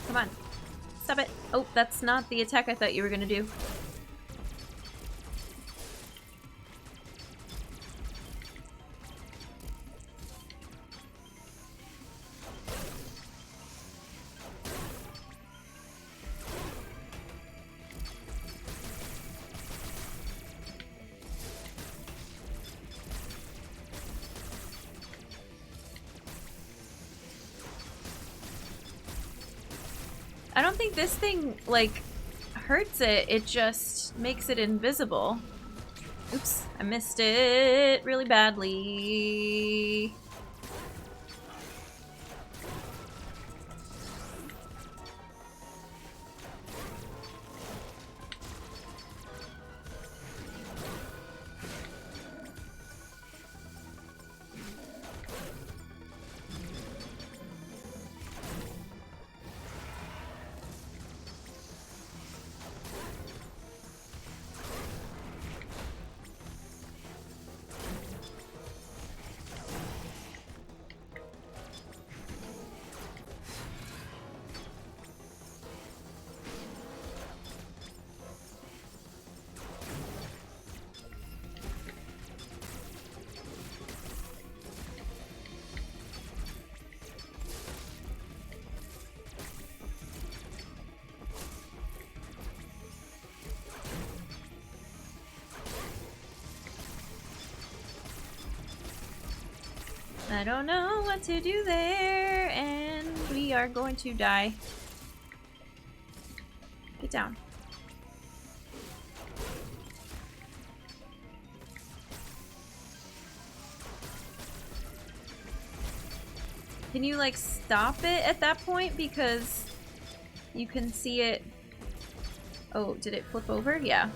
Come on. Stop it. Oh, that's not the attack I thought you were gonna do. I don't think this thing, like, hurts it. It just makes it invisible. Oops, I missed it really badly. I don't know what to do there, and we are going to die. Get down. Can you, like, stop it at that point? Because you can see it... Oh, did it flip over? Yeah.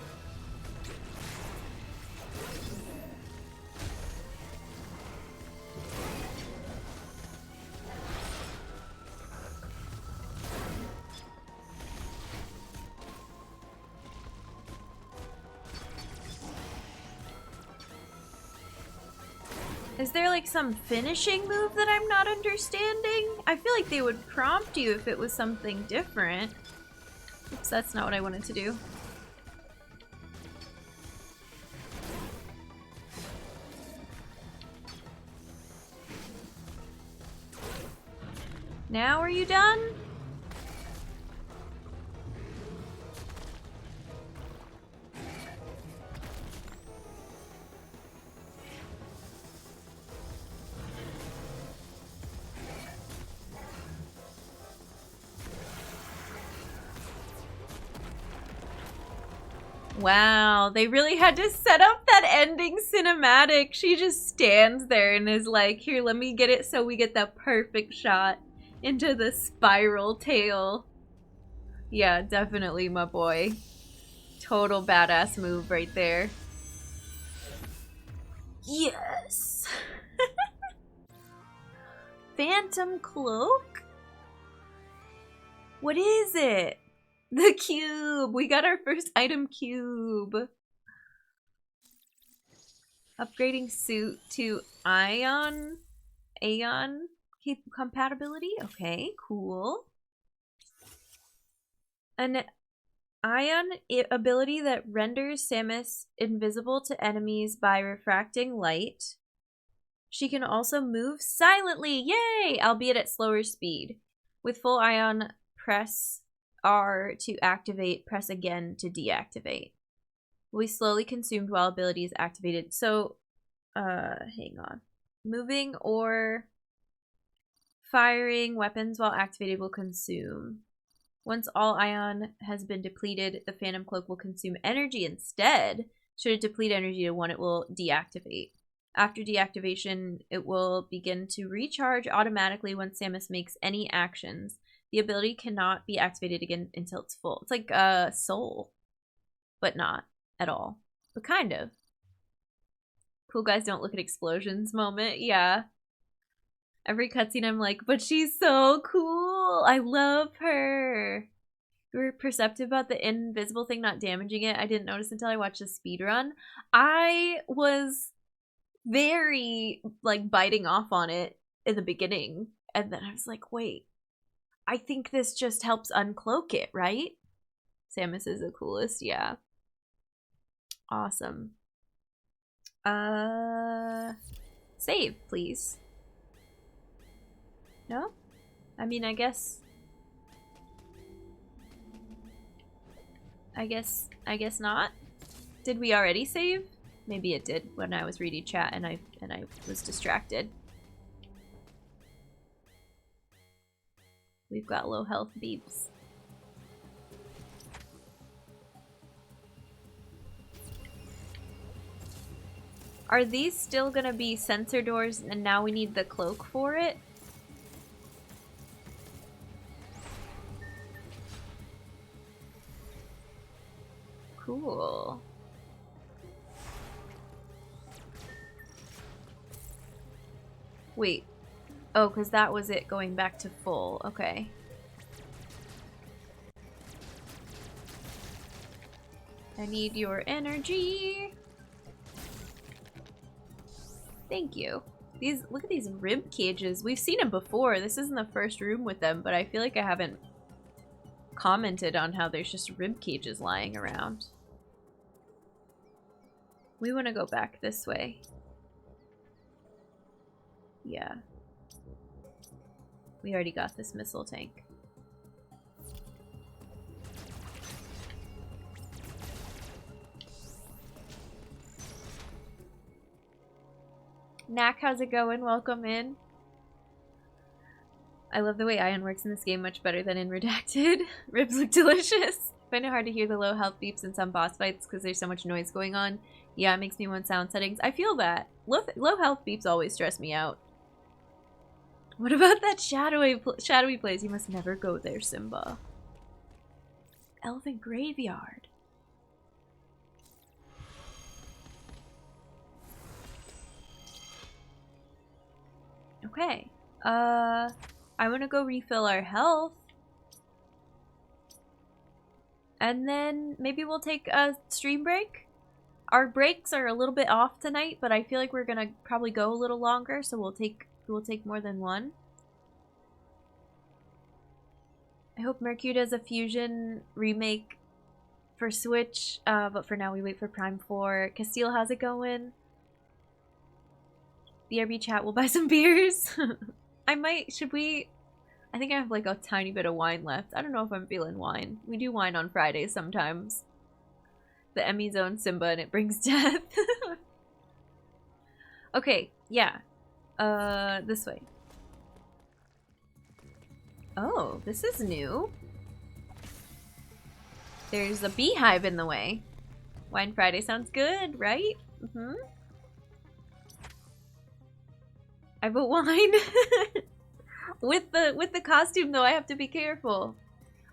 Is there like some finishing move that I'm not understanding? I feel like they would prompt you if it was something different. Oops, that's not what I wanted to do. Now are you done? Wow, they really had to set up that ending cinematic. She just stands there and is like, here, let me get it so we get the perfect shot into the spiral tail. Yeah, definitely, my boy. Total badass move right there. Yes! Phantom Cloak? What is it? The cube! We got our first item cube! Upgrading suit to Aeon compatibility? Okay, cool. An Ion ability that renders Samus invisible to enemies by refracting light. She can also move silently, yay! Albeit at slower speed. With full Ion, press R to activate, press again to deactivate. Will be slowly consumed while ability is activated. So, hang on. Moving or firing weapons while activated will consume. Once all Ion has been depleted, the Phantom Cloak will consume energy instead. Should it deplete energy to 1, it will deactivate. After deactivation, it will begin to recharge automatically once Samus makes any actions. The ability cannot be activated again until it's full. It's like Soul, but not at all. But kind of. Cool guys don't look at explosions moment. Yeah. Every cutscene I'm like, but she's so cool. I love her. You were perceptive about the invisible thing not damaging it. I didn't notice until I watched the speedrun. I was very like biting off on it in the beginning. And then I was like, wait, I think this just helps uncloak it, right? Samus is the coolest, yeah. Awesome. Save, please. No? I mean, I guess not. Did we already save? Maybe it did when I was reading chat and I was distracted. We've got low health beeps. Are these still gonna be sensor doors and now we need the cloak for it? Cool. Wait. Oh, because that was it going back to full. Okay. I need your energy. Thank you. Look at these rib cages. We've seen them before. This isn't the first room with them, but I feel like I haven't commented on how there's just rib cages lying around. We want to go back this way. Yeah. We already got this missile tank. Knack, how's it going? Welcome in. I love the way Ion works in this game much better than in Redacted. Ribs look delicious. Find it hard to hear the low health beeps in some boss fights because there's so much noise going on. Yeah, it makes me want sound settings. I feel that. Low health beeps always stress me out. What about that shadowy place? You must never go there, Simba. Elven Graveyard. Okay. I want to go refill our health. And then maybe we'll take a stream break. Our breaks are a little bit off tonight, but I feel like we're gonna probably go a little longer, so we'll take more than one. I hope Mercury does a Fusion remake for Switch, but for now we wait for Prime 4. Castile, how's it going? BRB chat, we'll buy some beers. I might, should we? I think I have like a tiny bit of wine left. I don't know if I'm feeling wine. We do wine on Fridays sometimes. The Emmy's own Simba and it brings death. Okay, yeah. This way. Oh, this is new. There's a beehive in the way. Wine Friday sounds good, right? Mm-hmm. I vote wine. With the costume though, I have to be careful.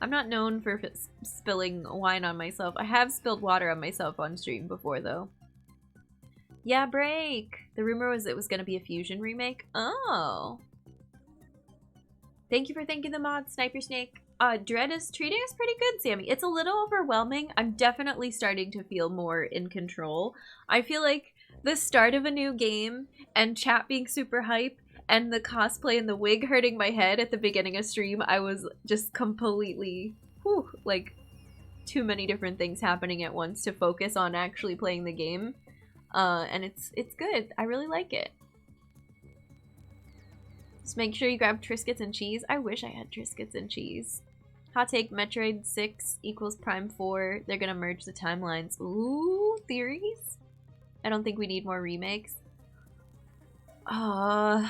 I'm not known for spilling wine on myself. I have spilled water on myself on stream before though. Yeah, break. The rumor was it was gonna be a Fusion remake. Oh. Thank you for thanking the mod, Sniper Snake. Dread is treating us pretty good, Sammy. It's a little overwhelming. I'm definitely starting to feel more in control. I feel like the start of a new game and chat being super hype and the cosplay and the wig hurting my head at the beginning of stream, I was just completely, like, too many different things happening at once to focus on actually playing the game. And it's good. I really like it. Just make sure you grab Triscuits and cheese. I wish I had Triscuits and cheese. Hot take, Metroid 6 equals Prime 4. They're gonna merge the timelines. Ooh, theories? I don't think we need more remakes. I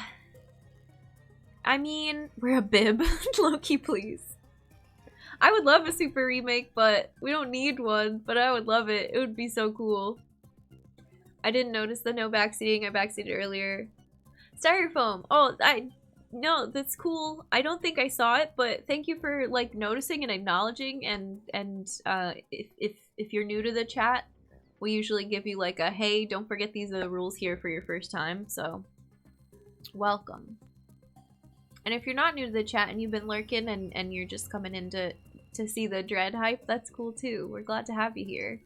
mean, we're a bib. Loki, please. I would love a super remake, but we don't need one, but I would love it. It would be so cool. I didn't notice the no backseating. I backseated earlier. Styrofoam. Oh, no, that's cool. I don't think I saw it, but thank you for like noticing and acknowledging. And if you're new to the chat, we usually give you like a hey, don't forget these are the rules here for your first time. So welcome. And if you're not new to the chat and you've been lurking and you're just coming in to see the Dread hype, that's cool too. We're glad to have you here.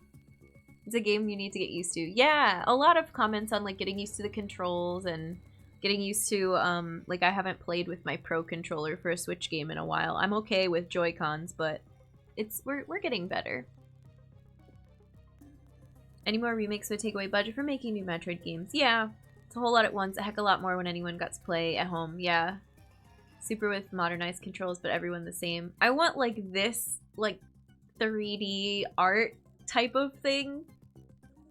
It's a game you need to get used to. Yeah, a lot of comments on like getting used to the controls and getting used to like I haven't played with my Pro controller for a Switch game in a while. I'm okay with Joy-Cons, but we're getting better. Any more remakes would take away budget for making new Metroid games. Yeah, it's a whole lot at once. A heck of a lot more when anyone got to play at home. Yeah. Super with modernized controls, but everyone the same. I want like this, like 3D art type of thing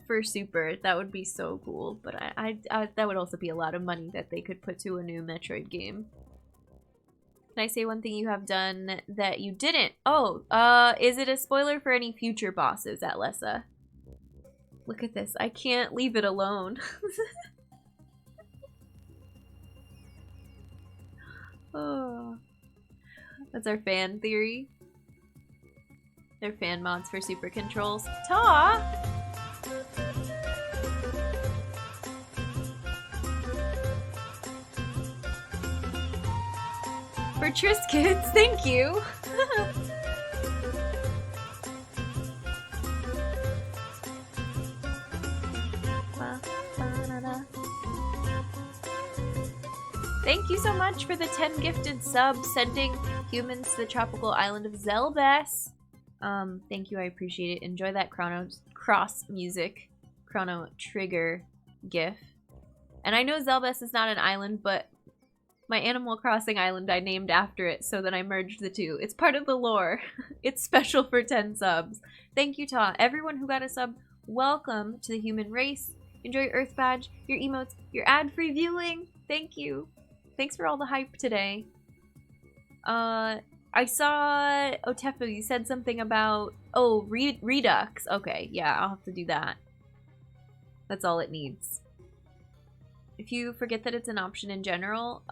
for Super. That would be so cool. But I that would also be a lot of money that they could put to a new Metroid game. Can I say one thing you have done that you didn't? Oh, is it a spoiler for any future bosses at Lessa? Look at this. I can't leave it alone. Oh, that's our fan theory. They're fan mods for Super Controls. Ta! For Triscuits, thank you! Thank you so much for the 10 gifted subs, sending humans to the tropical island of Zelbes. Thank you, I appreciate it. Enjoy that Cross music, Chrono Trigger gif. And I know Zelbes is not an island, but my Animal Crossing island I named after it so that I merged the two. It's part of the lore. It's special for 10 subs. Thank you, Ta. Everyone who got a sub, welcome to the human race. Enjoy your Earth Badge, your emotes, your ad-free viewing. Thank you. Thanks for all the hype today. I saw Otefu, you said something about Redux. Okay, yeah, I'll have to do that. That's all it needs. If you forget that it's an option in general,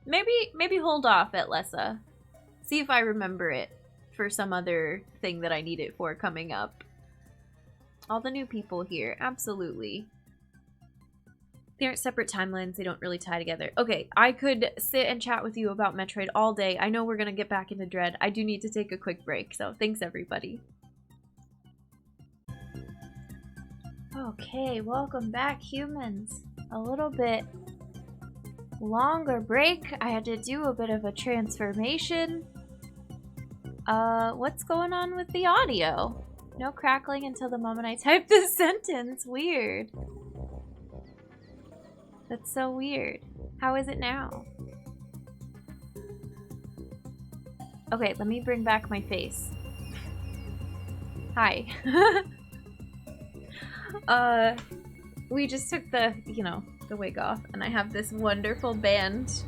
maybe hold off at Lessa. See if I remember it for some other thing that I need it for coming up. All the new people here, absolutely. They aren't separate timelines, they don't really tie together. Okay, I could sit and chat with you about Metroid all day. I know we're gonna get back into Dread. I do need to take a quick break, so thanks everybody. Okay, welcome back humans. A little bit longer break. I had to do a bit of a transformation. What's going on with the audio? No crackling until the moment I type this sentence. Weird. That's so weird. How is it now? Okay, let me bring back my face. Hi. We just took the, the wig off, and I have this wonderful band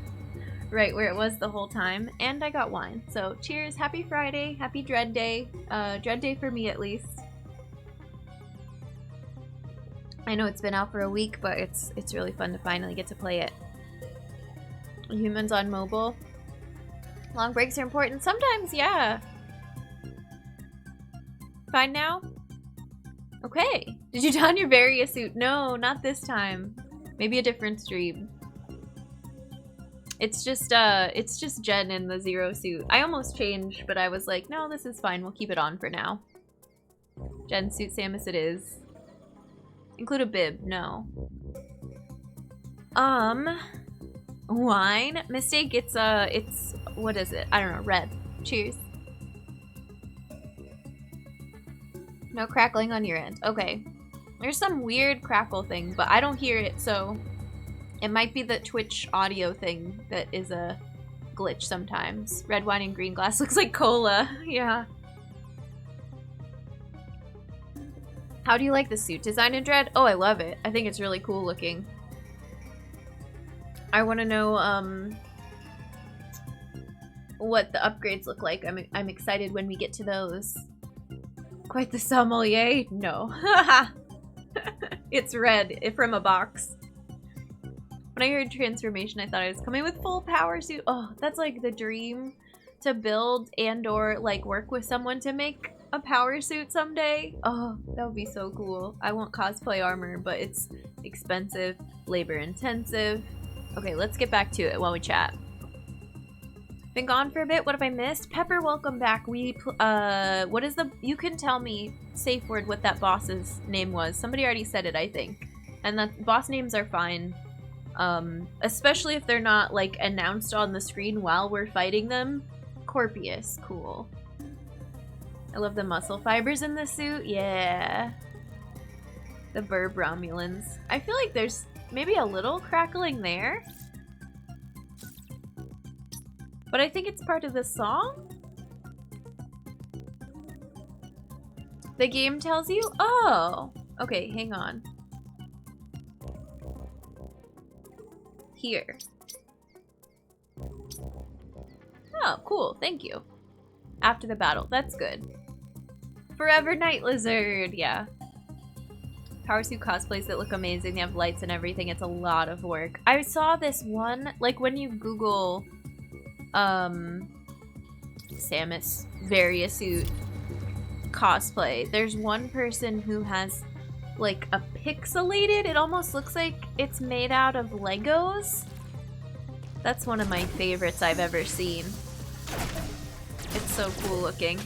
right where it was the whole time, and I got wine. So cheers, happy Friday, happy Dread Day. Dread Day for me at least. I know it's been out for a week, but it's really fun to finally get to play it. Humans on mobile. Long breaks are important. Sometimes, yeah. Fine now? Okay. Did you don your Varia suit? No, not this time. Maybe a different stream. It's just Jen in the Zero suit. I almost changed, but I was like, no, this is fine. We'll keep it on for now. Jen suit Samus it is. Include a bib. No. Wine. Mistake, it's what is it? I don't know, red. Cheers. No crackling on your end. Okay. There's some weird crackle thing, but I don't hear it, so it might be the Twitch audio thing that is a glitch sometimes. Red wine and green glass looks like cola. Yeah. How do you like the suit design in Dread? Oh, I love it. I think it's really cool looking. I want to know what the upgrades look like. I'm excited when we get to those. Quite the sommelier? No. It's red from a box. When I heard transformation, I thought I was coming with full power suit. Oh, that's like the dream, to build and or like work with someone to make a power suit someday. Oh, that would be so cool. I want cosplay armor, but it's expensive, labor intensive. Okay, let's get back to it while we chat. Been gone for a bit. What have I missed? Pepper, welcome back. What is the... You can tell me, safe word, what that boss's name was. Somebody already said it, I think. And the boss names are fine. Especially if they're not, like, announced on the screen while we're fighting them. Corpius, cool. I love the muscle fibers in the suit. Yeah. The Burb Romulans. I feel like there's maybe a little crackling there. But I think it's part of the song? The game tells you? Oh! Okay, hang on. Here. Oh, cool. Thank you. After the battle. That's good. Forever Night Lizard! Yeah. Power suit cosplays that look amazing. They have lights and everything. It's a lot of work. I saw this one, like when you Google... Samus Variasuit cosplay. There's one person who has like a pixelated, it almost looks like it's made out of Legos. That's one of my favorites I've ever seen. It's so cool looking.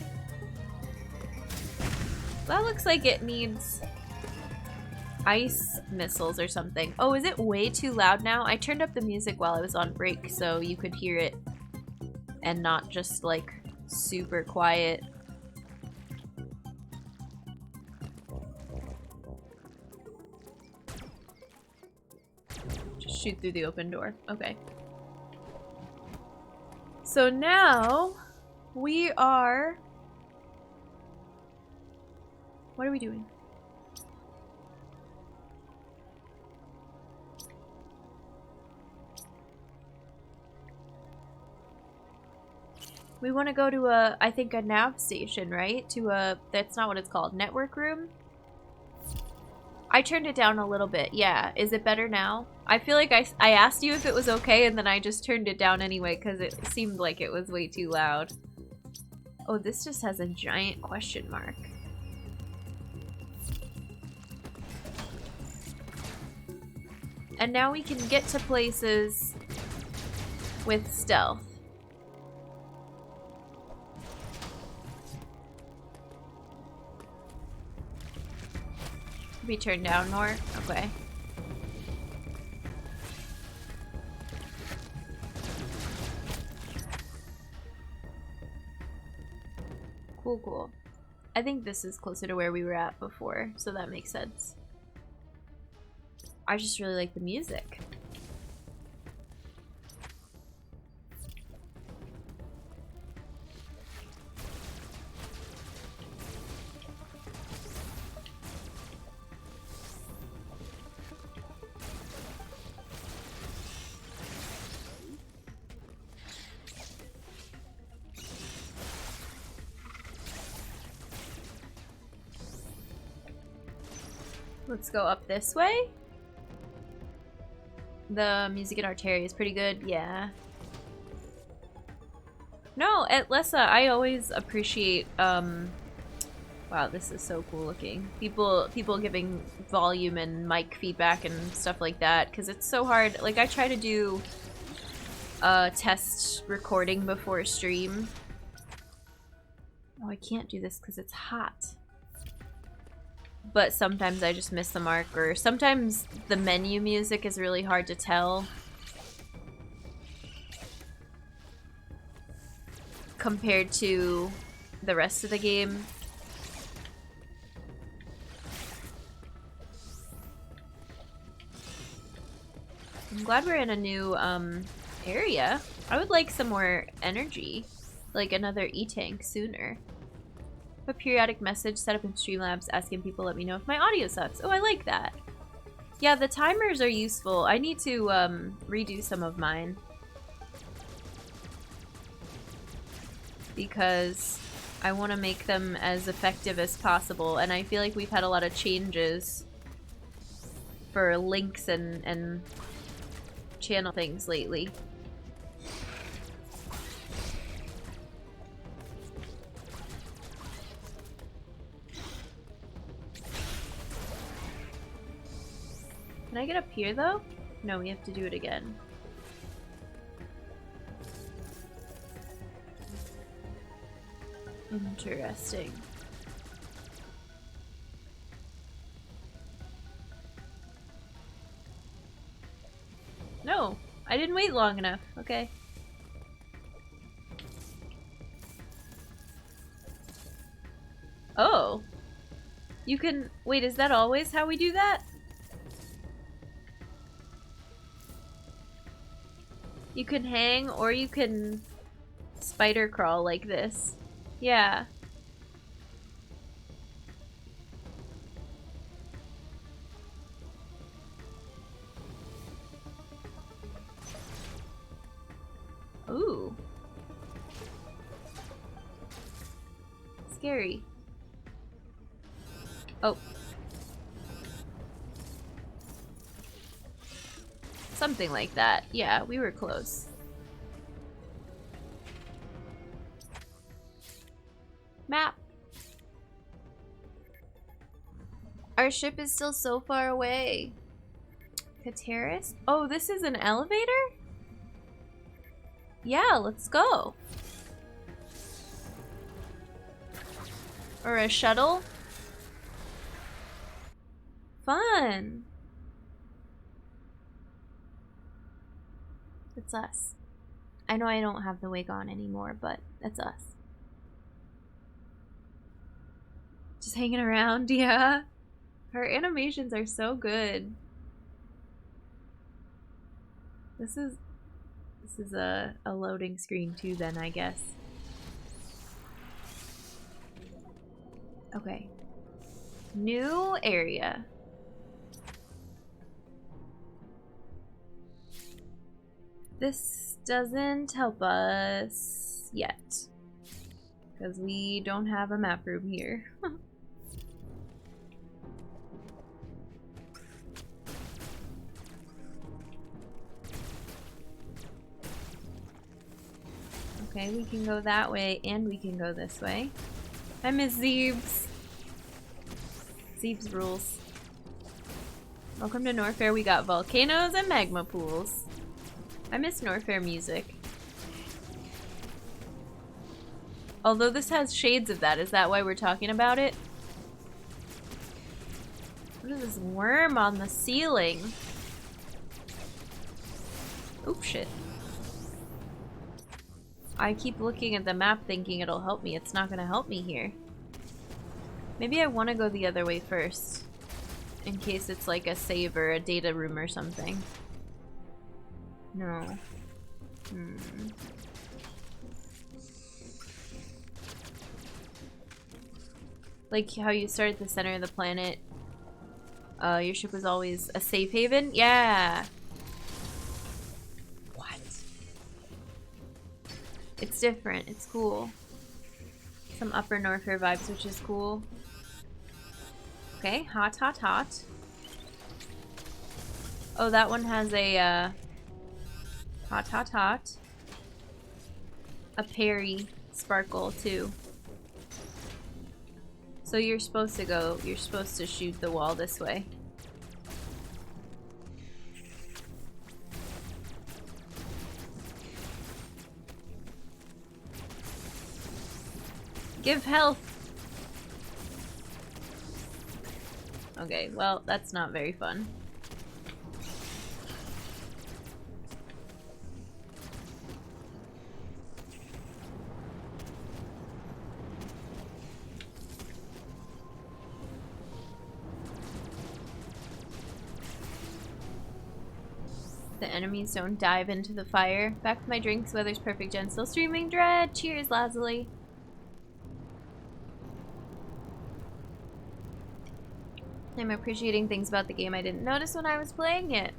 That looks like it needs ice missiles or something. Oh, is it way too loud now? I turned up the music while I was on break so you could hear it. And not just like super quiet. Just shoot through the open door. Okay. So now we are... What are we doing? We want to go to a, I think, a nav station, right? To a, that's not what it's called, network room? I turned it down a little bit, yeah. Is it better now? I feel like I asked you if it was okay and then I just turned it down anyway because it seemed like it was way too loud. Oh, this just has a giant question mark. And now we can get to places with stealth. Be turned down more? Okay. Cool, cool. I think this is closer to where we were at before, so that makes sense. I just really like the music. Let's go up this way. The music in Arteria is pretty good, yeah. No, at Lessa, I always appreciate, wow, this is so cool looking. People giving volume and mic feedback and stuff like that, because it's so hard. Like, I try to do test recording before stream. Oh, I can't do this because it's hot. But sometimes I just miss the mark, or sometimes the menu music is really hard to tell compared to the rest of the game. I'm glad we're in a new area. I would like some more energy, like another E-tank sooner. A periodic message set up in Streamlabs asking people let me know if my audio sucks. Oh, I like that. Yeah, the timers are useful. I need to redo some of mine because I want to make them as effective as possible, and I feel like we've had a lot of changes for links and channel things lately. Can I get up here though? No, we have to do it again. Interesting. No, I didn't wait long enough. Okay. Oh. You can... Wait, is that always how we do that? You can hang, or you can spider crawl like this. Yeah. Ooh. Scary. Oh. Something like that. Yeah, we were close. Map. Our ship is still so far away. Cataris? Oh, this is an elevator? Yeah, let's go. Or a shuttle? Fun. It's us. I know I don't have the wig on anymore, but that's us. Just hanging around, yeah. Her animations are so good. This is a loading screen too then, I guess. Okay. New area. This doesn't help us yet, because we don't have a map room here. Okay, we can go that way, and we can go this way. I miss Zeebs. Zeebs rules. Welcome to Norfair. We got volcanoes and magma pools. I miss Norfair music. Although this has shades of that. Is that why we're talking about it? What is this worm on the ceiling? Oop, shit. I keep looking at the map thinking it'll help me. It's not gonna help me here. Maybe I want to go the other way first, in case it's like a save or a data room or something. No. Like how you start at the center of the planet. Your ship was always a safe haven? Yeah! What? It's different. It's cool. Some Upper Norfair vibes, which is cool. Okay, hot, hot, hot. Oh, that one has a, hot, hot, hot. A parry sparkle, too. So you're supposed to shoot the wall this way. Give health. Okay, well, that's not very fun. The enemies don't dive into the fire. Back with my drinks, weather's perfect, Jen. Still streaming Dread. Cheers, Lazuli. I'm appreciating things about the game I didn't notice when I was playing it.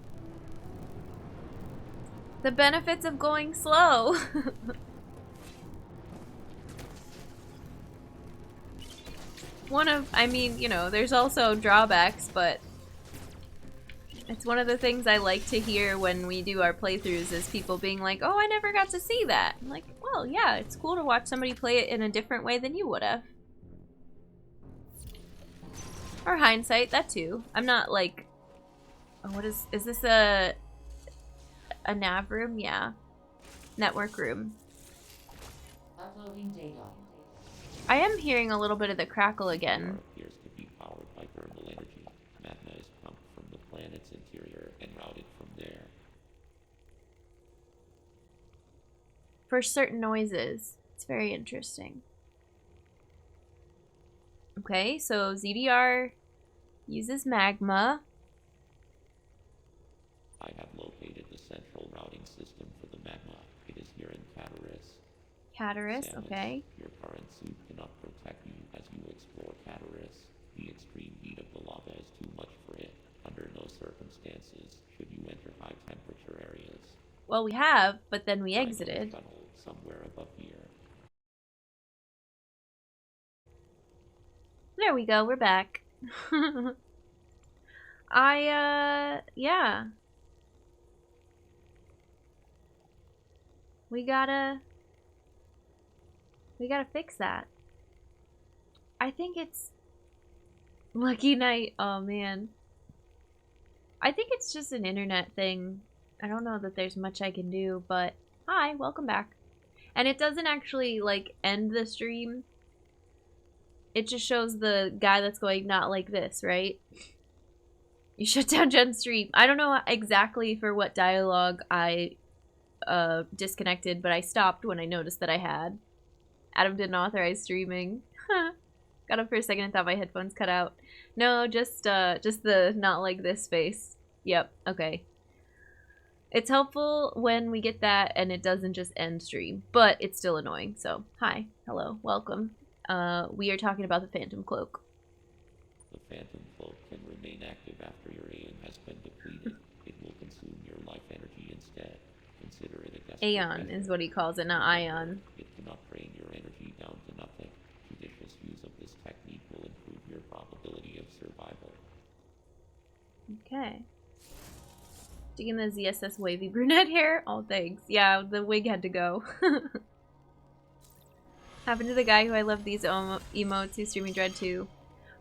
The benefits of going slow. I mean, you know, there's also drawbacks, but it's one of the things I like to hear when we do our playthroughs is people being like, oh, I never got to see that. I'm like, well, yeah, it's cool to watch somebody play it in a different way than you would have. Or hindsight, that too. I'm not like, oh, what is this a nav room? Yeah. Network room. Uploading data. I am hearing a little bit of the crackle again. Appears to be powered by thermal energy. Magma is pumped from the planet's interior and routed from there. For certain noises. It's very interesting. Okay, so ZDR uses magma. I have located the central routing system for the magma. It is here in Cataris. Cataris, Samus, okay. your current suit cannot protect you as you explore Cataris. The extreme heat of the lava is too much for it. Under no circumstances should you enter high temperature areas. Well, we have, but then we Find a exited. shuttle somewhere above here. There we go, we're back. Yeah. We gotta fix that. I think it's Lucky Night. Oh man. I think it's just an internet thing. I don't know that there's much I can do, but hi, welcome back. And it doesn't actually like end the stream. It just shows the guy that's going not like this, right? You shut down Jen's stream. I don't know exactly for what dialogue I disconnected, but I stopped when I noticed that I had. Adam didn't authorize streaming. Got up for a second and thought my headphones cut out. No, just the not like this face. Yep, okay. It's helpful when we get that and it doesn't just end stream, but it's still annoying. So, hi, hello, welcome. We are talking about the Phantom Cloak. The Phantom Cloak can remain active after your aeon has been depleted. It will consume your life energy instead. Consider it a desperate Aeon measure. is what he calls it, not Ion. It cannot drain your energy down to nothing. Judicious use of this technique will improve your probability of survival. Okay. Digging the ZSS wavy brunette hair? Oh, thanks. Yeah, the wig had to go. Happened to the guy who I love these emotes who's streaming Dread too.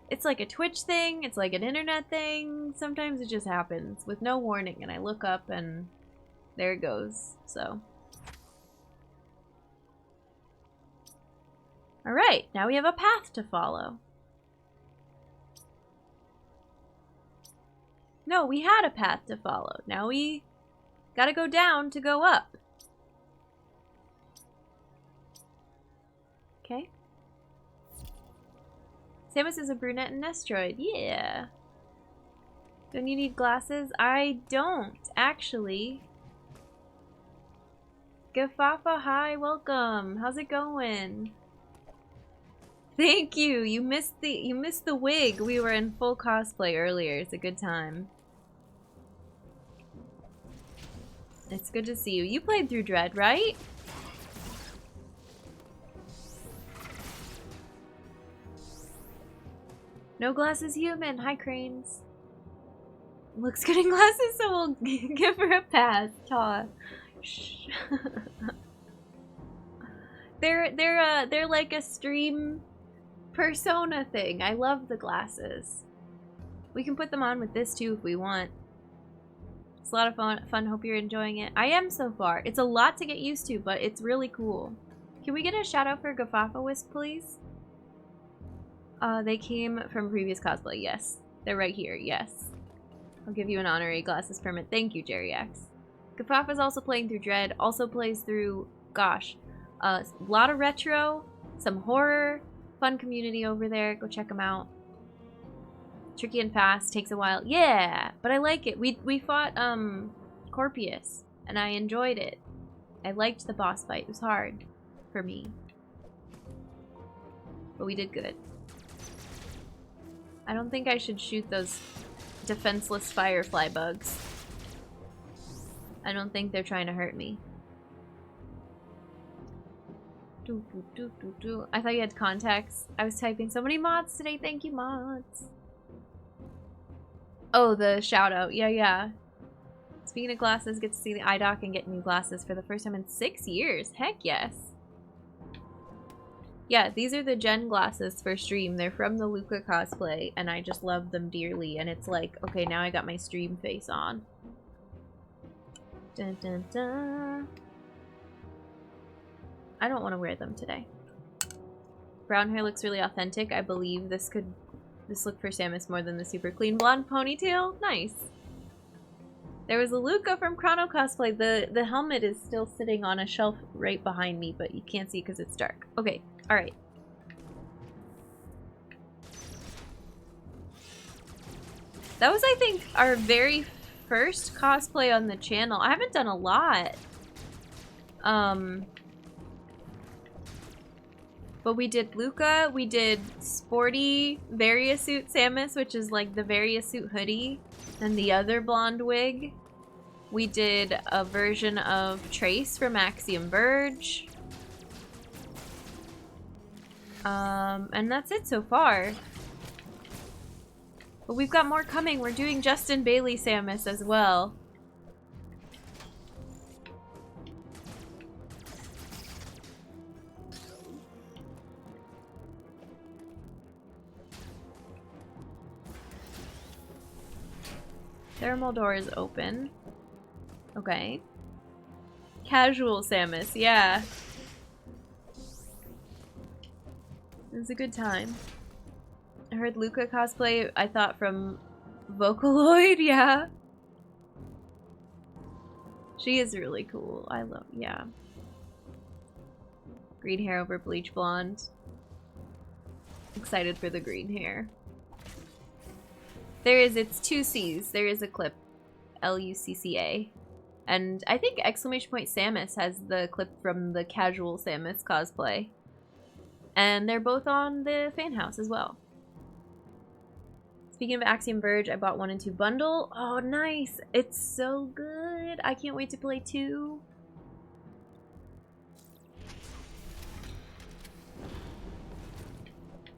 It's like a Twitch thing, it's like an internet thing. Sometimes it just happens with no warning and I look up and there it goes. So. Alright, now we have a path to follow. No, we had a path to follow. Now we gotta go down to go up. Okay. Samus is a brunette and Nestroid. Yeah. Don't you need glasses? I don't, actually. Gafafa, hi, welcome. How's it going? Thank you. You missed the wig. We were in full cosplay earlier. It's a good time. It's good to see you. You played through Dread, right? No glasses human. Hi, Cranes. Looks good in glasses, so we'll give her a pass. Ta. Shh. They're like a stream persona thing. I love the glasses. We can put them on with this too if we want. It's a lot of fun. Hope you're enjoying it. I am so far. It's a lot to get used to, but it's really cool. Can we get a shout out for Gafafa Wisp, please? They came from previous cosplay, yes. They're right here, yes. I'll give you an honorary glasses permit. Thank you, Jerry X. Gafaf is also playing through Dread, also plays through, gosh, a lot of retro, some horror, fun community over there. Go check them out. Tricky and fast, takes a while. Yeah, but I like it. We fought Corpius, and I enjoyed it. I liked the boss fight. It was hard for me. But we did good. I don't think I should shoot those defenseless firefly bugs. I don't think they're trying to hurt me. I thought you had contacts. I was typing so many mods today. Thank you, mods. Oh, the shout out. Yeah, yeah. Speaking of glasses, get to see the eye doc and get new glasses for the first time in 6 years. Heck yes. Yeah, these are the Gen glasses for stream. They're from the Luca cosplay, and I just love them dearly. And it's like, okay, now I got my stream face on. Dun, dun, dun. I don't want to wear them today. Brown hair looks really authentic. I believe this look for Samus more than the super clean blonde ponytail. Nice. There was a Luca from Chrono cosplay. The helmet is still sitting on a shelf right behind me, but you can't see because it's dark. Okay. Alright. That was, I think, our very first cosplay on the channel. I haven't done a lot. But we did Luca, we did Sporty Variasuit Samus, which is like the Variasuit hoodie, and the other blonde wig. We did a version of Trace from Axiom Verge. And that's it so far. But we've got more coming. We're doing Justin Bailey Samus as well. Thermal door is open. Okay. Casual Samus, yeah. It was a good time. I heard Luca cosplay, I thought from Vocaloid, yeah. She is really cool. I love, yeah. Green hair over bleach blonde. Excited for the green hair. It's 2 C's. There is a clip. Lucca. And I think exclamation point Samus has the clip from the casual Samus cosplay. And they're both on the fan house as well. Speaking of Axiom Verge, I bought 1 and 2 bundle. Oh, nice. It's so good. I can't wait to play 2.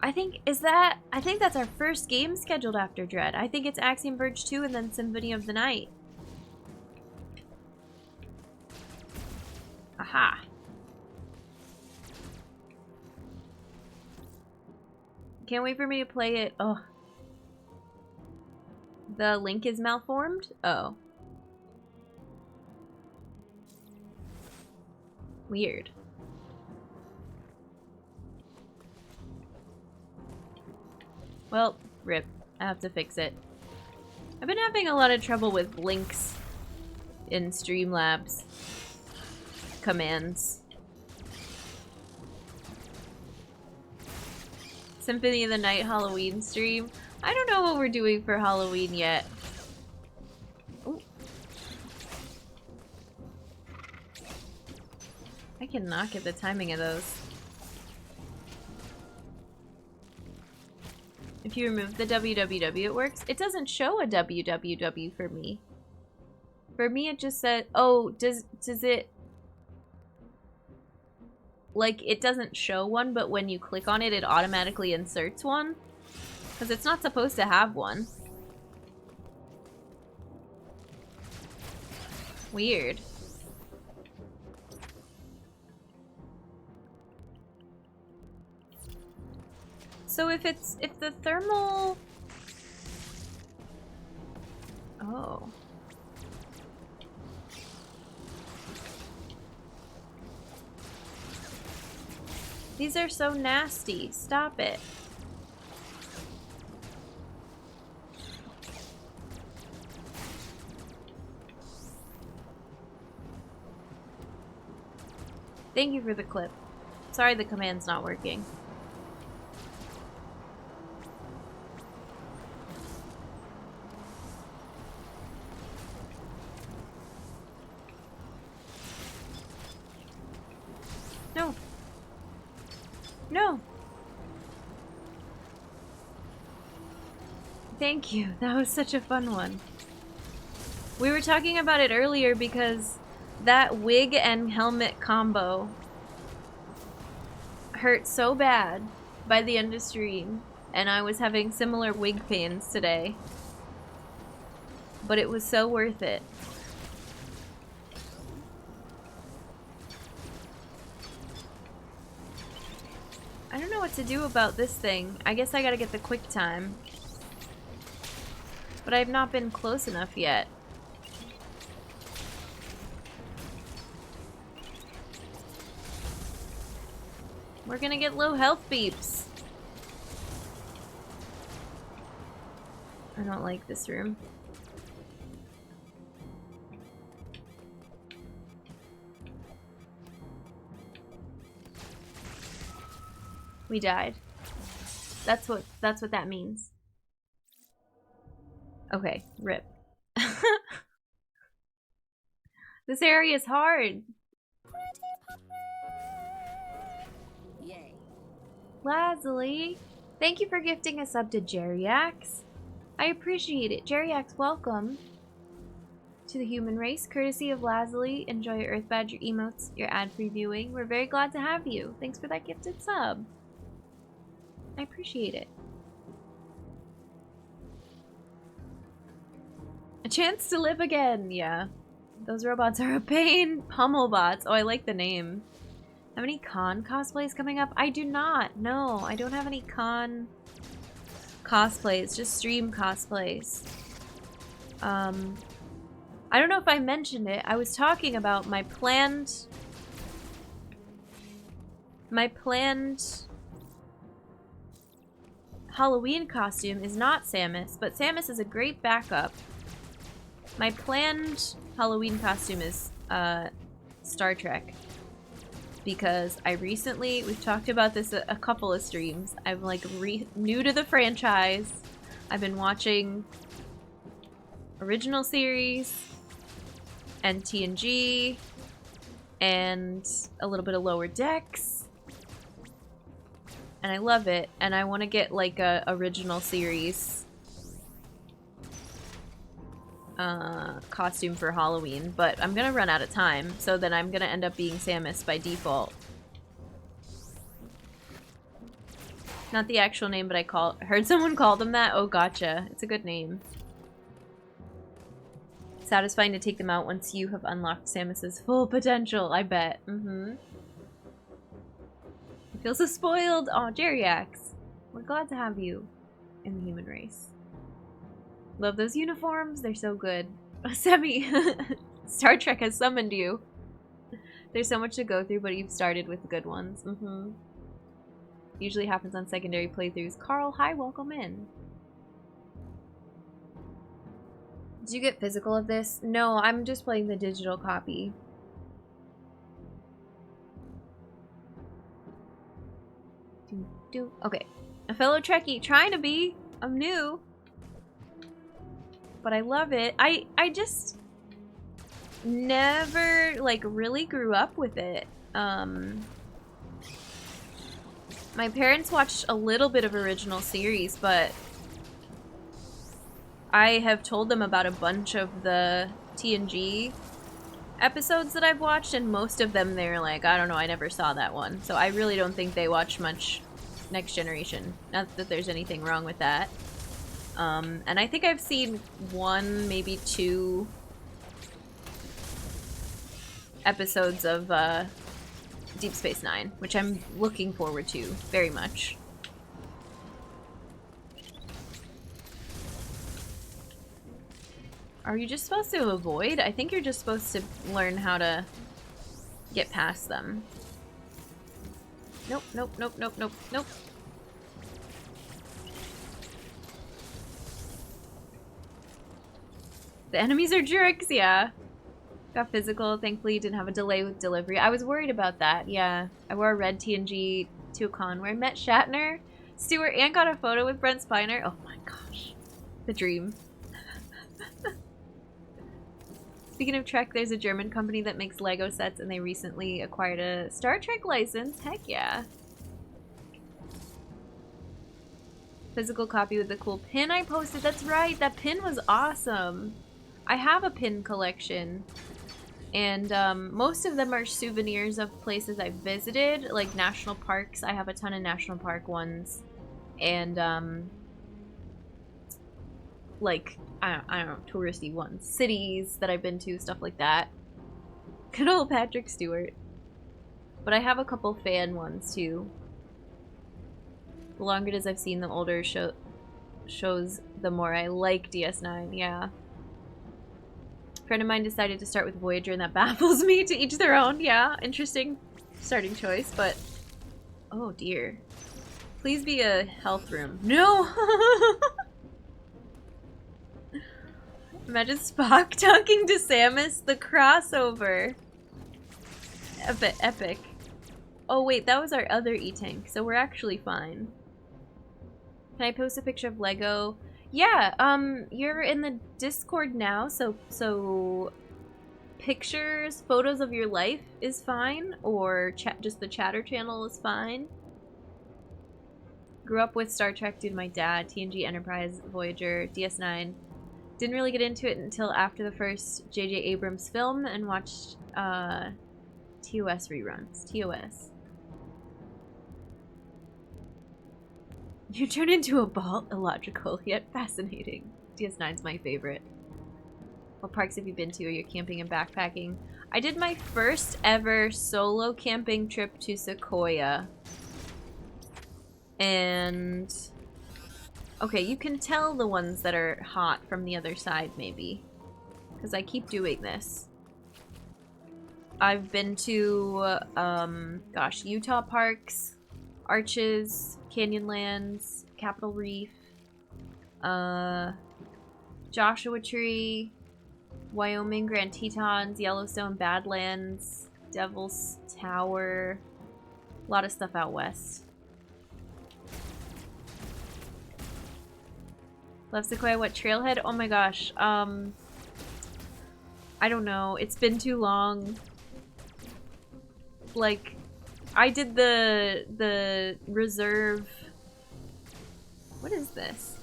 I think that's our first game scheduled after Dread. I think it's Axiom Verge 2 and then Symphony of the Night. Aha. Can't wait for me to play it. Oh. The link is malformed? Oh. Weird. Well, rip. I have to fix it. I've been having a lot of trouble with links in Streamlabs commands. Symphony of the Night Halloween stream. I don't know what we're doing for Halloween yet. Ooh. I cannot get the timing of those. If you remove the www, it works. It doesn't show a www for me. For me, it just said, oh, does it, like, it doesn't show one, but when you click on it, it automatically inserts one? Because it's not supposed to have one. Weird. So if the thermal... Oh. These are so nasty. Stop it. Thank you for the clip. Sorry the command's not working. No. No. Thank you. That was such a fun one. We were talking about it earlier because that wig and helmet combo hurt so bad by the end of stream, and I was having similar wig pains today. But it was so worth it. I don't know what to do about this thing. I guess I gotta get the quick time. But I've not been close enough yet. We're gonna get low health beeps. I don't like this room. We died. That's what that means. Okay, rip. This area is hard. Yay. Lazuli, thank you for gifting a sub to Jerryax. I appreciate it. Jerryax, welcome to the human race. Courtesy of Lazuli, enjoy your Earth Badger emotes, your ad-free viewing. We're very glad to have you. Thanks for that gifted sub. I appreciate it. A chance to live again, yeah. Those robots are a pain. Pummelbots. Oh, I like the name. Have any con cosplays coming up? I do not. No, I don't have any con cosplays, just stream cosplays. I don't know if I mentioned it. I was talking about my planned Halloween costume is not Samus, but Samus is a great backup. My planned Halloween costume is Star Trek. Because I recently, we've talked about this a couple of streams, I'm like new to the franchise. I've been watching original series and TNG and a little bit of Lower Decks. And I love it, and I want to get like a original series costume for Halloween, but I'm gonna run out of time, so then I'm gonna end up being Samus by default. Not the actual name, but I heard someone call them that. Oh, gotcha. It's a good name. Satisfying to take them out once you have unlocked Samus's full potential, I bet. I feel so spoiled. Oh, Jerryax. We're glad to have you in the human race. Love those uniforms. They're so good. Semi, Star Trek has summoned you. There's so much to go through, but you've started with the good ones. Usually happens on secondary playthroughs. Carl, hi, welcome in. Did you get physical of this? No, I'm just playing the digital copy. Okay. A fellow Trekkie, trying to be. I'm new. But I love it. I just never, like, really grew up with it. My parents watched a little bit of original series, but I have told them about a bunch of the TNG episodes that I've watched, and most of them they're like, I don't know, I never saw that one. So I really don't think they watch much Next Generation. Not that there's anything wrong with that. And I think I've seen one, maybe two episodes of Deep Space Nine, which I'm looking forward to very much. Are you just supposed to avoid? I think you're just supposed to learn how to get past them. Nope, nope, nope, nope, nope, nope. The enemies are jerks, yeah. Got physical. Thankfully, didn't have a delay with delivery. I was worried about that. Yeah. I wore a red TNG to a con where I met Shatner, Stewart, and got a photo with Brent Spiner. Oh my gosh. The dream. Speaking of Trek, there's a German company that makes Lego sets, and they recently acquired a Star Trek license. Heck yeah. Physical copy with the cool pin I posted. That's right. That pin was awesome. I have a pin collection. And most of them are souvenirs of places I've visited. Like national parks. I have a ton of national park ones. And like, I don't know, touristy ones. Cities that I've been to, stuff like that. Good old Patrick Stewart. But I have a couple fan ones too. The longer it is I've seen, the older shows, the more I like DS9, yeah. A friend of mine decided to start with Voyager, and that baffles me. To each their own, yeah. Interesting starting choice, but... Oh dear. Please be a health room. No! Imagine Spock talking to Samus, the crossover. Epic. Oh wait, that was our other E-Tank, so we're actually fine. Can I post a picture of Lego? Yeah, you're in the Discord now, so pictures, photos of your life is fine, or just the chatter channel is fine. Grew up with Star Trek due to my dad, TNG, Enterprise, Voyager, DS9. Didn't really get into it until after the first J.J. Abrams film and watched TOS reruns. TOS. You turn into a ball? Illogical, yet fascinating. DS9's my favorite. What parks have you been to? Are you camping and backpacking? I did my first ever solo camping trip to Sequoia. And... okay, you can tell the ones that are hot from the other side, maybe. Because I keep doing this. I've been to, gosh, Utah parks, Arches, Canyonlands, Capitol Reef, Joshua Tree, Wyoming, Grand Tetons, Yellowstone, Badlands, Devil's Tower, a lot of stuff out west. Love Sequoia, what trailhead? Oh my gosh, I don't know, it's been too long. Like, I did the reserve. What is this?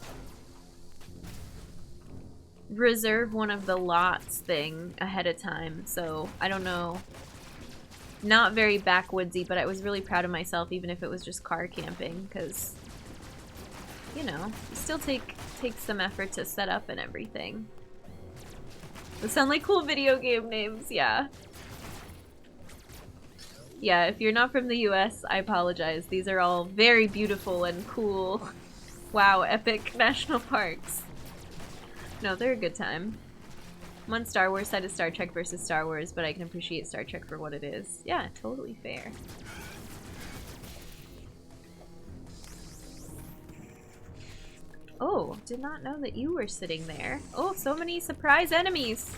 Reserve one of the lots thing ahead of time, so I don't know. Not very backwoodsy, but I was really proud of myself, even if it was just car camping, because, you know, it still takes some effort to set up and everything. Those sound like cool video game names, yeah. Yeah, if you're not from the US, I apologize. These are all very beautiful and cool. Wow, epic national parks. No, they're a good time. I'm on Star Wars side of Star Trek versus Star Wars, but I can appreciate Star Trek for what it is. Yeah, totally fair. Oh, did not know that you were sitting there. Oh, so many surprise enemies.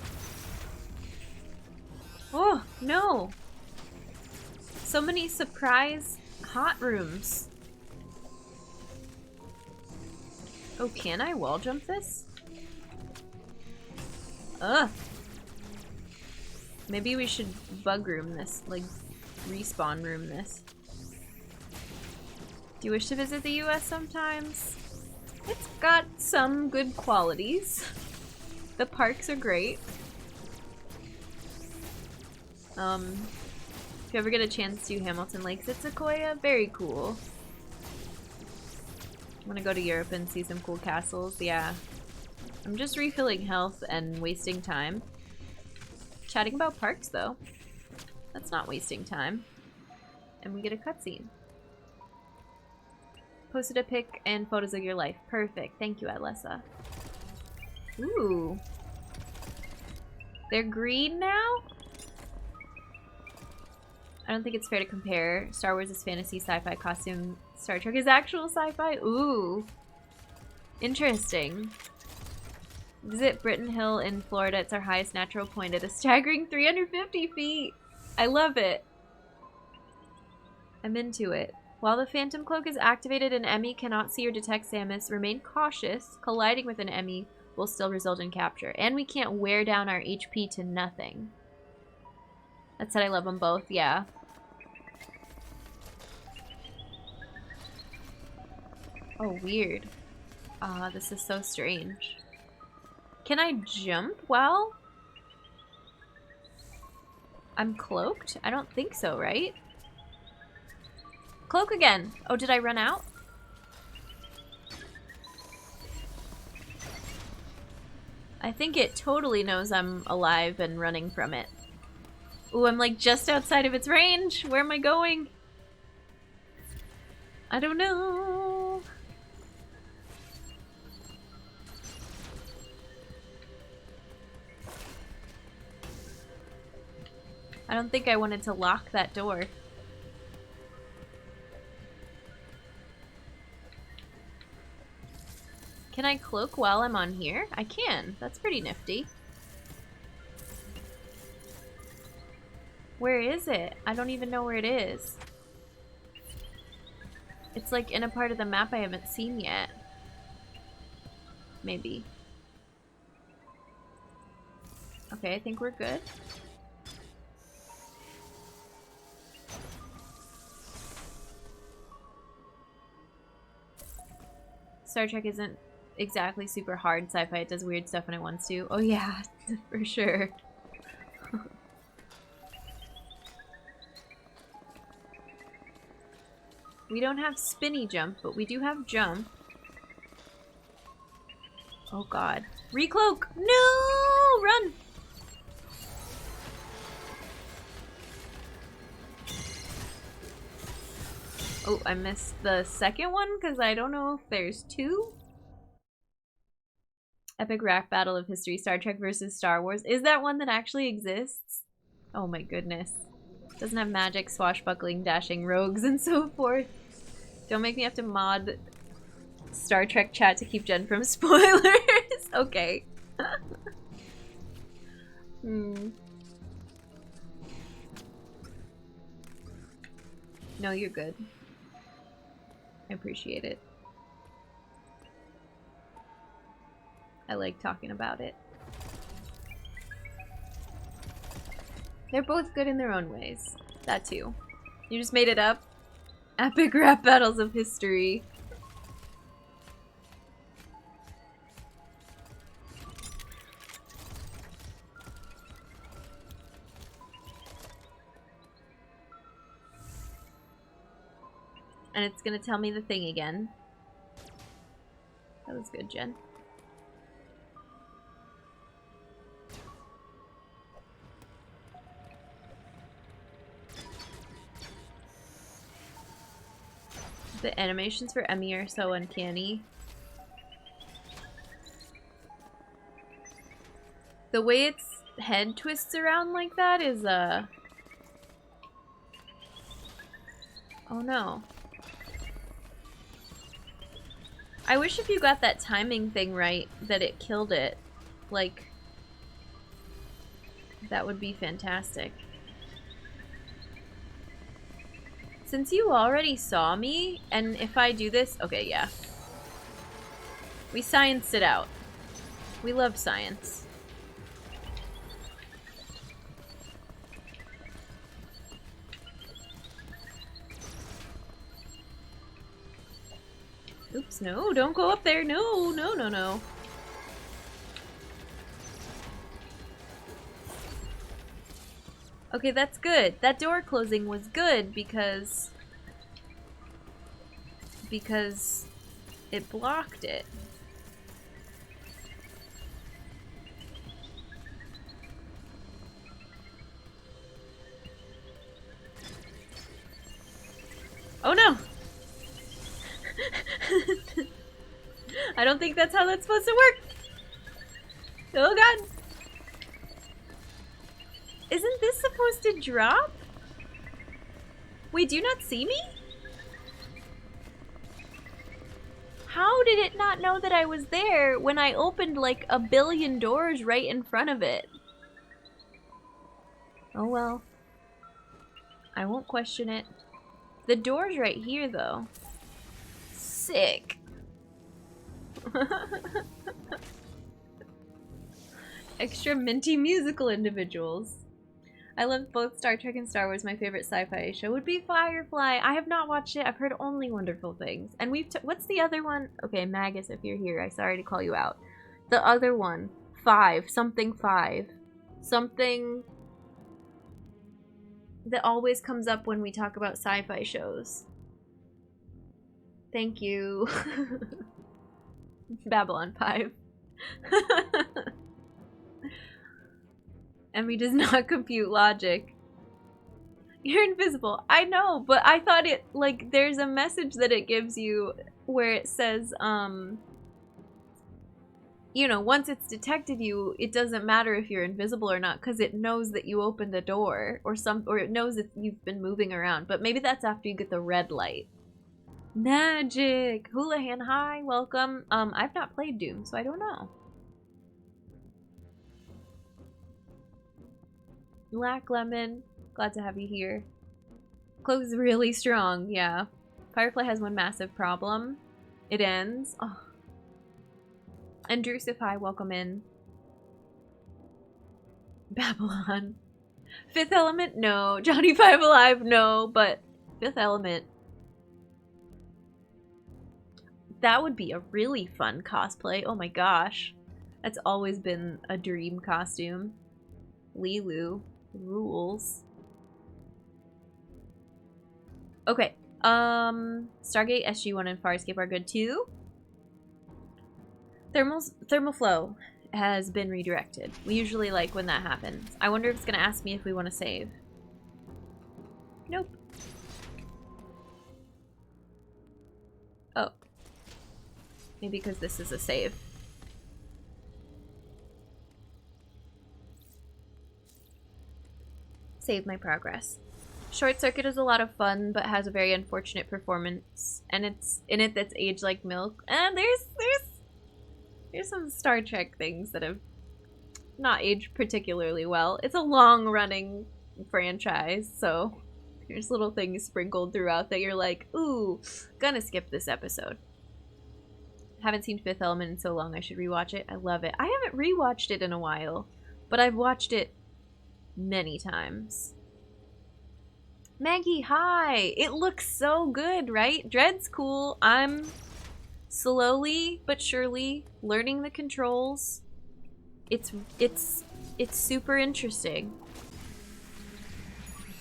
Oh, no. So many surprise hot rooms. Oh, can I wall jump this? Ugh. Maybe we should bug room this, like respawn room this. Do you wish to visit the US sometimes? It's got some good qualities. The parks are great. If you ever get a chance to Hamilton Lakes at Sequoia, very cool. I want to go to Europe and see some cool castles, yeah. I'm just refilling health and wasting time. Chatting about parks, though. That's not wasting time. And we get a cutscene. Posted a pic and photos of your life. Perfect. Thank you, Alyssa. Ooh. They're green now? I don't think it's fair to compare. Star Wars is fantasy, sci-fi costume. Star Trek is actual sci-fi? Ooh. Interesting. Visit Britton Hill in Florida. It's our highest natural point at a staggering 350 feet. I love it. I'm into it. While the Phantom Cloak is activated and Emmy cannot see or detect Samus, remain cautious. Colliding with an Emmy will still result in capture. And we can't wear down our HP to nothing. That said, I love them both, yeah. Oh, weird. This is so strange. Can I jump while I'm cloaked? I don't think so, right? Cloak again. Oh, did I run out? I think it totally knows I'm alive and running from it. Ooh, I'm like just outside of its range. Where am I going? I don't know. I don't think I wanted to lock that door. Can I cloak while I'm on here? I can. That's pretty nifty. Where is it? I don't even know where it is. It's like in a part of the map I haven't seen yet. Maybe. Okay, I think we're good. Star Trek isn't exactly super hard sci-fi. It does weird stuff when it wants to. Oh yeah, for sure. We don't have spinny jump, but we do have jump. Oh god. Recloak! No! Run! Oh, I missed the second one because I don't know if there's two. Epic rap battle of history, Star Trek versus Star Wars. Is that one that actually exists? Oh my goodness. Doesn't have magic, swashbuckling, dashing rogues, and so forth. Don't make me have to mod Star Trek chat to keep Jen from spoilers. Okay. No, you're good. I appreciate it. I like talking about it. They're both good in their own ways. That too. You just made it up? Epic rap battles of history. And it's gonna tell me the thing again. That was good, Jen. The animations for Emmy are so uncanny. The way its head twists around like that is, oh no. I wish if you got that timing thing right, that it killed it. Like, that would be fantastic. Since you already saw me, and if I do this... Okay, yeah. We scienced it out. We love science. Oops, no, don't go up there. No, no, no, no. Okay, that's good. That door closing was good because it blocked it. Oh no! I don't think that's how that's supposed to work. Oh god. Isn't this supposed to drop? Wait, do you not see me? How How did it not know that I was there when I opened like a billion doors right in front of it? Oh well. I won't question it. The door's right here though. Sick. Extra minty musical individuals. I love both Star Trek and Star Wars. My favorite sci-fi show would be Firefly. I have not watched it. I've heard only wonderful things. And what's the other one? Okay, Magus, if you're here, I'm sorry to call you out. The other one. 5. Something 5. Something that always comes up when we talk about sci-fi shows. Thank you. Babylon 5. Emmy does not compute logic. You're invisible. I know, but I thought it, like, there's a message that it gives you where it says, you know, once it's detected you, it doesn't matter if you're invisible or not, because it knows that you opened a door, or it knows that you've been moving around. But maybe that's after you get the red light. Magic! Houlihan, hi, welcome. I've not played Doom, so I don't know. Black Lemon, glad to have you here. Cloak is really strong, yeah. Firefly has one massive problem. It ends. Oh. And Drusif, hi, welcome in. Babylon. Fifth Element, no. Johnny Five Alive, no. But Fifth Element. That would be a really fun cosplay. Oh my gosh. That's always been a dream costume. Lilu. Rules. Okay. Stargate, SG-1, and Farscape are good too. Thermal flow has been redirected. We usually like when that happens. I wonder if it's gonna ask me if we want to save. Nope. Oh. Maybe because this is a save. Save my progress. Short Circuit is a lot of fun, but has a very unfortunate performance, and it's in it that's aged like milk. And there's some Star Trek things that have not aged particularly well. It's a long-running franchise, so there's little things sprinkled throughout that you're like, ooh, gonna skip this episode. Haven't seen Fifth Element in so long, I should rewatch it. I love it. I haven't rewatched it in a while, but I've watched it many times. Maggie, hi! It looks so good, right? Dread's cool. I'm slowly but surely learning the controls. It's super interesting.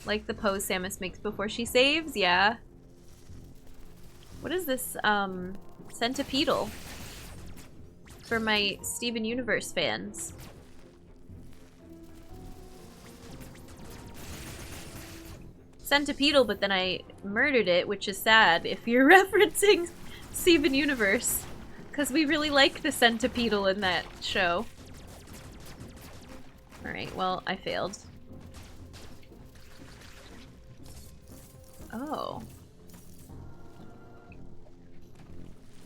Like the pose Samus makes before she saves, yeah. What is this, centipedal? For my Steven Universe fans. Centipedal, but then I murdered it, which is sad if you're referencing Steven Universe. Because we really like the centipedal in that show. Alright, well, I failed. Oh.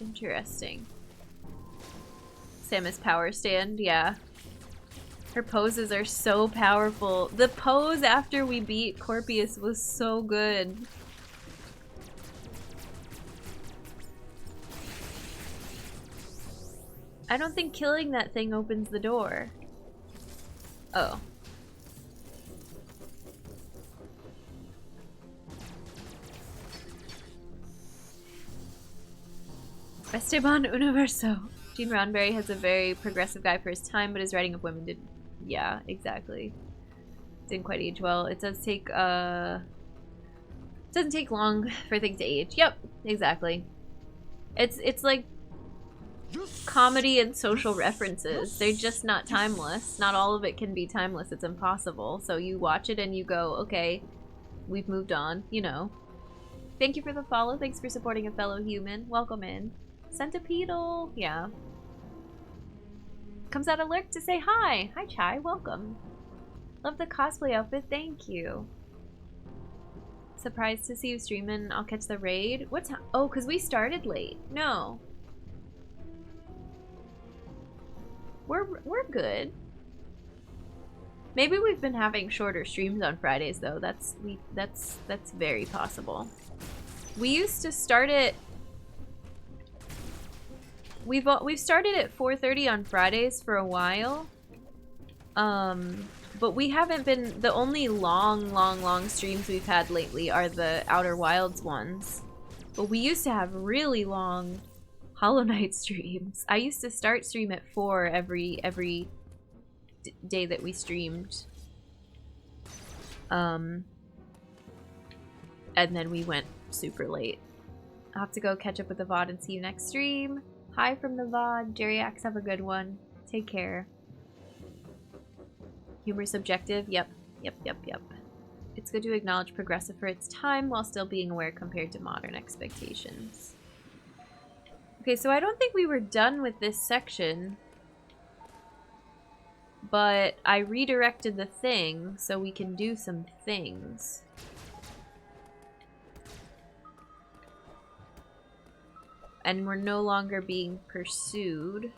Interesting. Samus power stand, yeah. Her poses are so powerful. The pose after we beat Corpius was so good. I don't think killing that thing opens the door. Oh. Esteban Universo. Gene Roddenberry has a very progressive guy for his time, but his writing of women didn't. Yeah, exactly. Didn't quite age well. It does take, doesn't take long for things to age. Yep, exactly. It's like comedy and social references. They're just not timeless. Not all of it can be timeless. It's impossible. So you watch it and you go, okay, we've moved on, you know. Thank you for the follow. Thanks for supporting a fellow human. Welcome in. Centipedal. Yeah. Comes out a lurk to say hi. Hi, Chai. Welcome. Love the cosplay outfit. Thank you. Surprised to see you streaming. I'll catch the raid. What time? Oh, because we started late. No. We're good. Maybe we've been having shorter streams on Fridays though. That's very possible. We used to start it. We've started at 4:30 on Fridays for a while. But we haven't been, the only long streams we've had lately are the Outer Wilds ones. But we used to have really long Hollow Knight streams. I used to start stream at 4 every day that we streamed. And then we went super late. I'll have to go catch up with the VOD and see you next stream. Hi from the VOD. Jerryax, have a good one. Take care. Humor subjective? Yep. It's good to acknowledge progressive for its time while still being aware compared to modern expectations. Okay, so I don't think we were done with this section. But I redirected the thing so we can do some things. And we're no longer being pursued.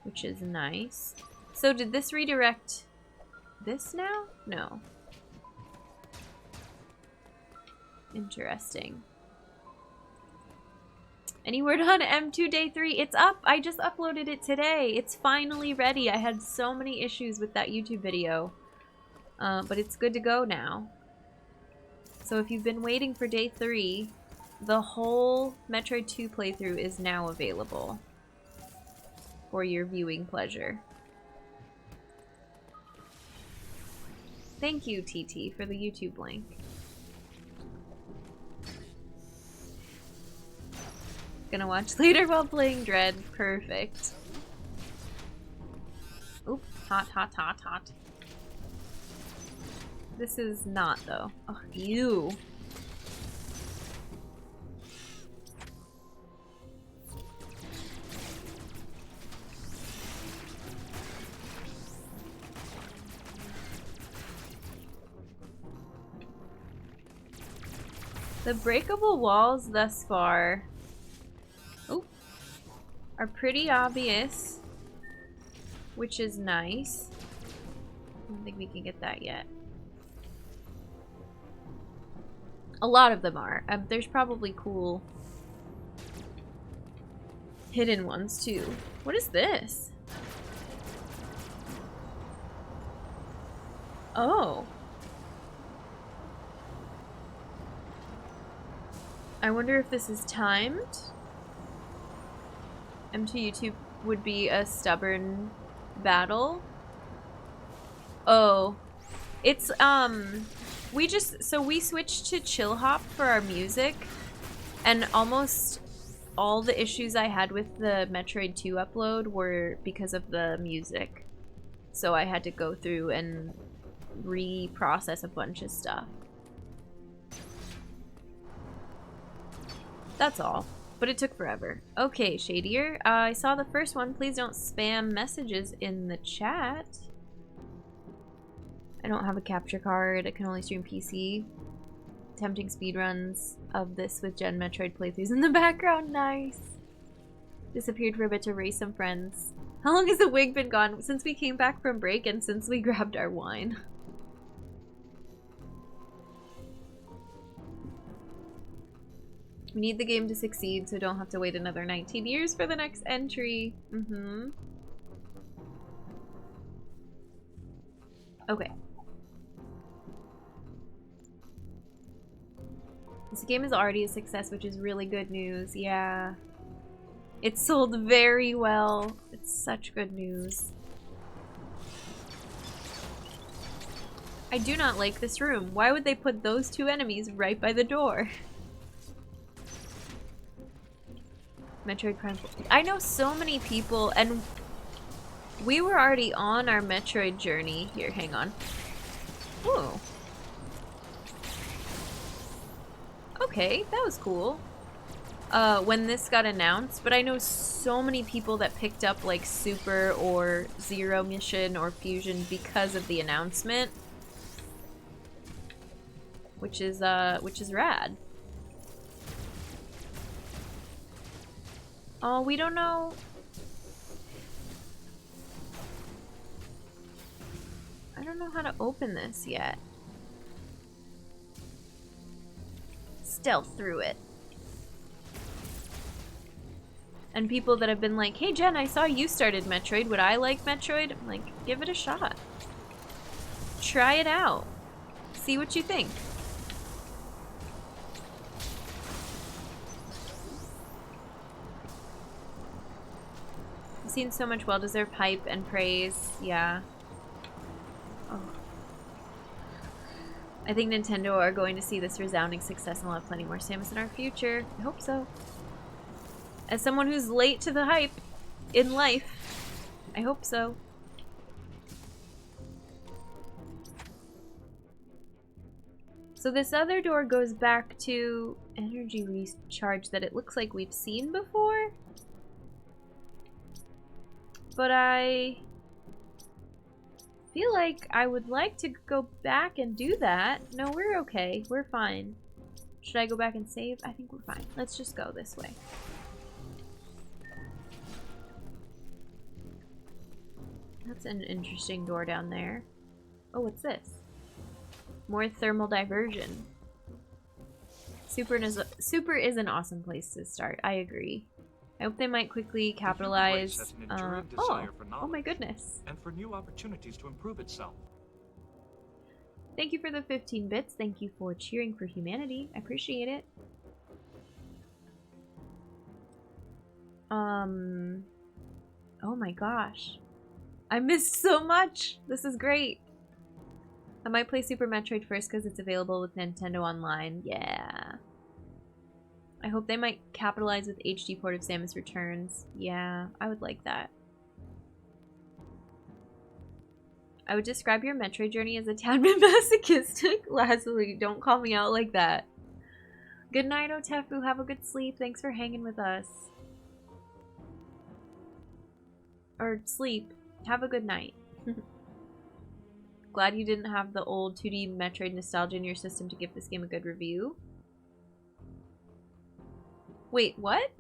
Which is nice. So did this redirect this now? No. Interesting. Any word on M2 Day 3? It's up! I just uploaded it today. It's finally ready. I had so many issues with that YouTube video. But it's good to go now. So if you've been waiting for Day 3, the whole Metroid 2 playthrough is now available for your viewing pleasure. Thank you, TT, for the YouTube link. Gonna watch later while playing Dread. Perfect. Oop. Hot. This is not, though. Oh, ew. The breakable walls thus far are pretty obvious, which is nice. I don't think we can get that yet. A lot of them are. There's probably cool hidden ones too. What is this? Oh. I wonder if this is timed. M2 YouTube would be a stubborn battle. Oh. It's, we switched to chill hop for our music, and almost all the issues I had with the Metroid 2 upload were because of the music. So I had to go through and reprocess a bunch of stuff. That's all. But it took forever. Okay, Shadier. I saw the first one. Please don't spam messages in the chat. I don't have a capture card. I can only stream PC. Tempting speedruns of this with Gen Metroid playthroughs in the background. Nice. Disappeared for a bit to race some friends. How long has the wig been gone? Since we came back from break and since we grabbed our wine. We need the game to succeed so don't have to wait another 19 years for the next entry. Okay. This game is already a success, which is really good news. Yeah. It sold very well. It's such good news. I do not like this room. Why would they put those two enemies right by the door? Metroid Prime. I know so many people, and we were already on our Metroid journey. Here, hang on. Ooh. Okay, that was cool. When this got announced, but I know so many people that picked up like Super or Zero Mission or Fusion because of the announcement. Which is rad. Oh, we don't know. don't know how to open this yet. Stealth through it. And people that have been like, hey Jen, I saw you started Metroid. Would I like Metroid? I'm like, give it a shot. Try it out. See what you think. I've seen so much well-deserved hype and praise. Yeah. Oh. I think Nintendo are going to see this resounding success and we'll have plenty more Samus in our future. I hope so. As someone who's late to the hype in life, I hope so. So this other door goes back to energy recharge that it looks like we've seen before. But I feel like I would like to go back and do that. No, we're okay. We're fine. Should I go back and save? I think we're fine. Let's just go this way. That's an interesting door down there. Oh, what's this? More thermal diversion. Super is an awesome place to start. I agree. I hope they might quickly capitalize. Oh my goodness. And for new opportunities to improve itself. Thank you for the 15 bits. Thank you for cheering for humanity. I appreciate it. Oh my gosh. I missed so much. This is great. I might play Super Metroid first because it's available with Nintendo Online. Yeah. I hope they might capitalize with HD port of Samus Returns. Yeah, I would like that. I would describe your Metroid journey as a tad bit masochistic. Lastly, don't call me out like that. Good night, Otefu. Have a good sleep. Thanks for hanging with us. Or sleep. Have a good night. Glad you didn't have the old 2D Metroid nostalgia in your system to give this game a good review. Wait, what?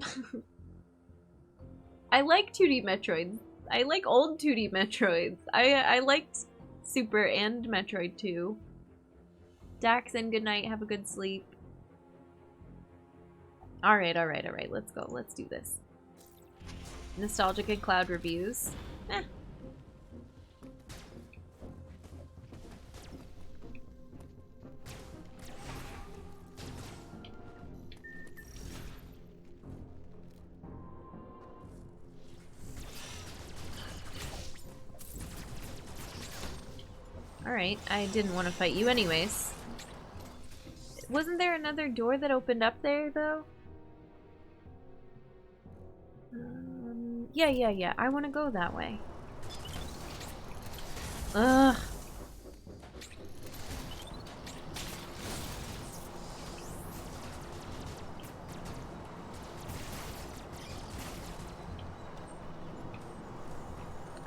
I like 2D Metroids. I like old 2D Metroids. I liked Super and Metroid 2. Dax, and good night. Have a good sleep. Alright. Let's go. Let's do this. Nostalgic and Cloud reviews. Eh. Alright, I didn't want to fight you anyways. Wasn't there another door that opened up there, though? Yeah. I want to go that way. Ugh.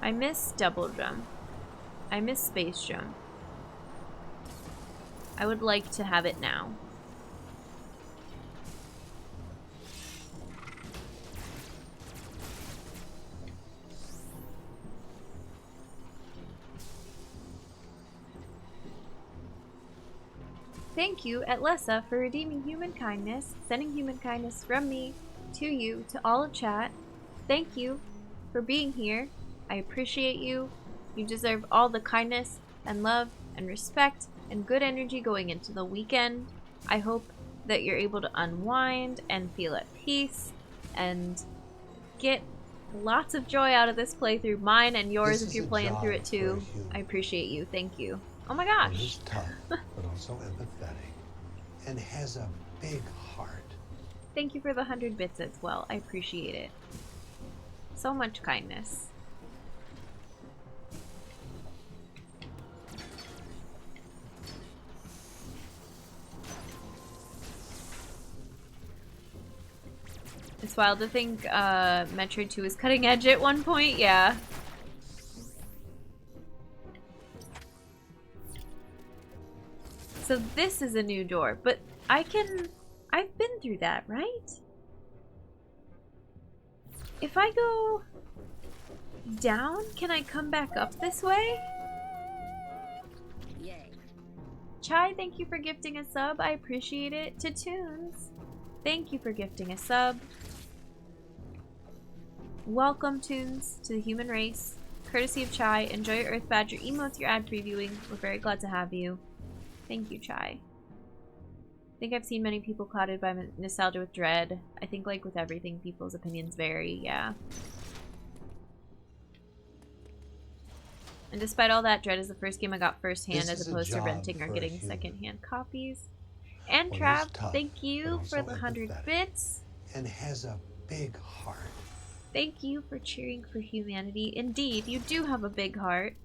I miss double jump. I miss space jump. I would like to have it now. Thank you, Atlessa, for redeeming human kindness, sending human kindness from me to you, to all of chat. Thank you for being here. I appreciate you. You deserve all the kindness and love and respect and good energy going into the weekend. I hope that you're able to unwind and feel at peace and get lots of joy out of this playthrough. Mine and yours if you're playing through it too. I appreciate you. Thank you. Oh my gosh. He's tough, but also empathetic, and has a big heart. Thank you for the 100 bits as well. I appreciate it. So much kindness. It's wild to think Metroid 2 is cutting edge at one point, yeah. So this is a new door, but I've been through that, right? If I go down, can I come back up this way? Chai, thank you for gifting a sub. I appreciate it. To Tunes, thank you for gifting a sub. Welcome, Tunes, to the human race. Courtesy of Chai. Enjoy your Earth Badger emotes, your ad previewing. We're very glad to have you. Thank you, Chai. I think I've seen many people clouded by nostalgia with Dread. I think, like with everything, people's opinions vary, yeah. And despite all that, Dread is the first game I got firsthand as opposed to renting or getting secondhand copies. And Trav, thank you for the 100 bits. And has a big heart. Thank you for cheering for humanity. Indeed, you do have a big heart.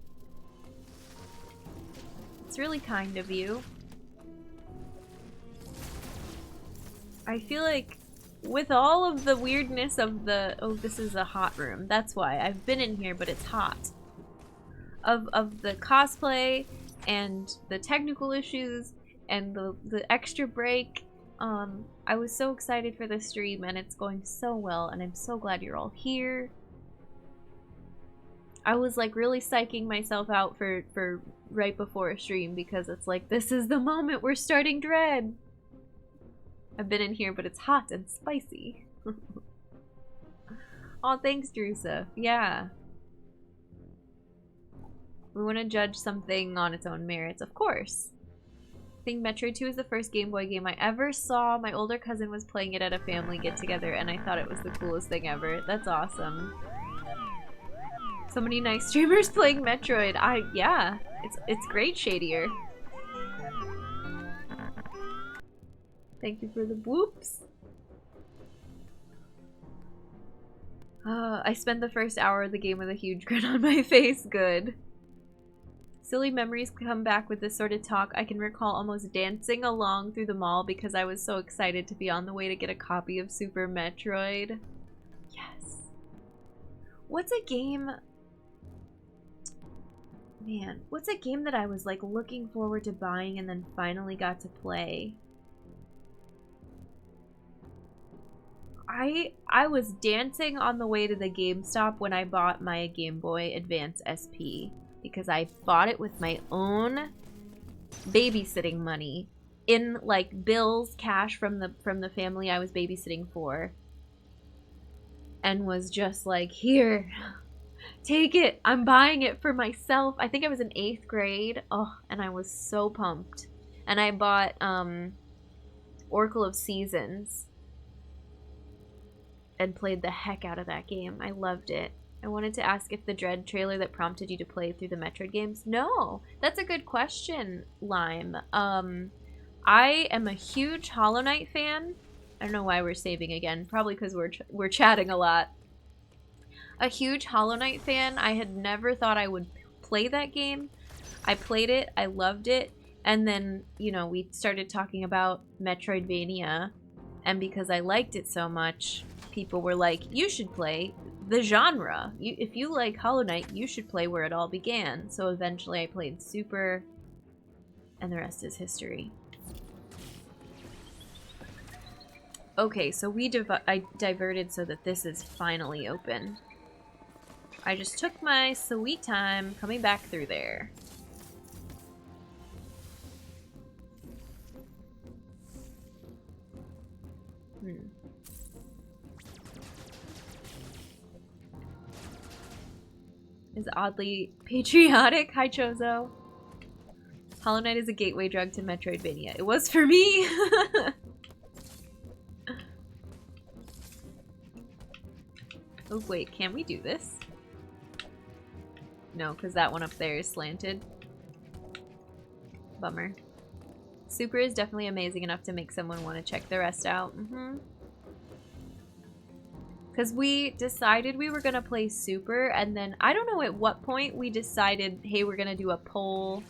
It's really kind of you. I feel like with all of the weirdness of the... Oh, this is a hot room. That's why. I've been in here, but it's hot. Of the cosplay and the technical issues and the extra break. I was so excited for this stream and it's going so well and I'm so glad you're all here. I was like really psyching myself out for right before a stream because it's like, this is the moment we're starting Dread. I've been in here, but it's hot and spicy. Aw, thanks, Drusa. Yeah. We want to judge something on its own merits, of course. I think Metroid 2 is the first Game Boy game I ever saw. My older cousin was playing it at a family get-together, and I thought it was the coolest thing ever. That's awesome. So many nice streamers playing Metroid. Yeah, it's great, Shadier. Thank you for the whoops. I spent the first hour of the game with a huge grin on my face. Good. Silly memories come back with this sort of talk. I can recall almost dancing along through the mall because I was so excited to be on the way to get a copy of Super Metroid. Yes. What's a game... Man, what's a game that I was like looking forward to buying and then finally got to play? I was dancing on the way to the GameStop when I bought my Game Boy Advance SP. Because I bought it with my own babysitting money in like bills, cash from the family I was babysitting for, and was just like, here, take it, I'm buying it for myself. I think I was in 8th grade. Oh, and I was so pumped. And I bought Oracle of Seasons and played the heck out of that game. I loved it. I wanted to ask if the Dread trailer that prompted you to play through the Metroid games. No, that's a good question, Lime. I am a huge Hollow Knight fan. I don't know why we're saving again. Probably because we're chatting a lot. A huge Hollow Knight fan. I had never thought I would play that game. I played it. I loved it. And then, you know, we started talking about Metroidvania. And because I liked it so much, people were like, you should play the genre. If you like Hollow Knight, you should play where it all began. So eventually I played Super, and the rest is history. Okay, so I diverted so that this is finally open. I just took my sweet time coming back through there. Is oddly patriotic. Hi, Chozo. Hollow Knight is a gateway drug to Metroidvania. It was for me. Oh, wait. Can we do this? No, because that one up there is slanted. Bummer. Super is definitely amazing enough to make someone want to check the rest out. Because we decided we were going to play Super, and then I don't know at what point we decided, hey, we're going to do a poll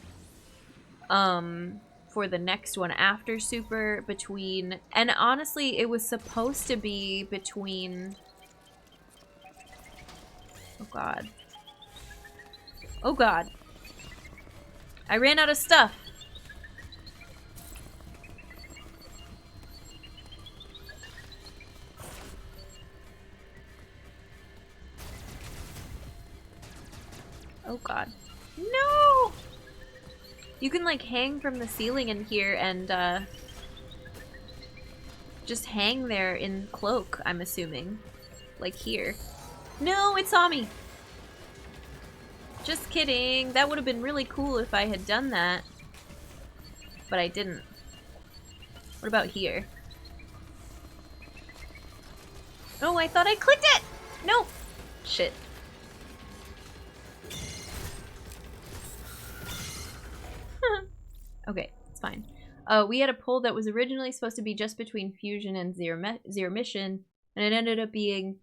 for the next one after Super between... And honestly, it was supposed to be between... Oh, God. Oh, God. I ran out of stuff. Oh god. No! You can like hang from the ceiling in here and just hang there in cloak, I'm assuming. Like here. No, it saw me! Just kidding. That would have been really cool if I had done that. But I didn't. What about here? Oh, I thought I clicked it! No! Shit. Okay, it's fine. We had a pull that was originally supposed to be just between Fusion and Zero Mission, and it ended up being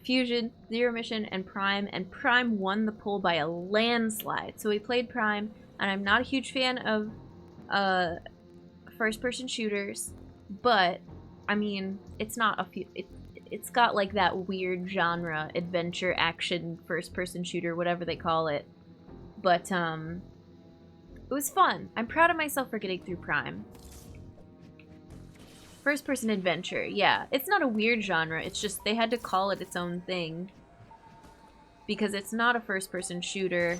Fusion, Zero Mission, and Prime won the pull by a landslide. So we played Prime, and I'm not a huge fan of first-person shooters, but I mean, it's not a it's got like that weird genre, adventure, action, first-person shooter, whatever they call it. But it was fun. I'm proud of myself for getting through Prime. First-person adventure, yeah. It's not a weird genre, it's just they had to call it its own thing. Because it's not a first-person shooter,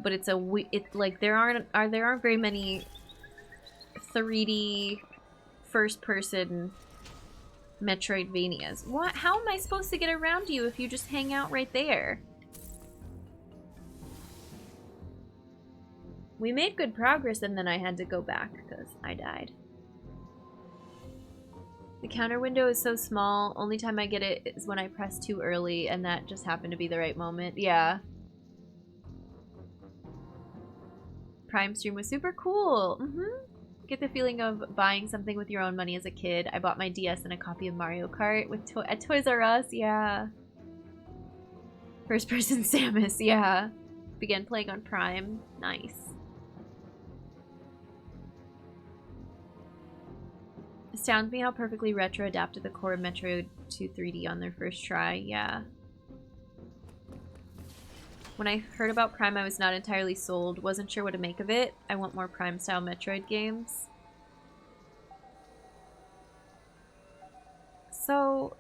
but it's like there aren't very many 3D first-person Metroidvanias. What? How am I supposed to get around you if you just hang out right there? We made good progress and then I had to go back because I died. The counter window is so small, only time I get it is when I press too early, and that just happened to be the right moment. Yeah. Prime stream was super cool. Get the feeling of buying something with your own money as a kid. I bought my DS and a copy of Mario Kart at Toys R Us, yeah. First person Samus, yeah. Began playing on Prime. Nice. Astounds me how perfectly Retro adapted the core of Metroid to 3D on their first try, yeah. When I heard about Prime, I was not entirely sold. Wasn't sure what to make of it. I want more Prime-style Metroid games. So...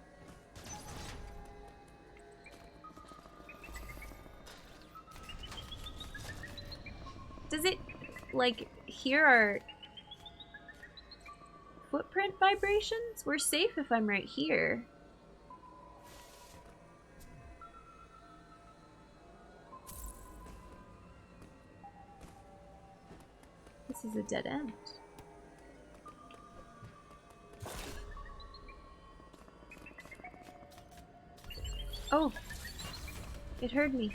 does it, like, here are footprint vibrations? We're safe if I'm right here. This is a dead end. Oh! It heard me.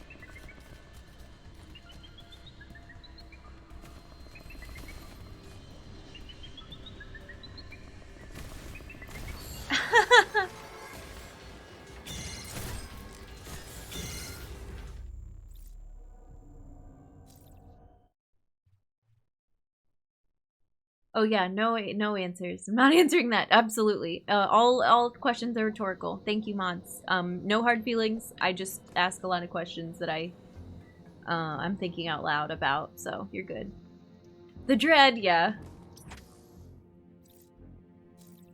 Oh yeah, no answers. I'm not answering that. Absolutely. All questions are rhetorical. Thank you, mods. No hard feelings. I just ask a lot of questions that I'm thinking out loud about, so you're good. The Dread, yeah.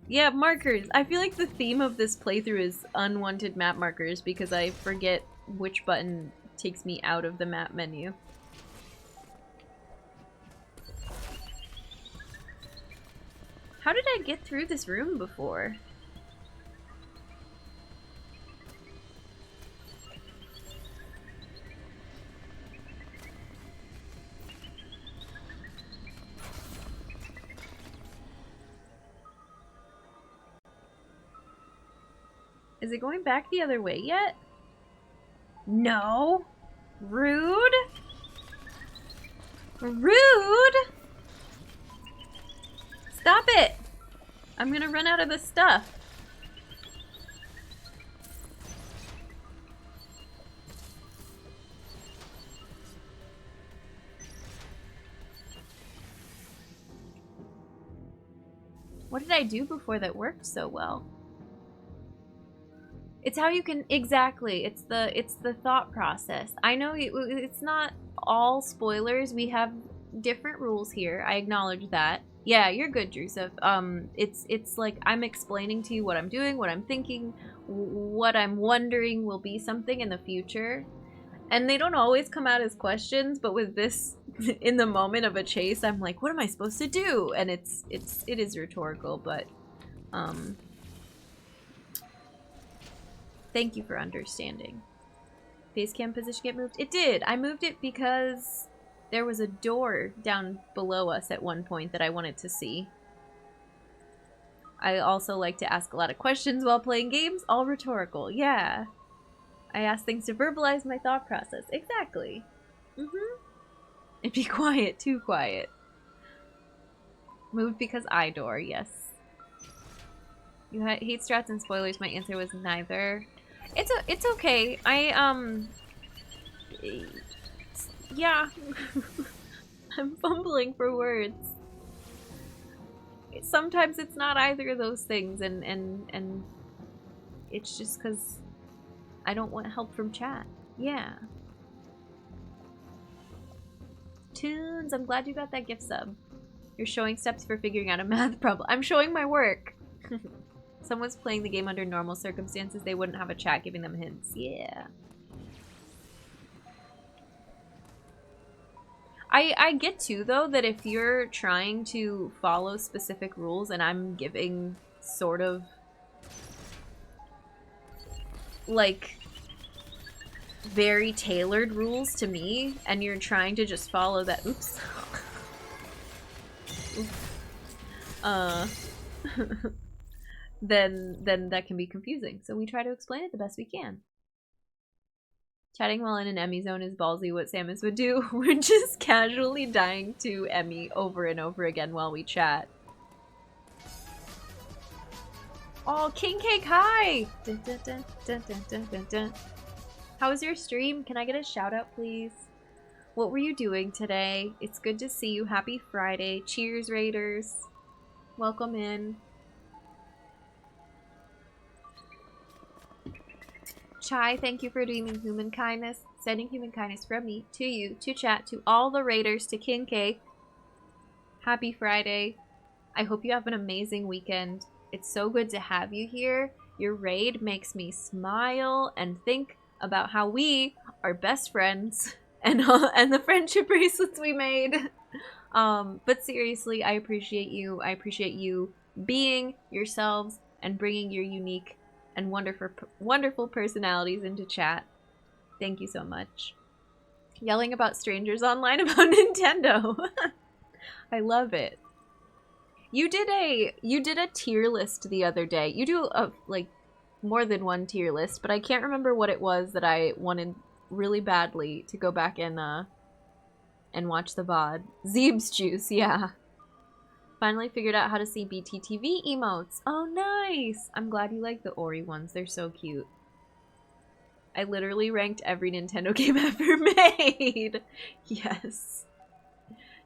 Yeah, markers. I feel like the theme of this playthrough is unwanted map markers because I forget which button takes me out of the map menu. How did I get through this room before? Is it going back the other way yet? No. Rude. Rude. Stop it! I'm gonna run out of the stuff. What did I do before that worked so well? It's how you can, exactly, it's the thought process. I know it's not all spoilers. We have different rules here. I acknowledge that. Yeah, you're good, Drusuf. It's like I'm explaining to you what I'm doing, what I'm thinking, what I'm wondering will be something in the future. And they don't always come out as questions, but with this, in the moment of a chase, I'm like, what am I supposed to do? And it is rhetorical, but, thank you for understanding. Base camp position get moved? It did! I moved it because there was a door down below us at one point that I wanted to see. I also like to ask a lot of questions while playing games, all rhetorical, yeah. I ask things to verbalize my thought process. Exactly. And be quiet, too quiet. Moved because Idor, yes. You hate strats and spoilers. My answer was neither. It's okay. Yeah. I'm fumbling for words. Sometimes it's not either of those things, and it's just because I don't want help from chat. Yeah. Tunes, I'm glad you got that gift sub. You're showing steps for figuring out a math problem. I'm showing my work. Someone's playing the game under normal circumstances, they wouldn't have a chat giving them hints. Yeah. I get too, though, that if you're trying to follow specific rules and I'm giving sort of like very tailored rules to me and you're trying to just follow that, oops. then that can be confusing. So we try to explain it the best we can. Chatting while in an Emmy zone is ballsy, what Samus would do. We're just casually dying to Emmy over and over again while we chat. Oh, King Cake, hi! Dun, dun, dun, dun, dun, dun, dun, dun. How was your stream? Can I get a shout out, please? What were you doing today? It's good to see you. Happy Friday. Cheers, Raiders. Welcome in. Chai, thank you for doing human kindness. Sending human kindness from me to you, to chat, to all the Raiders, to King Cake. Happy Friday. I hope you have an amazing weekend. It's so good to have you here. Your raid makes me smile and think about how we are best friends and the friendship bracelets we made. But seriously, I appreciate you. I appreciate you being yourselves and bringing your unique and wonderful personalities into chat. Thank you so much. Yelling about strangers online about Nintendo. I love it. You did a tier list the other day. You do like more than one tier list, but I can't remember what it was that I wanted really badly to go back and watch the VOD. Zeeb's Juice, yeah. Finally figured out how to see BTTV emotes. Oh, nice! I'm glad you like the Ori ones. They're so cute. I literally ranked every Nintendo game ever made. Yes.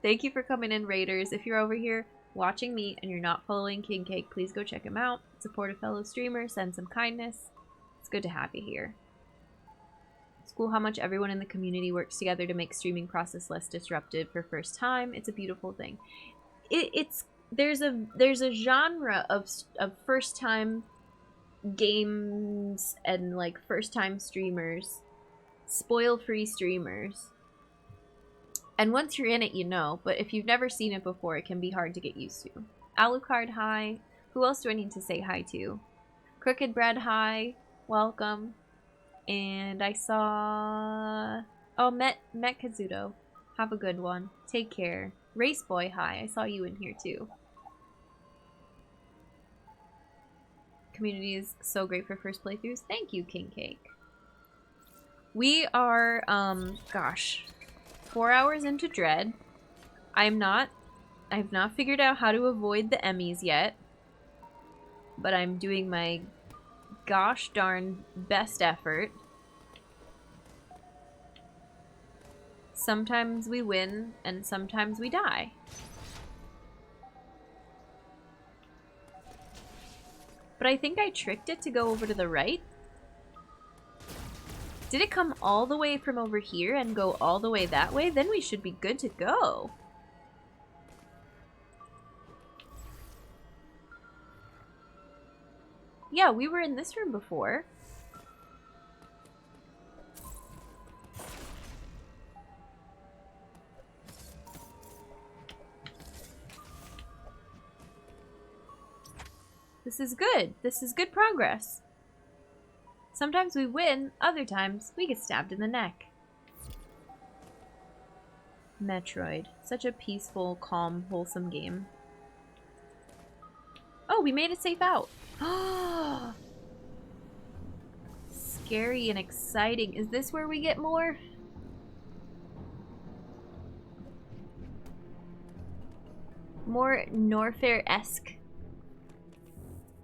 Thank you for coming in, Raiders. If you're over here watching me and you're not following King Cake, please go check him out. Support a fellow streamer. Send some kindness. It's good to have you here. It's cool how much everyone in the community works together to make streaming process less disruptive for first time. It's a beautiful thing. There's a genre of first time games and like first time streamers, spoil free streamers, and once you're in it you know, but if you've never seen it before it can be hard to get used to. Alucard, hi. Who else do I need to say hi to? Crooked Bread, hi. Welcome. And I saw Met Kazuto. Have a good one. Take care. Race Boy, hi. I saw you in here too. Community is so great for first playthroughs. Thank you, King Cake. We are, gosh, 4 hours into Dread. I've not figured out how to avoid the Emmys yet, but I'm doing my gosh darn best effort. Sometimes we win, and sometimes we die. But I think I tricked it to go over to the right. Did it come all the way from over here and go all the way that way? Then we should be good to go. Yeah, we were in this room before. This is good. This is good progress. Sometimes we win, other times we get stabbed in the neck. Metroid. Such a peaceful, calm, wholesome game. Oh, we made it safe out. Scary and exciting. Is this where we get more? More Norfair-esque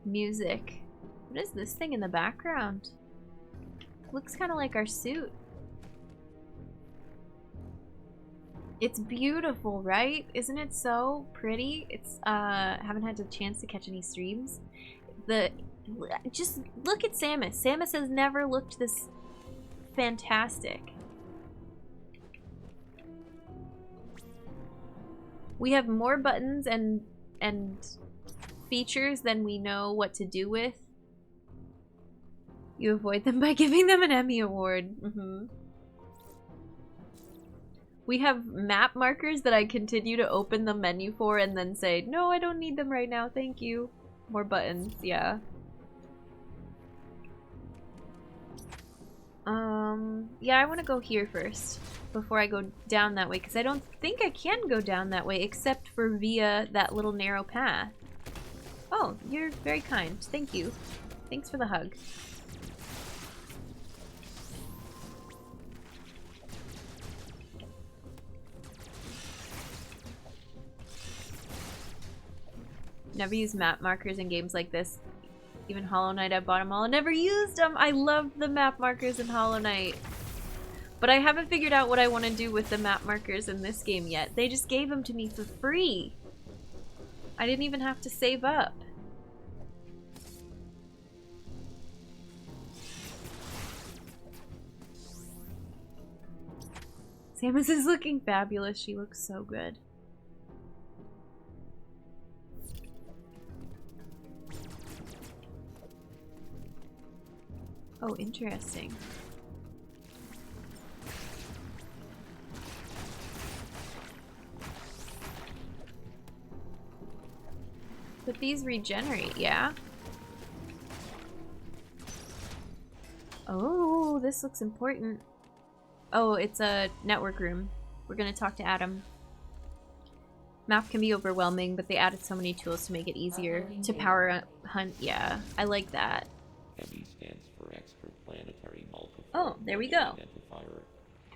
music. What is this thing in the background? Looks kind of like our suit. It's beautiful, right? Isn't it so pretty? It's haven't had a chance to catch any streams. Just look at Samus. Samus has never looked this fantastic. We have more buttons and features than we know what to do with. You avoid them by giving them an Emmy award. We have map markers that I continue to open the menu for and then say, no, I don't need them right now, thank you. More buttons, yeah. Yeah, I want to go here first before I go down that way, because I don't think I can go down that way except for via that little narrow path. Oh, you're very kind. Thank you. Thanks for the hug. Never use map markers in games like this. Even Hollow Knight, I bought them all and never used them. I love the map markers in Hollow Knight. But I haven't figured out what I want to do with the map markers in this game yet. They just gave them to me for free. I didn't even have to save up. Samus is looking fabulous. She looks so good. Oh, interesting. But these regenerate, yeah? Oh, this looks important. Oh, it's a network room. We're gonna talk to Adam. Map can be overwhelming, but they added so many tools to make it easier to power hunt. Yeah, I like that. ME stands for Extraplanetary Multiple. Oh, there we go. Identifier.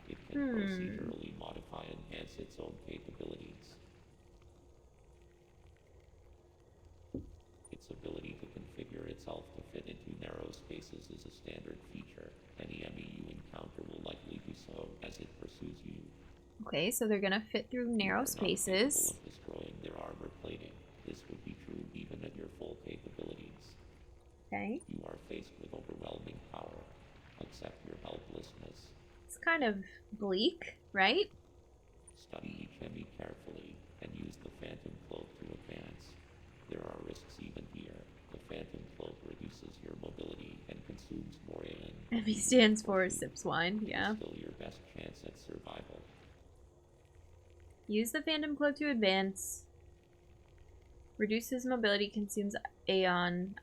It can procedurally modify and enhance its own capabilities. Its ability to configure itself to fit into narrow spaces is a standard feature. Any ME you encounter will likely do so as it pursues you. Okay, so they're gonna fit through narrow spaces. Of destroying their armor plating. This would be true even at your full capabilities. Okay. You are faced with overwhelming power. Accept your helplessness. It's kind of bleak, right? Study each ME carefully and use the Phantom Cloak to advance. There are risks even here. The Phantom Cloak reduces your mobility and consumes more AN. ME stands for sips wine, yeah. Still your best chance at survival. Use the Phantom Cloak to advance. Reduces mobility, consumes ion,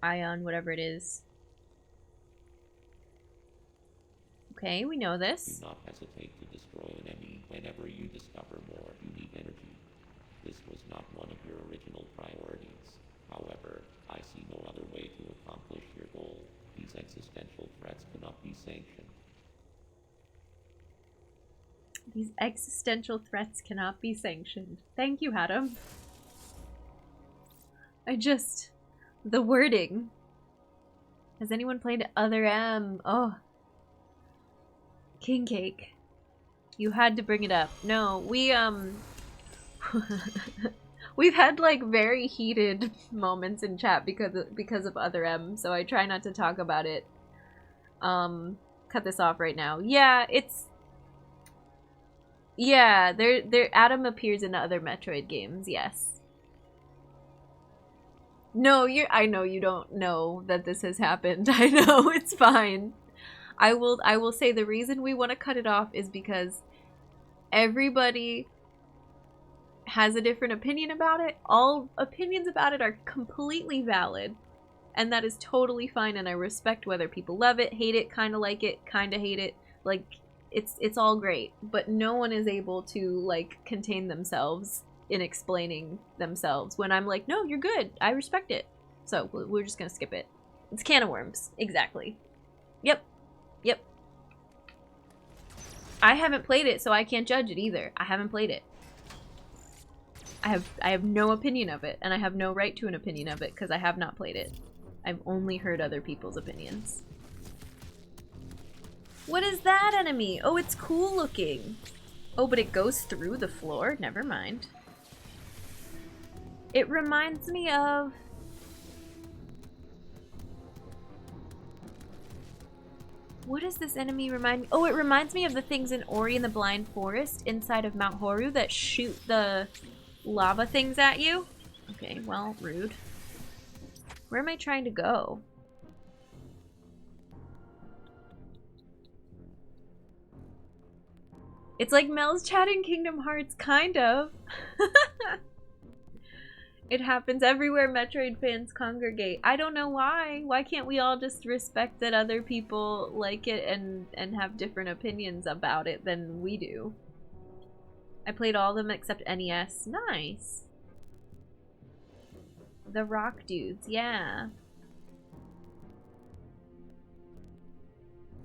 whatever it is. Okay, we know this. Do not hesitate to destroy an ME whenever you discover more unique energy. This was not one of your original priorities. However, I see no other way to accomplish your goal. These existential threats cannot be sanctioned. These existential threats cannot be sanctioned. Thank you, Adam. The wording. Has anyone played Other M? Oh. King Cake. You had to bring it up. No, we've had like very heated moments in chat because of Other M, so I try not to talk about it. Cut this off right now. Yeah, Adam appears in other Metroid games, yes. No, I know you don't know that this has happened. I know, it's fine. I will say the reason we want to cut it off is because everybody has a different opinion about it. All opinions about it are completely valid. And that is totally fine, and I respect whether people love it, hate it, kind of like it, kind of hate it. Like, it's all great. But no one is able to, like, contain themselves in explaining themselves when I'm like, no, you're good. I respect it. So we're just gonna skip it. It's a can of worms. Exactly. Yep. Yep. I haven't played it, so I can't judge it either. I haven't played it. I have no opinion of it, and I have no right to an opinion of it because I have not played it. I've only heard other people's opinions. What is that enemy? Oh, it's cool looking. Oh, but it goes through the floor? Never mind. It reminds me of... What does this enemy remind me? Oh, it reminds me of the things in Ori and the Blind Forest inside of Mount Horu that shoot the lava things at you. Okay, well, rude. Where am I trying to go? It's like Mel's chat in Kingdom Hearts, kind of. It happens everywhere Metroid fans congregate. I don't know why. Why can't we all just respect that other people like it and have different opinions about it than we do? I played all of them except NES. Nice. The rock dudes, yeah.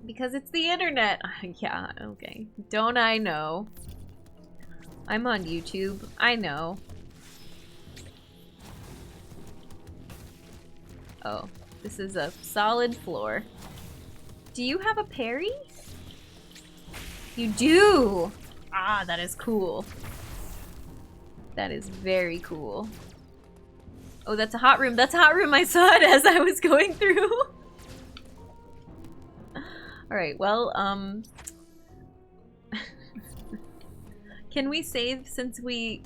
Because it's the internet. Yeah, okay. Don't I know? I'm on YouTube. I know. Oh, this is a solid floor. Do you have a parry? You do! Ah, that is cool. That is very cool. Oh, that's a hot room. That's a hot room. I saw it as I was going through. Alright, well, can we save since we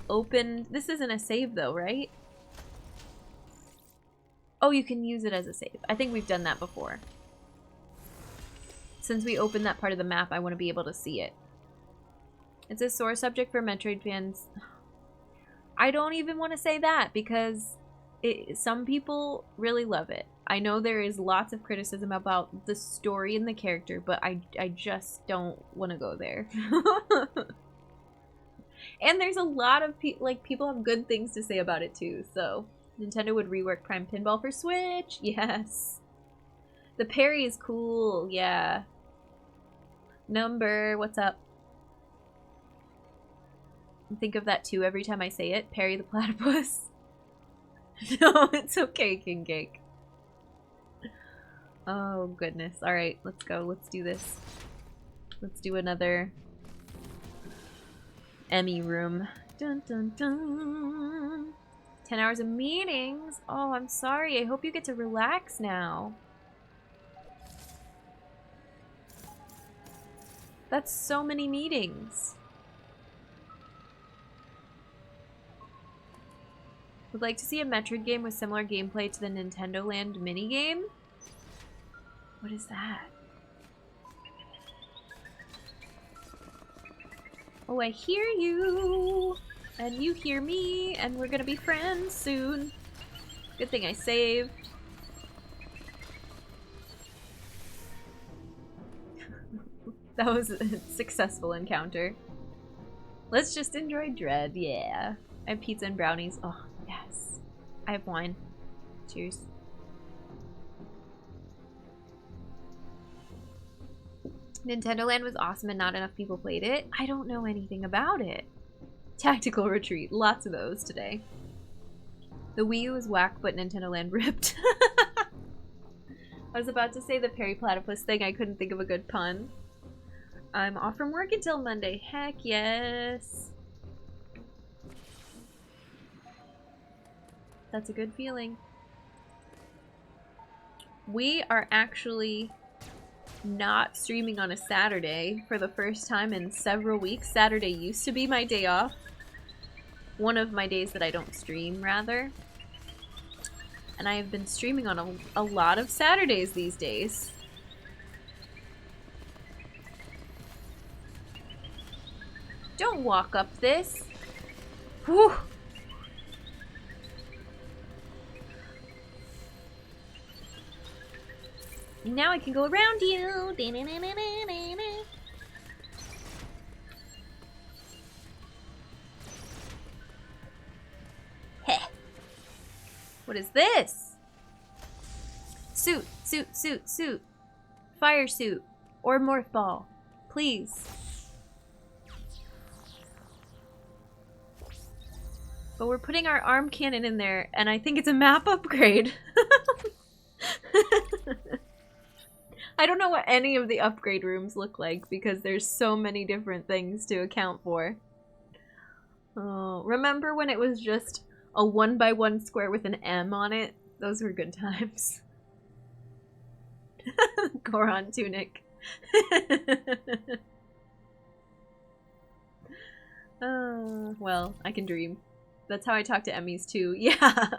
opened... This isn't a save though, right? Oh, you can use it as a save. I think we've done that before. Since we opened that part of the map, I want to be able to see it. It's a sore subject for Metroid fans. I don't even want to say that because some people really love it. I know there is lots of criticism about the story and the character, but I just don't want to go there. And there's a lot of people have good things to say about it too, so... Nintendo would rework Prime Pinball for Switch. Yes. The parry is cool. Yeah. Number, what's up? I think of that too every time I say it. Parry the platypus. No, it's okay, King Cake. Oh, goodness. Alright, let's go. Let's do this. Let's do another Emmy room. Dun dun dun. 10 hours of meetings? Oh, I'm sorry. I hope you get to relax now. That's so many meetings. Would like to see a Metroid game with similar gameplay to the Nintendo Land minigame? What is that? Oh, I hear you! And you hear me, and we're gonna be friends soon. Good thing I saved. That was a successful encounter. Let's just enjoy Dread, yeah. I have pizza and brownies. Oh, yes. I have wine. Cheers. Nintendo Land was awesome and not enough people played it. I don't know anything about it. Tactical Retreat. Lots of those today. The Wii U is whack, but Nintendo Land ripped. I was about to say the Perry Platypus thing. I couldn't think of a good pun. I'm off from work until Monday. Heck yes. That's a good feeling. We are actually not streaming on a Saturday for the first time in several weeks. Saturday used to be my day off. One of my days that I don't stream, rather. And I have been streaming on a lot of Saturdays these days. Don't walk up this. Whew. Now I can go around you. Heh. What is this? Suit, suit, suit, suit. Fire suit. Or morph ball. Please. But we're putting our arm cannon in there, and I think it's a map upgrade. I don't know what any of the upgrade rooms look like because there's so many different things to account for. Oh, remember when it was just a 1x1 square with an M on it? Those were good times. Goron tunic. Well, I can dream. That's how I talk to Emmys too. Yeah.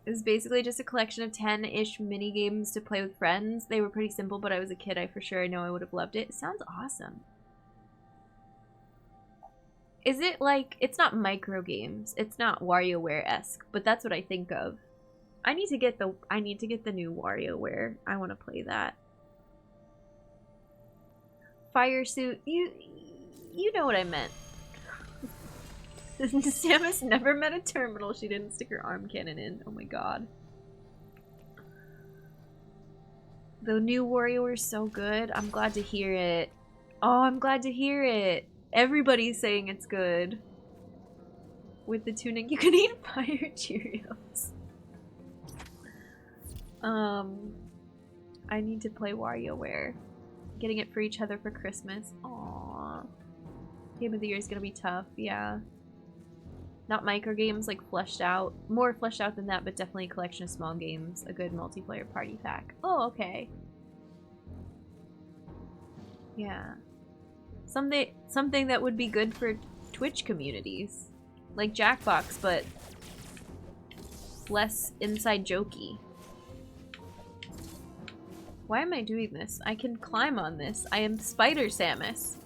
It was basically just a collection of 10-ish mini games to play with friends. They were pretty simple, but I was a kid. I for sure know I would have loved it. It sounds awesome. Is it like, it's not micro games. It's not WarioWare-esque, but that's what I think of. I need to get the new WarioWare. I want to play that. Fire suit. You know what I meant. Samus never met a terminal she didn't stick her arm cannon in. Oh my god. The new WarioWare is so good. I'm glad to hear it. Oh, I'm glad to hear it. Everybody's saying it's good. With the tunic, you can eat fire Cheerios. I need to play WarioWare. Getting it for each other for Christmas. Aww. Game of the year is gonna be tough, yeah. Not micro games, like fleshed out. More fleshed out than that, but definitely a collection of small games. A good multiplayer party pack. Oh, okay. Yeah. Something that would be good for Twitch communities. Like Jackbox, but less inside jokey. Why am I doing this? I can climb on this. I am Spider Samus.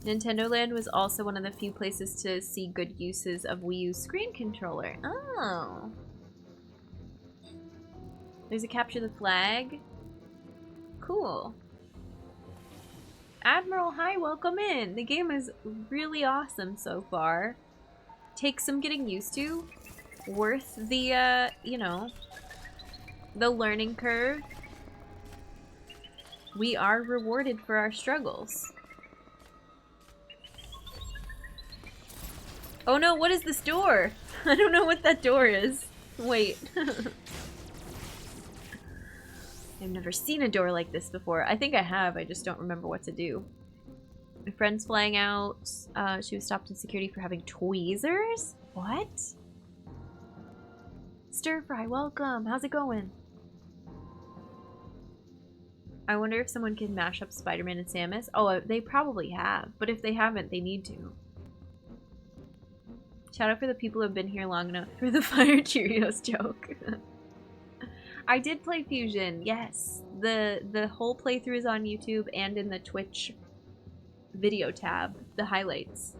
Nintendo Land was also one of the few places to see good uses of Wii U's screen controller. Oh. There's a capture the flag. Cool. Admiral, hi, welcome in. The game is really awesome so far. Takes some getting used to. Worth the, you know, the learning curve. We are rewarded for our struggles. Oh no, what is this door? I don't know what that door is. Wait. I've never seen a door like this before. I think I have, I just don't remember what to do. My friend's flying out. She was stopped in security for having tweezers? What? Stir Fry, welcome. How's it going? I wonder if someone can mash up Spider-Man and Samus. Oh, they probably have, but if they haven't, they need to. Shout out for the people who have been here long enough for the Fire Cheerios joke. I did play Fusion, yes. The whole playthrough is on YouTube and in the Twitch video tab, the highlights.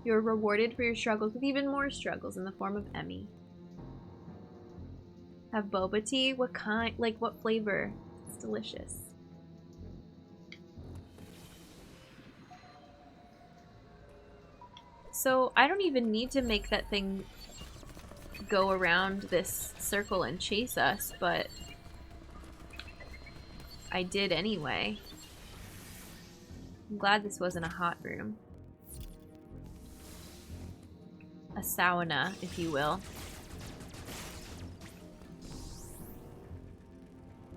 You're rewarded for your struggles with even more struggles in the form of Emmy. Have boba tea? What kind? Like what flavor? It's delicious. So I don't even need to make that thing go around this circle and chase us, but I did anyway. I'm glad this wasn't a hot room. A sauna, if you will.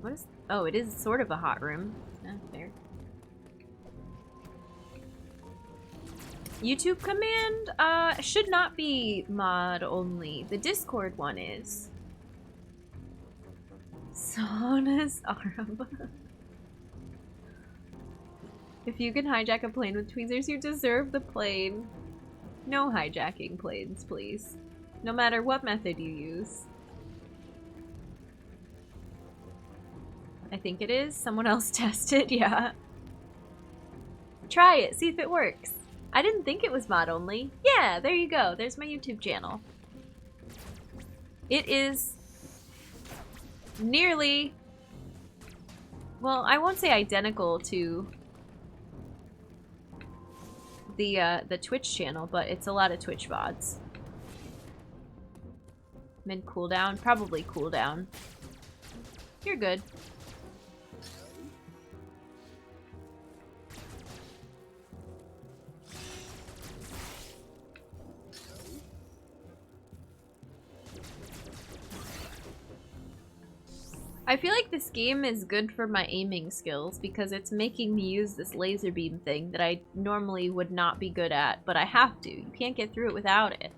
What is... Oh, it is sort of a hot room. There. YouTube command should not be mod only. The Discord one is. Saunas Arab. If you can hijack a plane with tweezers, you deserve the plane. No hijacking planes, please. No matter what method you use. I think it is. Someone else tested, yeah. Try it, see if it works. I didn't think it was mod only. Yeah, there you go. There's my YouTube channel. It is nearly, well, I won't say identical to the Twitch channel, but it's a lot of Twitch VODs. Mid cooldown, probably cooldown. You're good. I feel like this game is good for my aiming skills because it's making me use this laser beam thing that I normally would not be good at, but I have to. You can't get through it without it.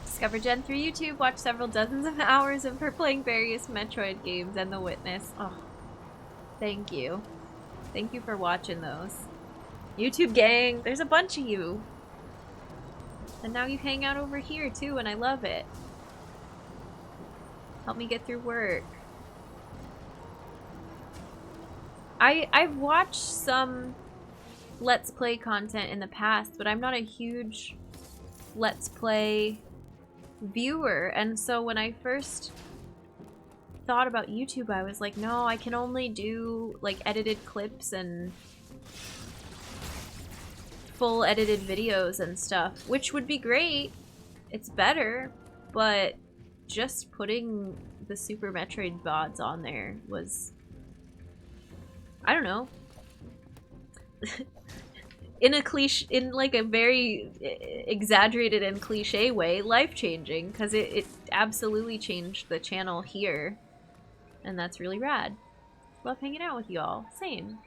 Discover Jen through YouTube, watch several dozens of hours of her playing various Metroid games and The Witness. Oh, thank you. Thank you for watching those. YouTube gang, there's a bunch of you. And now you hang out over here too, and I love it. Help me get through work. I've watched some Let's Play content in the past, but I'm not a huge Let's Play viewer, and so when I first thought about YouTube, I was like, no, I can only do like edited clips and full edited videos and stuff, which would be great. It's better, but just putting the Super Metroid VODs on there was, I don't know. In like a very exaggerated and cliche way, life-changing, because it absolutely changed the channel here, and that's really rad. Love hanging out with y'all. Same.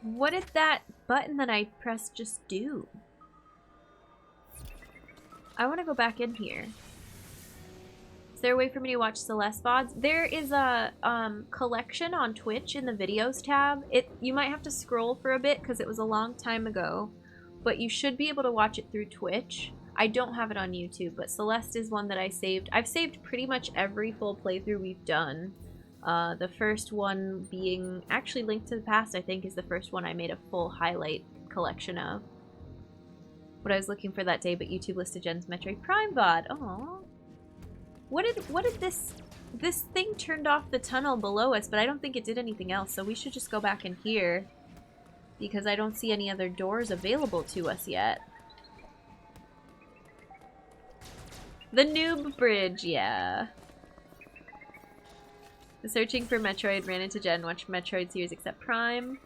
What did that button that I pressed just do? I want to go back in here. Is there a way for me to watch Celeste VODs? There is a collection on Twitch in the videos tab. You might have to scroll for a bit because it was a long time ago, but you should be able to watch it through Twitch. I don't have it on YouTube, but Celeste is one that I saved. I've saved pretty much every full playthrough we've done. The first one being actually Link to the Past, I think, is the first one I made a full highlight collection of. What I was looking for that day, but YouTube listed Jen's Metroid Prime VOD. Aww. What did this thing turned off the tunnel below us, but I don't think it did anything else, so we should just go back in here because I don't see any other doors available to us yet. The noob bridge, yeah. The searching for Metroid ran into Jen, watched Metroid series except Prime.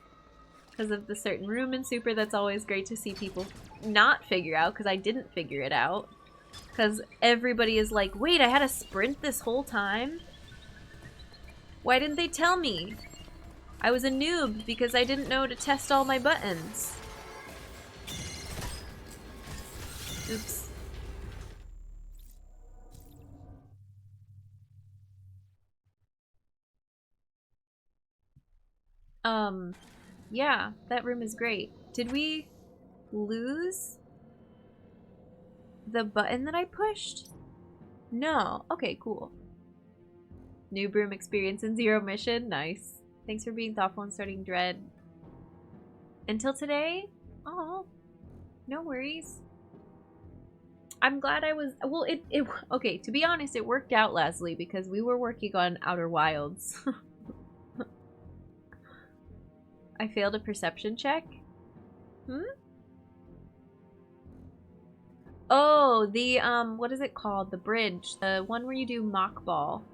Because of the certain room in Super, that's always great to see people not figure out, because I didn't figure it out. Because everybody is like, wait, I had to sprint this whole time? Why didn't they tell me? I was a noob because I didn't know to test all my buttons. Oops. Yeah, that room is great. Did we lose the button that I pushed? No. Okay, cool. New room experience in Zero Mission. Nice. Thanks for being thoughtful and starting Dread. Until today? Oh, no worries. I'm glad I was... Well, okay, to be honest, it worked out, Leslie, because we were working on Outer Wilds. I failed a perception check? Oh, the, what is it called? The bridge. The one where you do mock ball.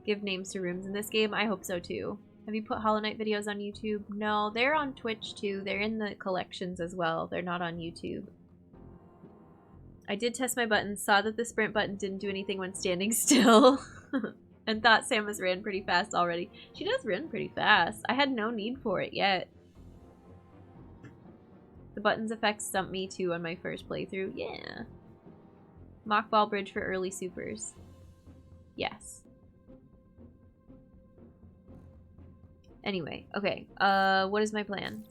Give names to rooms in this game? I hope so, too. Have you put Hollow Knight videos on YouTube? No, they're on Twitch, too. They're in the collections as well. They're not on YouTube. I did test my buttons, saw that the sprint button didn't do anything when standing still. And thought Samus ran pretty fast already. She does run pretty fast. I had no need for it yet. The buttons effect stumped me too on my first playthrough. Yeah. Mock ball bridge for early supers. Yes. Anyway, okay. What is my plan?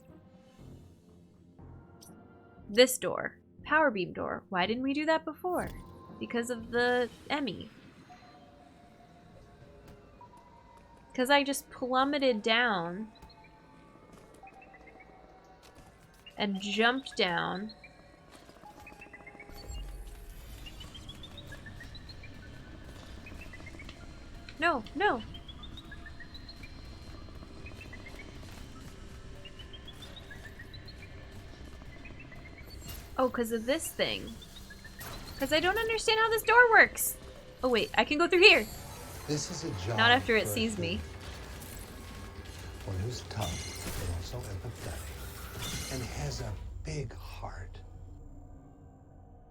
This door. Power beam door. Why didn't we do that before? Because of the Emmy. Because I just plummeted down and jumped down. No, no. Oh, because of this thing. Because I don't understand how this door works. Oh wait, I can go through here. This is a job. Not after it for a sees human. me. One who's tough, but also empathetic, and has a big heart.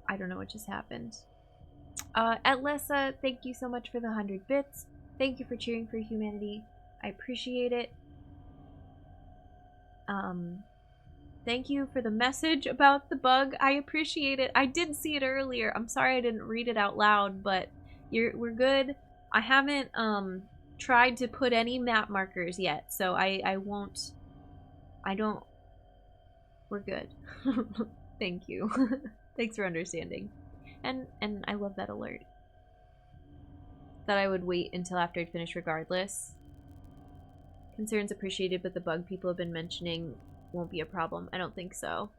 I don't know what just happened. Atlessa, thank you so much for the 100 bits. Thank you for cheering for humanity. I appreciate it. Thank you for the message about the bug. I appreciate it. I did see it earlier. I'm sorry I didn't read it out loud, but we're good. I haven't tried to put any map markers yet, so I won't. I don't. We're good. Thank you. Thanks for understanding. And I love that alert. That I would wait until after I'd finished regardless. Concerns appreciated, but the bug people have been mentioning won't be a problem. I don't think so.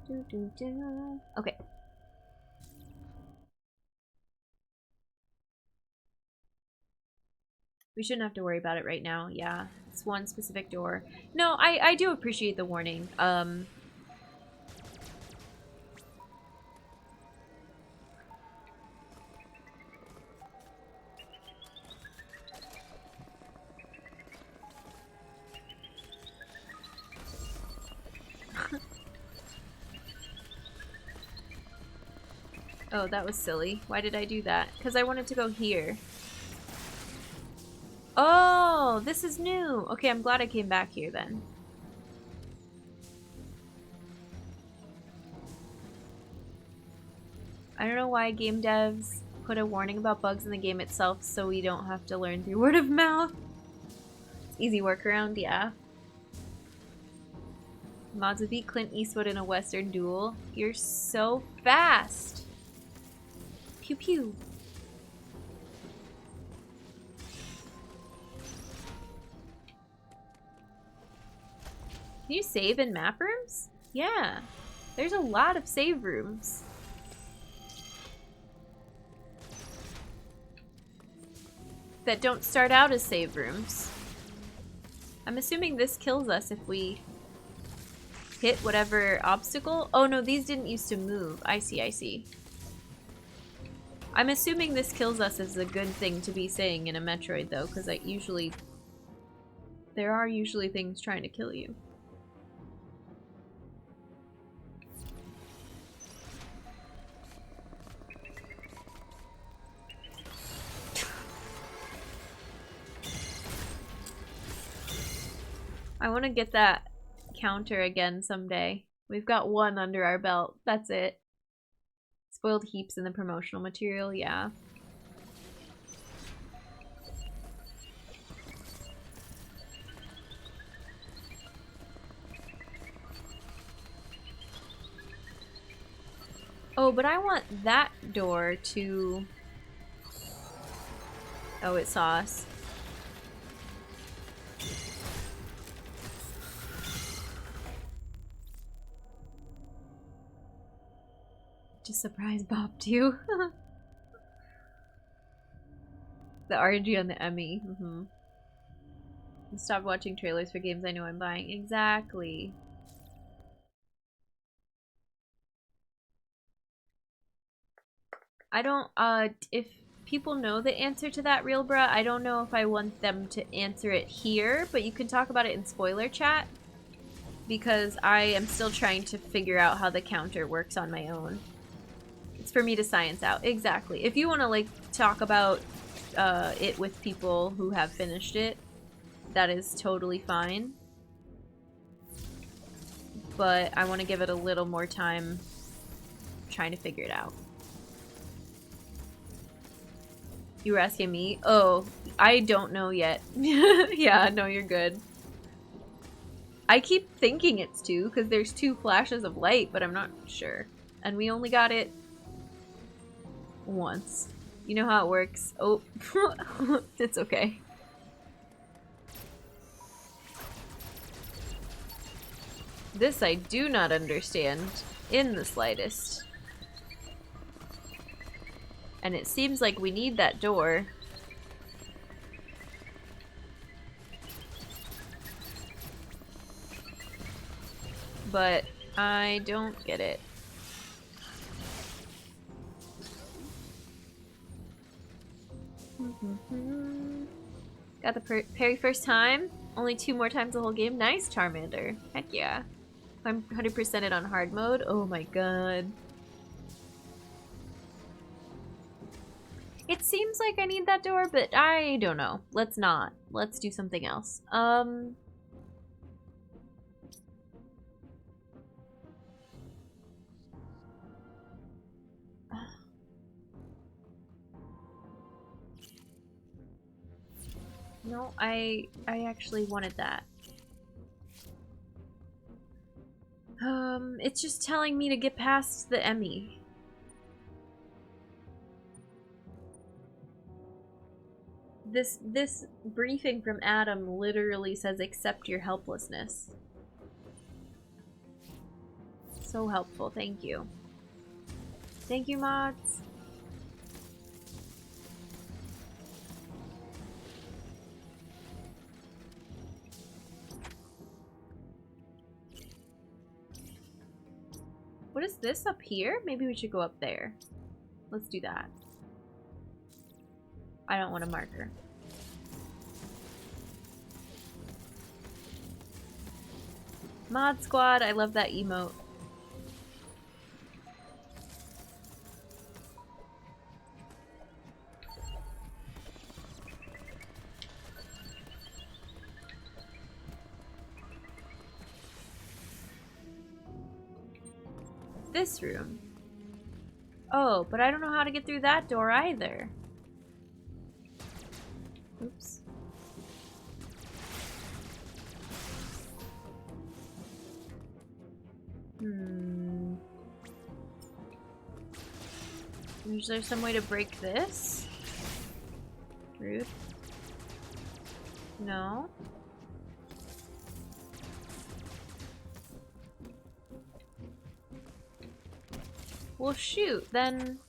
Okay. We shouldn't have to worry about it right now. Yeah, it's one specific door. No, I do appreciate the warning. Oh, that was silly. Why did I do that? Because I wanted to go here. Oh, this is new. Okay, I'm glad I came back here then. I don't know why game devs put a warning about bugs in the game itself so we don't have to learn through word of mouth. Easy workaround, yeah. Mods would beat Clint Eastwood in a Western duel. You're so fast. Pew pew. Can you save in map rooms? Yeah. There's a lot of save rooms. That don't start out as save rooms. I'm assuming this kills us if we hit whatever obstacle. Oh no, these didn't used to move. I see, I see. I'm assuming this kills us is a good thing to be saying in a Metroid though, because there are usually things trying to kill you. I want to get that counter again someday. We've got one under our belt. That's it. Spoiled heaps in the promotional material, yeah. Oh, but I want that door to... Oh, it saw us. Just surprise bopped you. The RNG on the Emmy. Stop watching trailers for games I know I'm buying. Exactly. I don't, if people know the answer to that, Real Bruh, I don't know if I want them to answer it here, but you can talk about it in spoiler chat, because I am still trying to figure out how the counter works on my own. It's for me to science out. Exactly. If you want to, like, talk about it with people who have finished it, that is totally fine. But I want to give it a little more time trying to figure it out. You were asking me? Oh, I don't know yet. Yeah, no, you're good. I keep thinking it's 2 because there's 2 flashes of light, but I'm not sure. And we only got it once. You know how it works. Oh, it's okay. This I do not understand in the slightest. And it seems like we need that door. But I don't get it. Got the parry first time. Only 2 more times the whole game. Nice, Charmander. Heck yeah. I'm 100% it on hard mode. Oh my god. It seems like I need that door, but I don't know. Let's not. Let's do something else. No, I actually wanted that. It's just telling me to get past the Emmy. This briefing from Adam literally says accept your helplessness. So helpful, thank you. Thank you, mods. What is this up here? Maybe we should go up there. Let's do that. I don't want a marker. Mod Squad, I love that emote. This room. Oh, but I don't know how to get through that door either. Oops. Is there some way to break this? Rude. No. Well, shoot, then...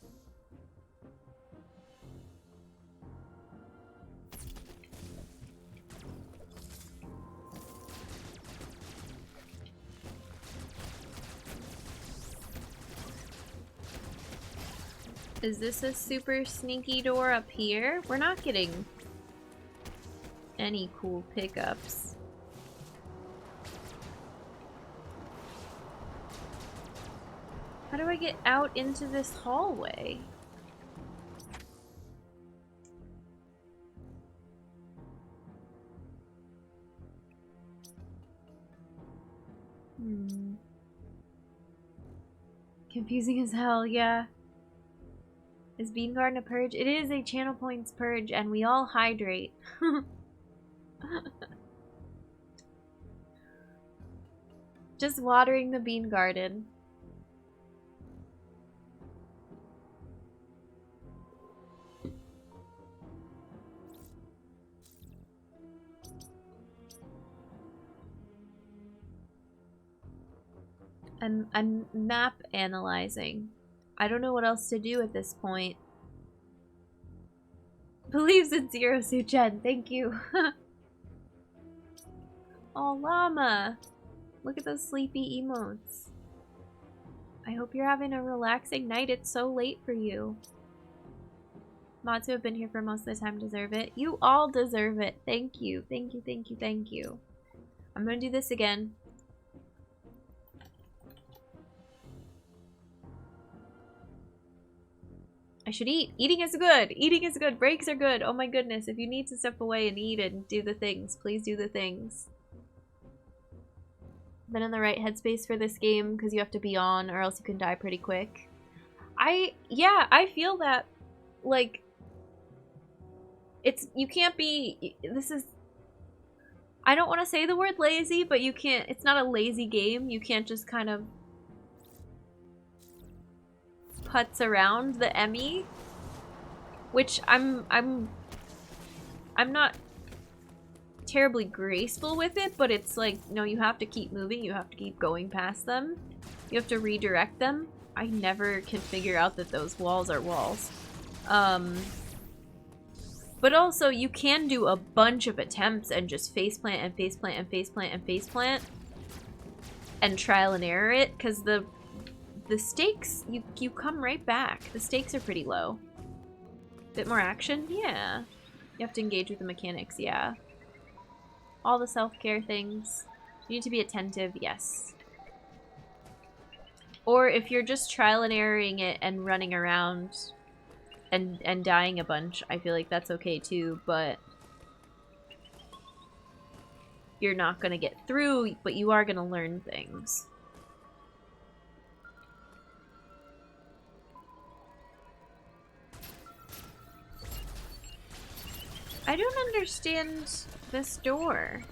Is this a super sneaky door up here? We're not getting any cool pickups. How do I get out into this hallway? Confusing as hell, yeah. Is Bean Garden a purge? It is a channel points purge, and we all hydrate. Just watering the bean garden. I'm map analyzing. I don't know what else to do at this point. Believes in Zero Suchen, thank you. Oh, llama. Look at those sleepy emotes. I hope you're having a relaxing night. It's so late for you. Mods who have been here for most of the time deserve it. You all deserve it. Thank you. Thank you, thank you, thank you. I'm gonna do this again. I should eat. Eating is good. Eating is good. Breaks are good. Oh my goodness. If you need to step away and eat and do the things, please do the things. Been in the right headspace for this game because you have to be on or else you can die pretty quick. Yeah, I feel that. Like, It's, you can't be, this is, I don't want to say the word lazy, but you can't, it's not a lazy game. You can't just kind of putz around the Emmy, which I'm not terribly graceful with it, but it's like, no, you have to keep moving, you have to keep going past them, you have to redirect them. I never can figure out that those walls are walls. But also, you can do a bunch of attempts and just faceplant and faceplant and faceplant and faceplant and trial and error it, because the stakes, you come right back. The stakes are pretty low. Bit more action? Yeah. You have to engage with the mechanics, yeah. All the self-care things. You need to be attentive, yes. Or if you're just trial and erroring it and running around and dying a bunch, I feel like that's okay too, but you're not gonna get through, but you are gonna learn things. I don't understand this door.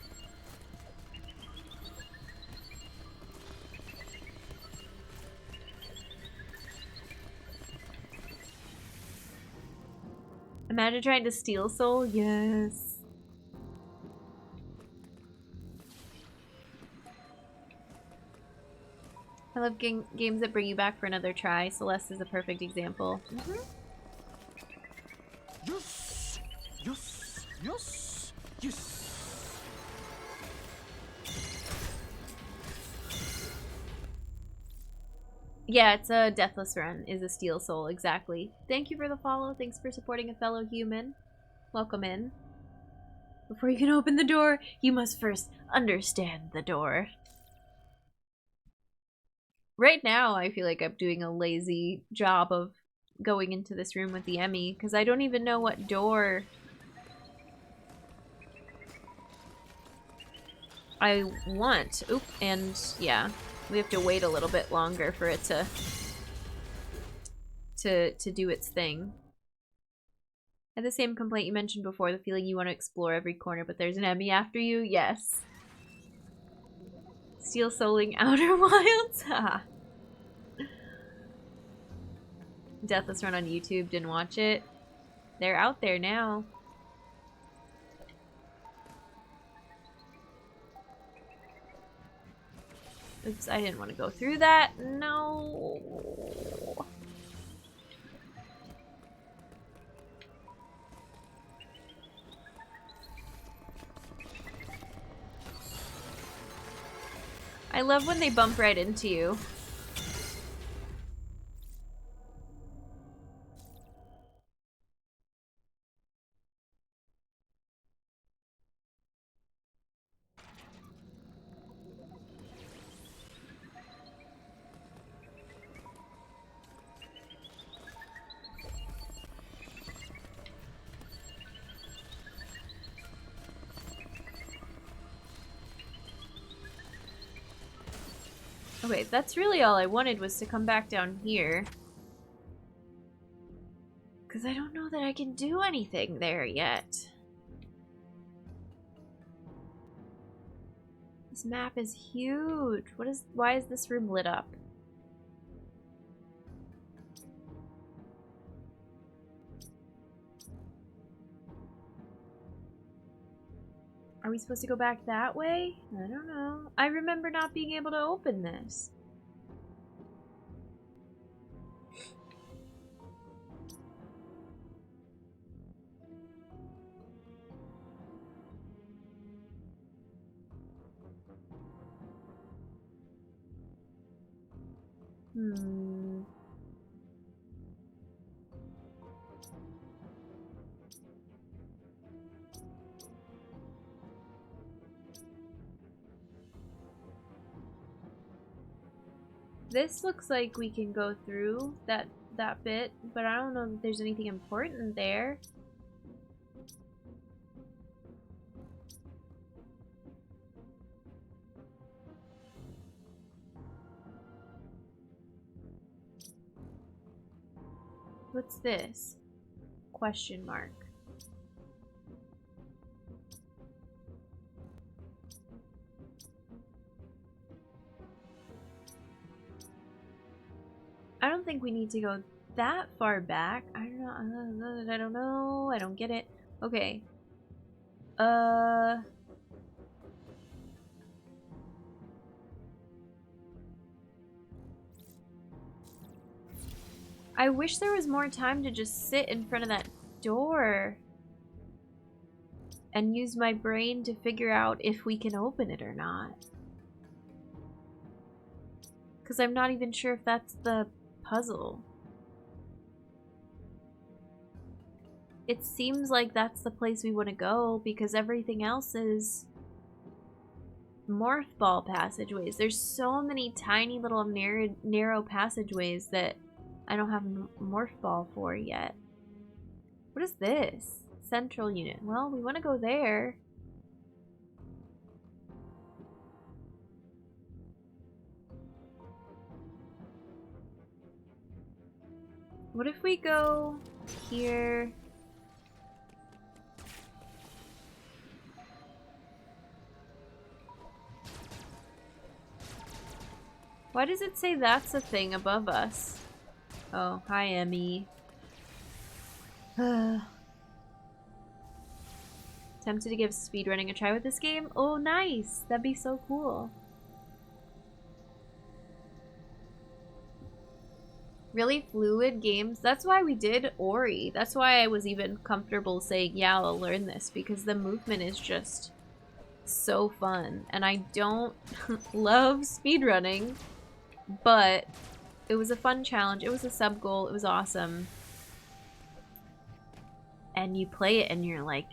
Imagine trying to steal soul? Yes. I love games that bring you back for another try. Celeste is a perfect example. Yes! Yes! Yes! Yes! Yeah, it's a Deathless Run, is a Steel Soul, exactly. Thank you for the follow. Thanks for supporting a fellow human. Welcome in. Before you can open the door, you must first understand the door. Right now, I feel like I'm doing a lazy job of going into this room with the Emmy, because I don't even know what door I want. Oop, and yeah, we have to wait a little bit longer for it to do its thing. I had the same complaint you mentioned before, the feeling you want to explore every corner, but there's an Emmy after you? Yes. Steel Souling Outer Wilds? Haha. Deathless Run on YouTube, didn't watch it. They're out there now. Oops, I didn't want to go through that. No. I love when they bump right into you. Okay, that's really all I wanted, was to come back down here. Because I don't know that I can do anything there yet. This map is huge. Why is this room lit up? Are we supposed to go back that way? I don't know. I remember not being able to open this. This looks like we can go through that bit, but I don't know if there's anything important there. What's this? Question mark. I don't think we need to go that far back. I don't know. I don't know. I don't get it. Okay. I wish there was more time to just sit in front of that door and use my brain to figure out if we can open it or not. Because I'm not even sure if that's the puzzle. It seems like that's the place we want to go because everything else is morph ball passageways. There's so many tiny little narrow passageways that I don't have morph ball for yet. What is this? Central unit. Well, we want to go there. What if we go here? Why does it say that's a thing above us? Oh, hi, Emmy. Tempted to give speedrunning a try with this game? Oh, nice! That'd be so cool. Really fluid games. That's why we did Ori. That's why I was even comfortable saying, yeah, I'll learn this, because the movement is just so fun. And I don't love speedrunning, but it was a fun challenge. It was a sub goal. It was awesome. And you play it and you're like,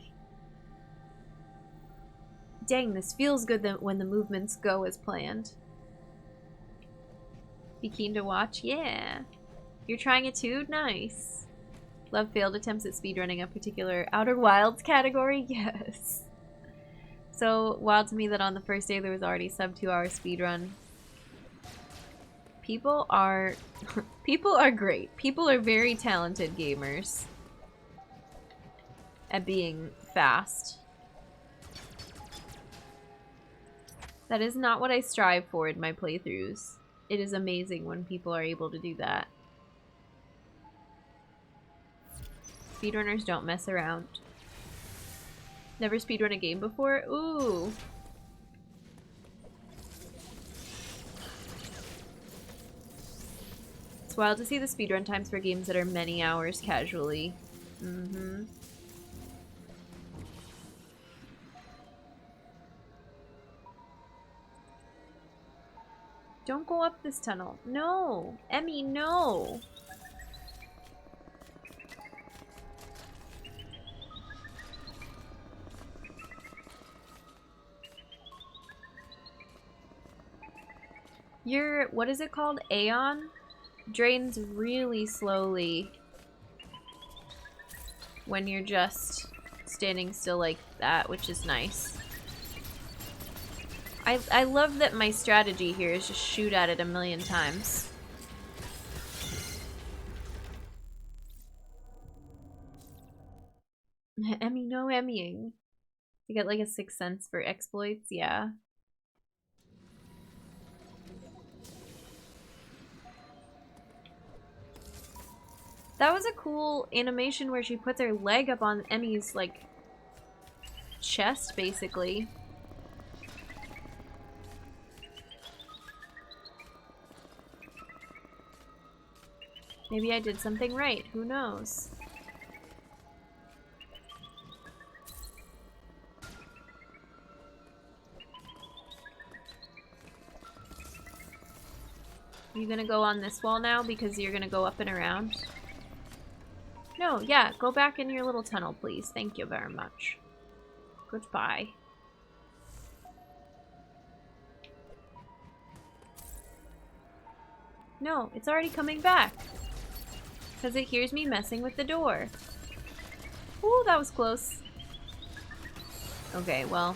dang, this feels good when the movements go as planned. Be keen to watch? Yeah. You're trying it too? Nice. Love failed attempts at speedrunning a particular Outer Wilds category? Yes. So wild to me that on the first day there was already sub 2 hour speedrun. People are great. People are very talented gamers at being fast. That is not what I strive for in my playthroughs. It is amazing when people are able to do that. Speedrunners don't mess around. Never speedrun a game before? Ooh. It's wild to see the speedrun times for games that are many hours casually. Mm-hmm. Don't go up this tunnel. No! Emmy, no! Your, what is it called? Aeon? Drains really slowly when you're just standing still like that, which is nice. I love that my strategy here is just shoot at it a million times. Emmy, no Emmying. You get like a 6th sense for exploits, yeah. That was a cool animation where she puts her leg up on Emmy's, like, chest, basically. Maybe I did something right. Who knows? Are you gonna go on this wall now because you're gonna go up and around? No, yeah, go back in your little tunnel, please. Thank you very much. Goodbye. No, it's already coming back. Because it hears me messing with the door. Ooh, that was close. Okay, well.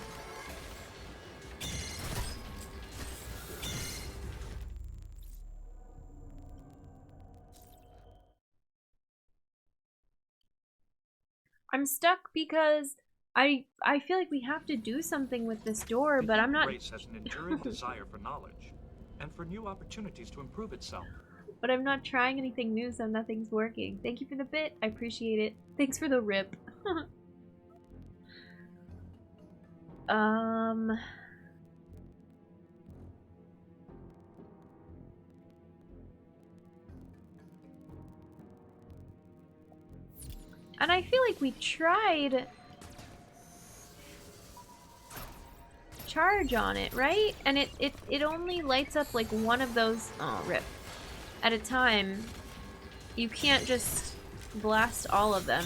I'm stuck because I feel like we have to do something with this door, but I'm not... The race has an enduring desire for knowledge and for new opportunities to improve itself. But I'm not trying anything new, so nothing's working. Thank you for the bit. I appreciate it. Thanks for the rip. And I feel like we tried charge on it, right? And it only lights up like one of those, oh rip, at a time. You can't just blast all of them.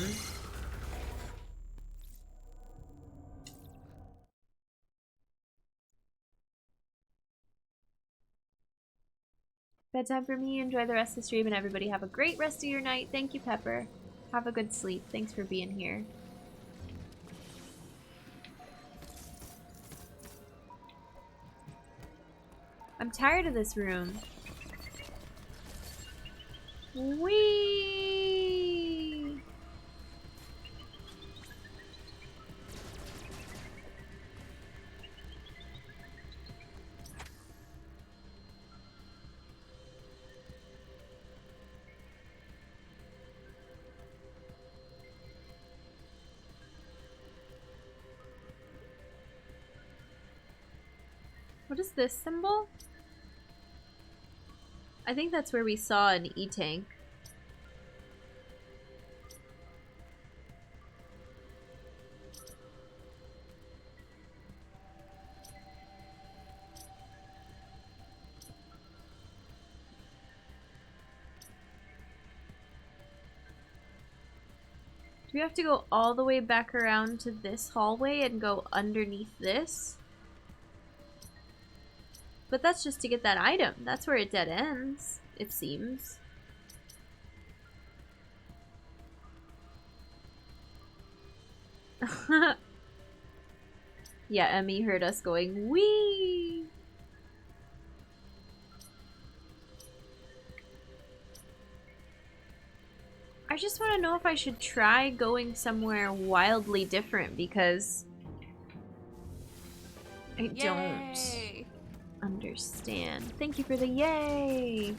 Bedtime for me. Enjoy the rest of the stream and everybody have a great rest of your night. Thank you, Pepper. Have a good sleep. Thanks for being here. I'm tired of this room. Whee! What is this symbol? I think that's where we saw an E-tank. Do we have to go all the way back around to this hallway and go underneath this? But that's just to get that item. That's where it dead ends, it seems. Yeah, Emmy heard us going, wee! I just want to know if I should try going somewhere wildly different because I don't understand. Thank you for the yay!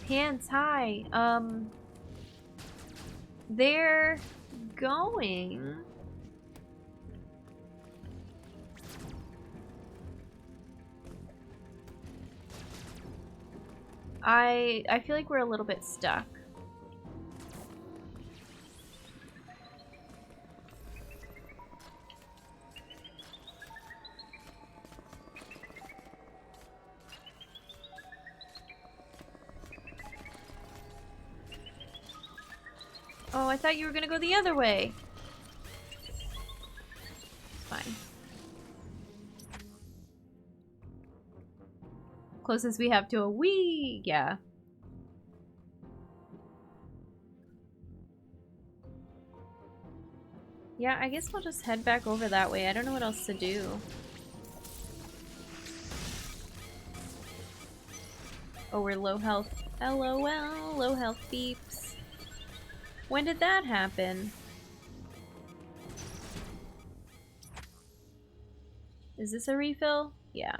Pants, hi. They're going. I feel like we're a little bit stuck. Oh, I thought you were gonna go the other way. Fine. Closest we have to a Wii, yeah. Yeah, I guess we'll just head back over that way. I don't know what else to do. Oh, we're low health. LOL, low health beeps. When did that happen? Is this a refill? Yeah.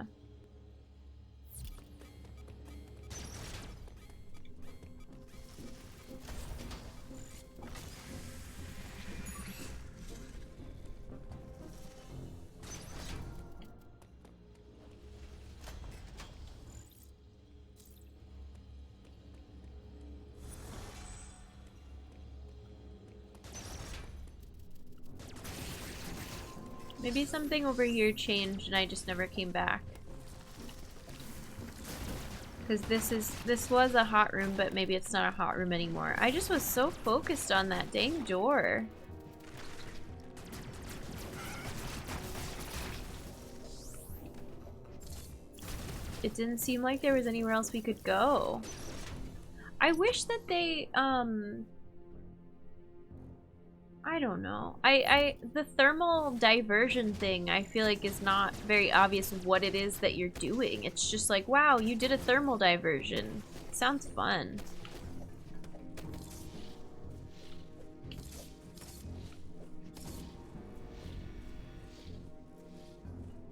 Maybe something over here changed and I just never came back. Because this was a hot room, but maybe it's not a hot room anymore. I just was so focused on that dang door. It didn't seem like there was anywhere else we could go. I wish that they, I don't know. The thermal diversion thing, I feel like is not very obvious what it is that you're doing. It's just like, wow, you did a thermal diversion. Sounds fun.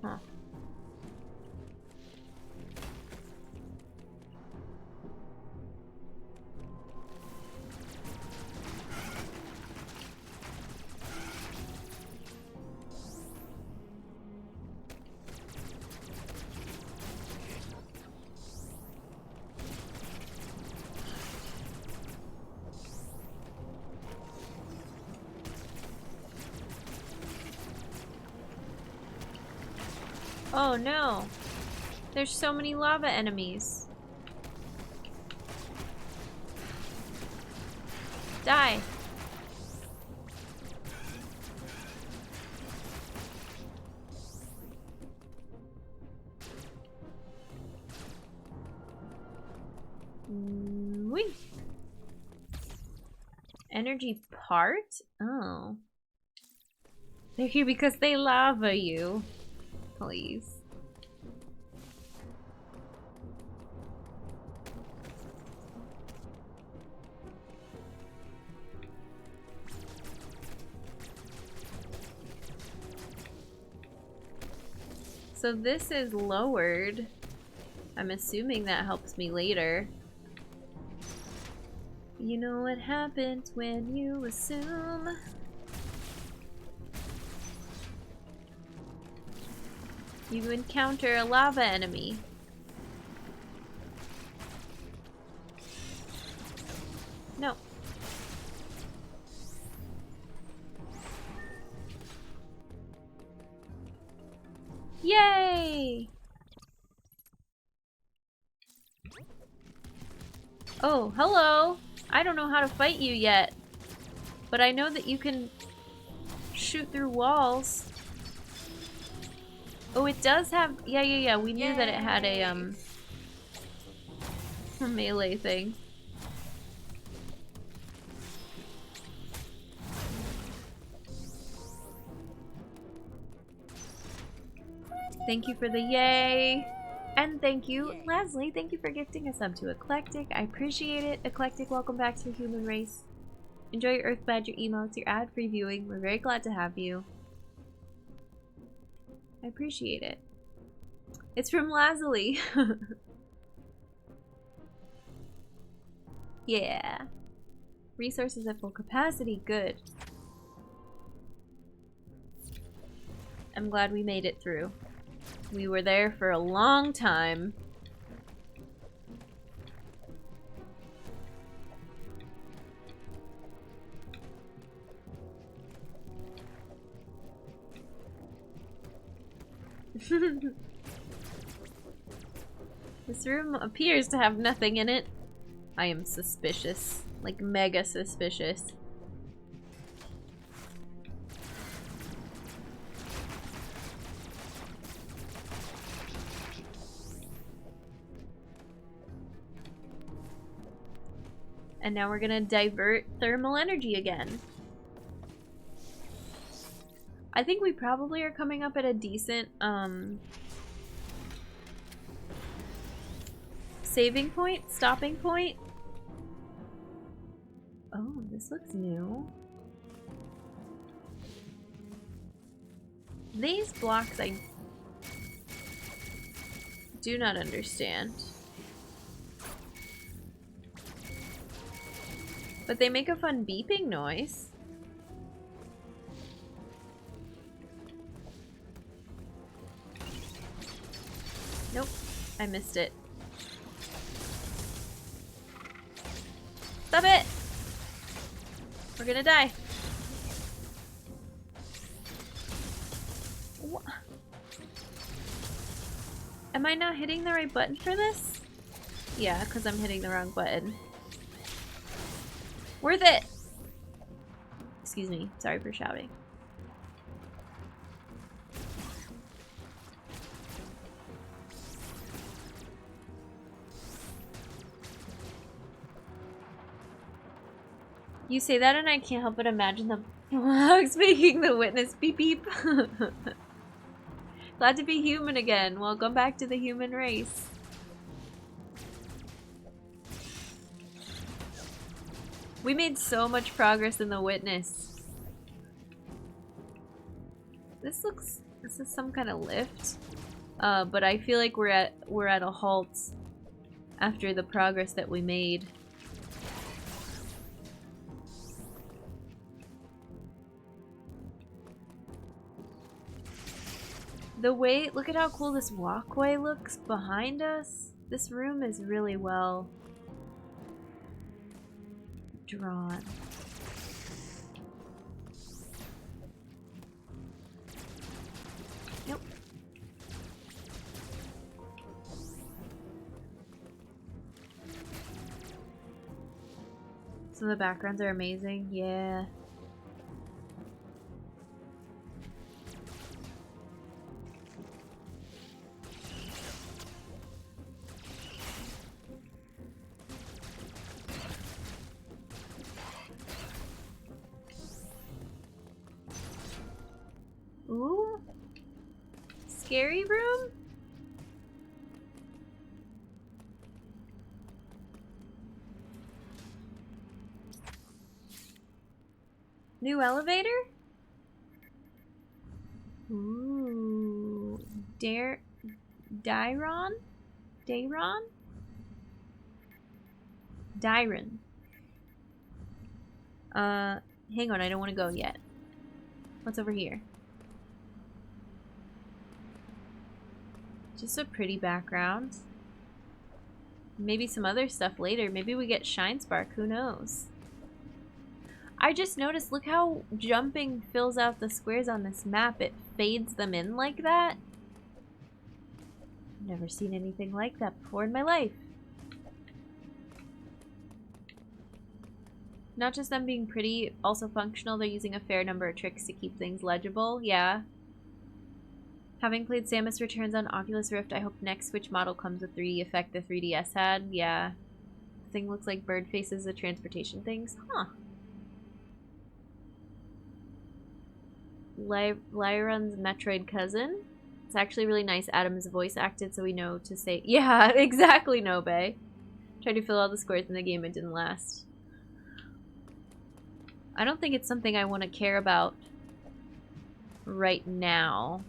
Huh. Oh no. There's so many lava enemies. Die. Whee. Energy part? Oh. They're here because they lava you. Please. So this is lowered. I'm assuming that helps me later. You know what happens when you assume. You encounter a lava enemy. No. Yay! Oh, hello! I don't know how to fight you yet. But I know that you can shoot through walls. Oh, it does have... Yeah. We knew that it had a melee thing. Thank you for the yay. And thank you, Leslie. Thank you for gifting a sub to Eclectic. I appreciate it. Eclectic, welcome back to the human race. Enjoy your Earth Badger emotes, your ad-free viewing. We're very glad to have you. I appreciate it. It's from Leslie. Yeah. Resources at full capacity. Good. I'm glad we made it through. We were there for a long time. This room appears to have nothing in it. I am suspicious. Like, mega suspicious. And now we're gonna divert thermal energy again. I think we probably are coming up at a decent, saving point? Stopping point? Oh, this looks new. These blocks I do not understand. But they make a fun beeping noise. Nope, I missed it. Stop it! We're gonna die. What? Am I not hitting the right button for this? Yeah, because I'm hitting the wrong button. Worth it! Excuse me, sorry for shouting. You say that and I can't help but imagine the bugs making the witness beep beep. Glad to be human again. Welcome back to the human race. We made so much progress in the witness. This is some kind of lift. But I feel like we're at a halt after the progress that we made. The way, look at how cool this walkway looks behind us. This room is really well drawn. Nope. Some of the backgrounds are amazing. Yeah. Ooh. Scary room? New elevator? Ooh. Dairon? Dairon? Dairon. Hang on, I don't want to go yet. What's over here? Just a pretty background. Maybe some other stuff later. Maybe we get Shine Spark, who knows? I just noticed, look how jumping fills out the squares on this map. It fades them in like that. I've never seen anything like that before in my life. Not just them being pretty, also functional. They're using a fair number of tricks to keep things legible. Yeah. Having played Samus Returns on Oculus Rift, I hope next Switch model comes with 3D effect the 3DS had. Yeah. The thing looks like bird faces of transportation things. Huh. Lyron's Metroid cousin. It's actually really nice Adam's voice acted, so we know to say... Yeah, exactly, Nobe. Tried to fill all the squares in the game, it didn't last. I don't think it's something I want to care about right now.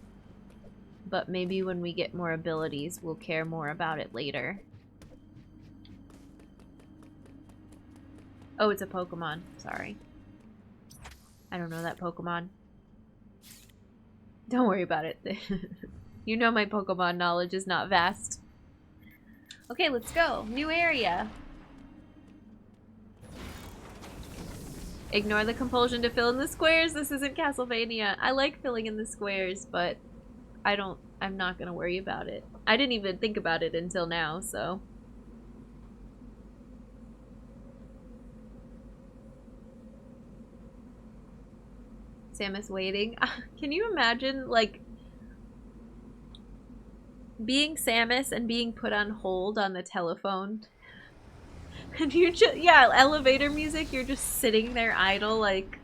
But maybe when we get more abilities, we'll care more about it later. Oh, it's a Pokemon. Sorry. I don't know that Pokemon. Don't worry about it. You know my Pokemon knowledge is not vast. Okay, let's go. New area. Ignore the compulsion to fill in the squares. This isn't Castlevania. I like filling in the squares, but I'm not gonna worry about it. I didn't even think about it until now, so. Samus waiting. Can you imagine, like, being Samus and being put on hold on the telephone? And you just, yeah, elevator music, you're just sitting there idle, like...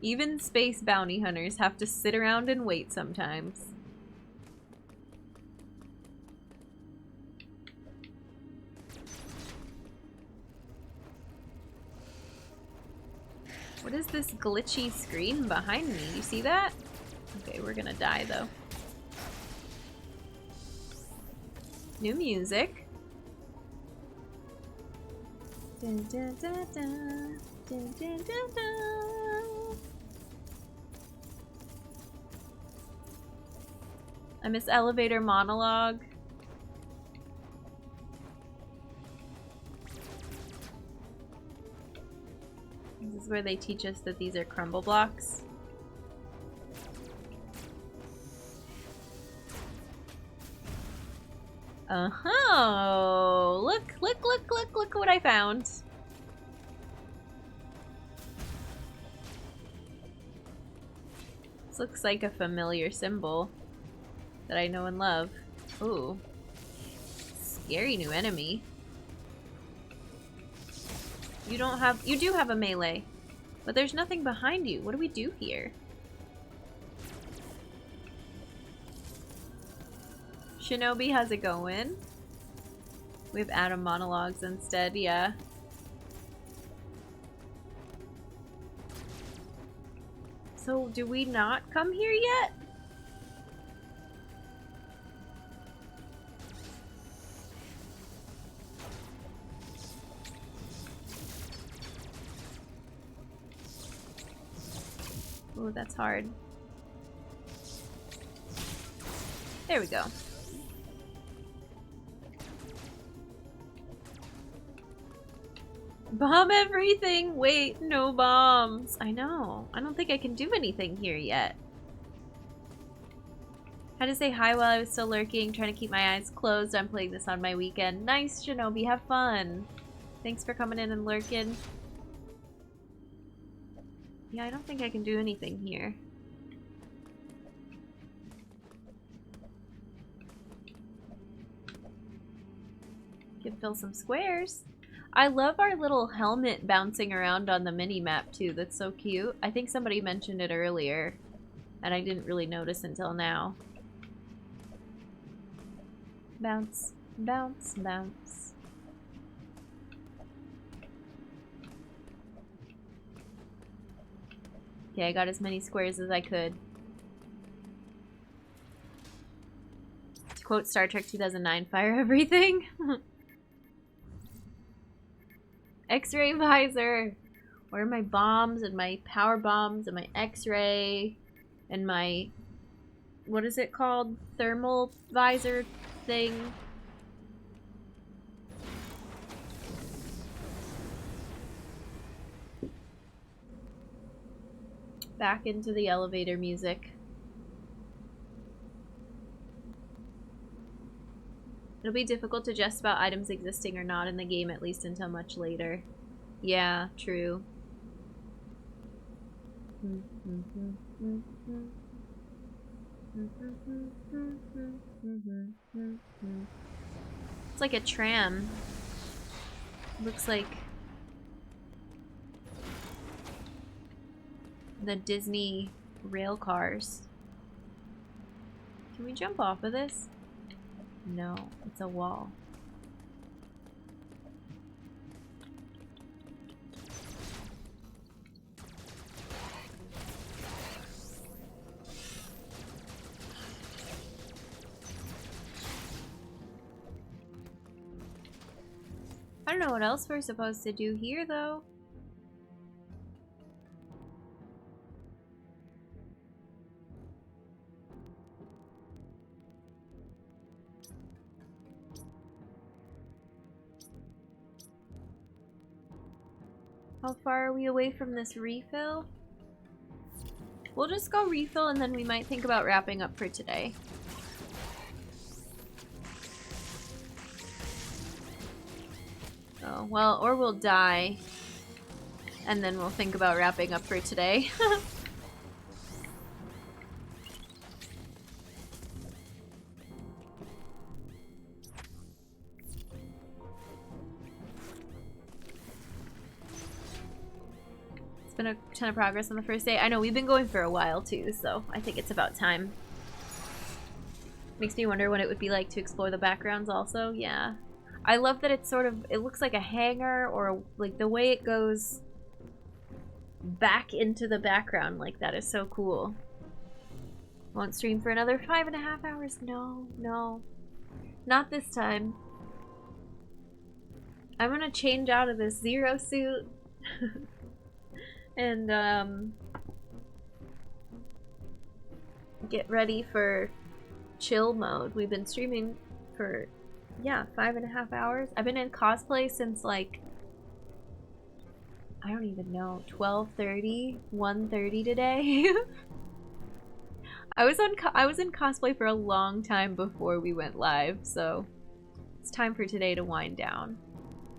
Even space bounty hunters have to sit around and wait sometimes. What is this glitchy screen behind me? You see that? Okay, we're gonna die though. New music. Dun, dun, dun, dun. Dun, dun, dun, dun. I miss elevator monologue. This is where they teach us that these are crumble blocks. Oh, look, look, look, look, look what I found. This looks like a familiar symbol that I know and love. Ooh. Scary new enemy. You do have a melee, but there's nothing behind you. What do we do here? Shinobi, how's it going? We have Adam monologues instead, yeah. So, do we not come here yet? Oh, that's hard. There we go. Bomb everything! Wait, no bombs. I know. I don't think I can do anything here yet. Had to say hi while I was still lurking, trying to keep my eyes closed. I'm playing this on my weekend. Nice, Shinobi. Have fun. Thanks for coming in and lurking. Yeah, I don't think I can do anything here. Can fill some squares. I love our little helmet bouncing around on the mini-map too. That's so cute. I think somebody mentioned it earlier, and I didn't really notice until now. Bounce, bounce, bounce. Okay, I got as many squares as I could. To quote Star Trek 2009, fire everything. X-ray visor. Where are my bombs and my power bombs and my X-ray and my, what is it called? Thermal visor thing. Back into the elevator music. It'll be difficult to jest about items existing or not in the game, at least until much later. Yeah, true. It's like a tram. Looks like the Disney rail cars. Can we jump off of this? No, it's a wall. I don't know what else we're supposed to do here, though. How far are we away from this refill? We'll just go refill and then we might think about wrapping up for today. Oh, well, or we'll die and then we'll think about wrapping up for today. Been a ton of progress on the first day. I know we've been going for a while too, so I think it's about time. Makes me wonder what it would be like to explore the backgrounds also. Yeah. I love that it's sort of, it looks like a hangar or like the way it goes back into the background like that is so cool. Won't stream for another 5.5 hours. No, no. Not this time. I'm gonna change out of this Zero suit. And get ready for chill mode. We've been streaming for, yeah, 5.5 hours. I've been in cosplay since like, I don't even know, 12:30, 1:30 today. I was in cosplay for a long time before we went live, so it's time for today to wind down.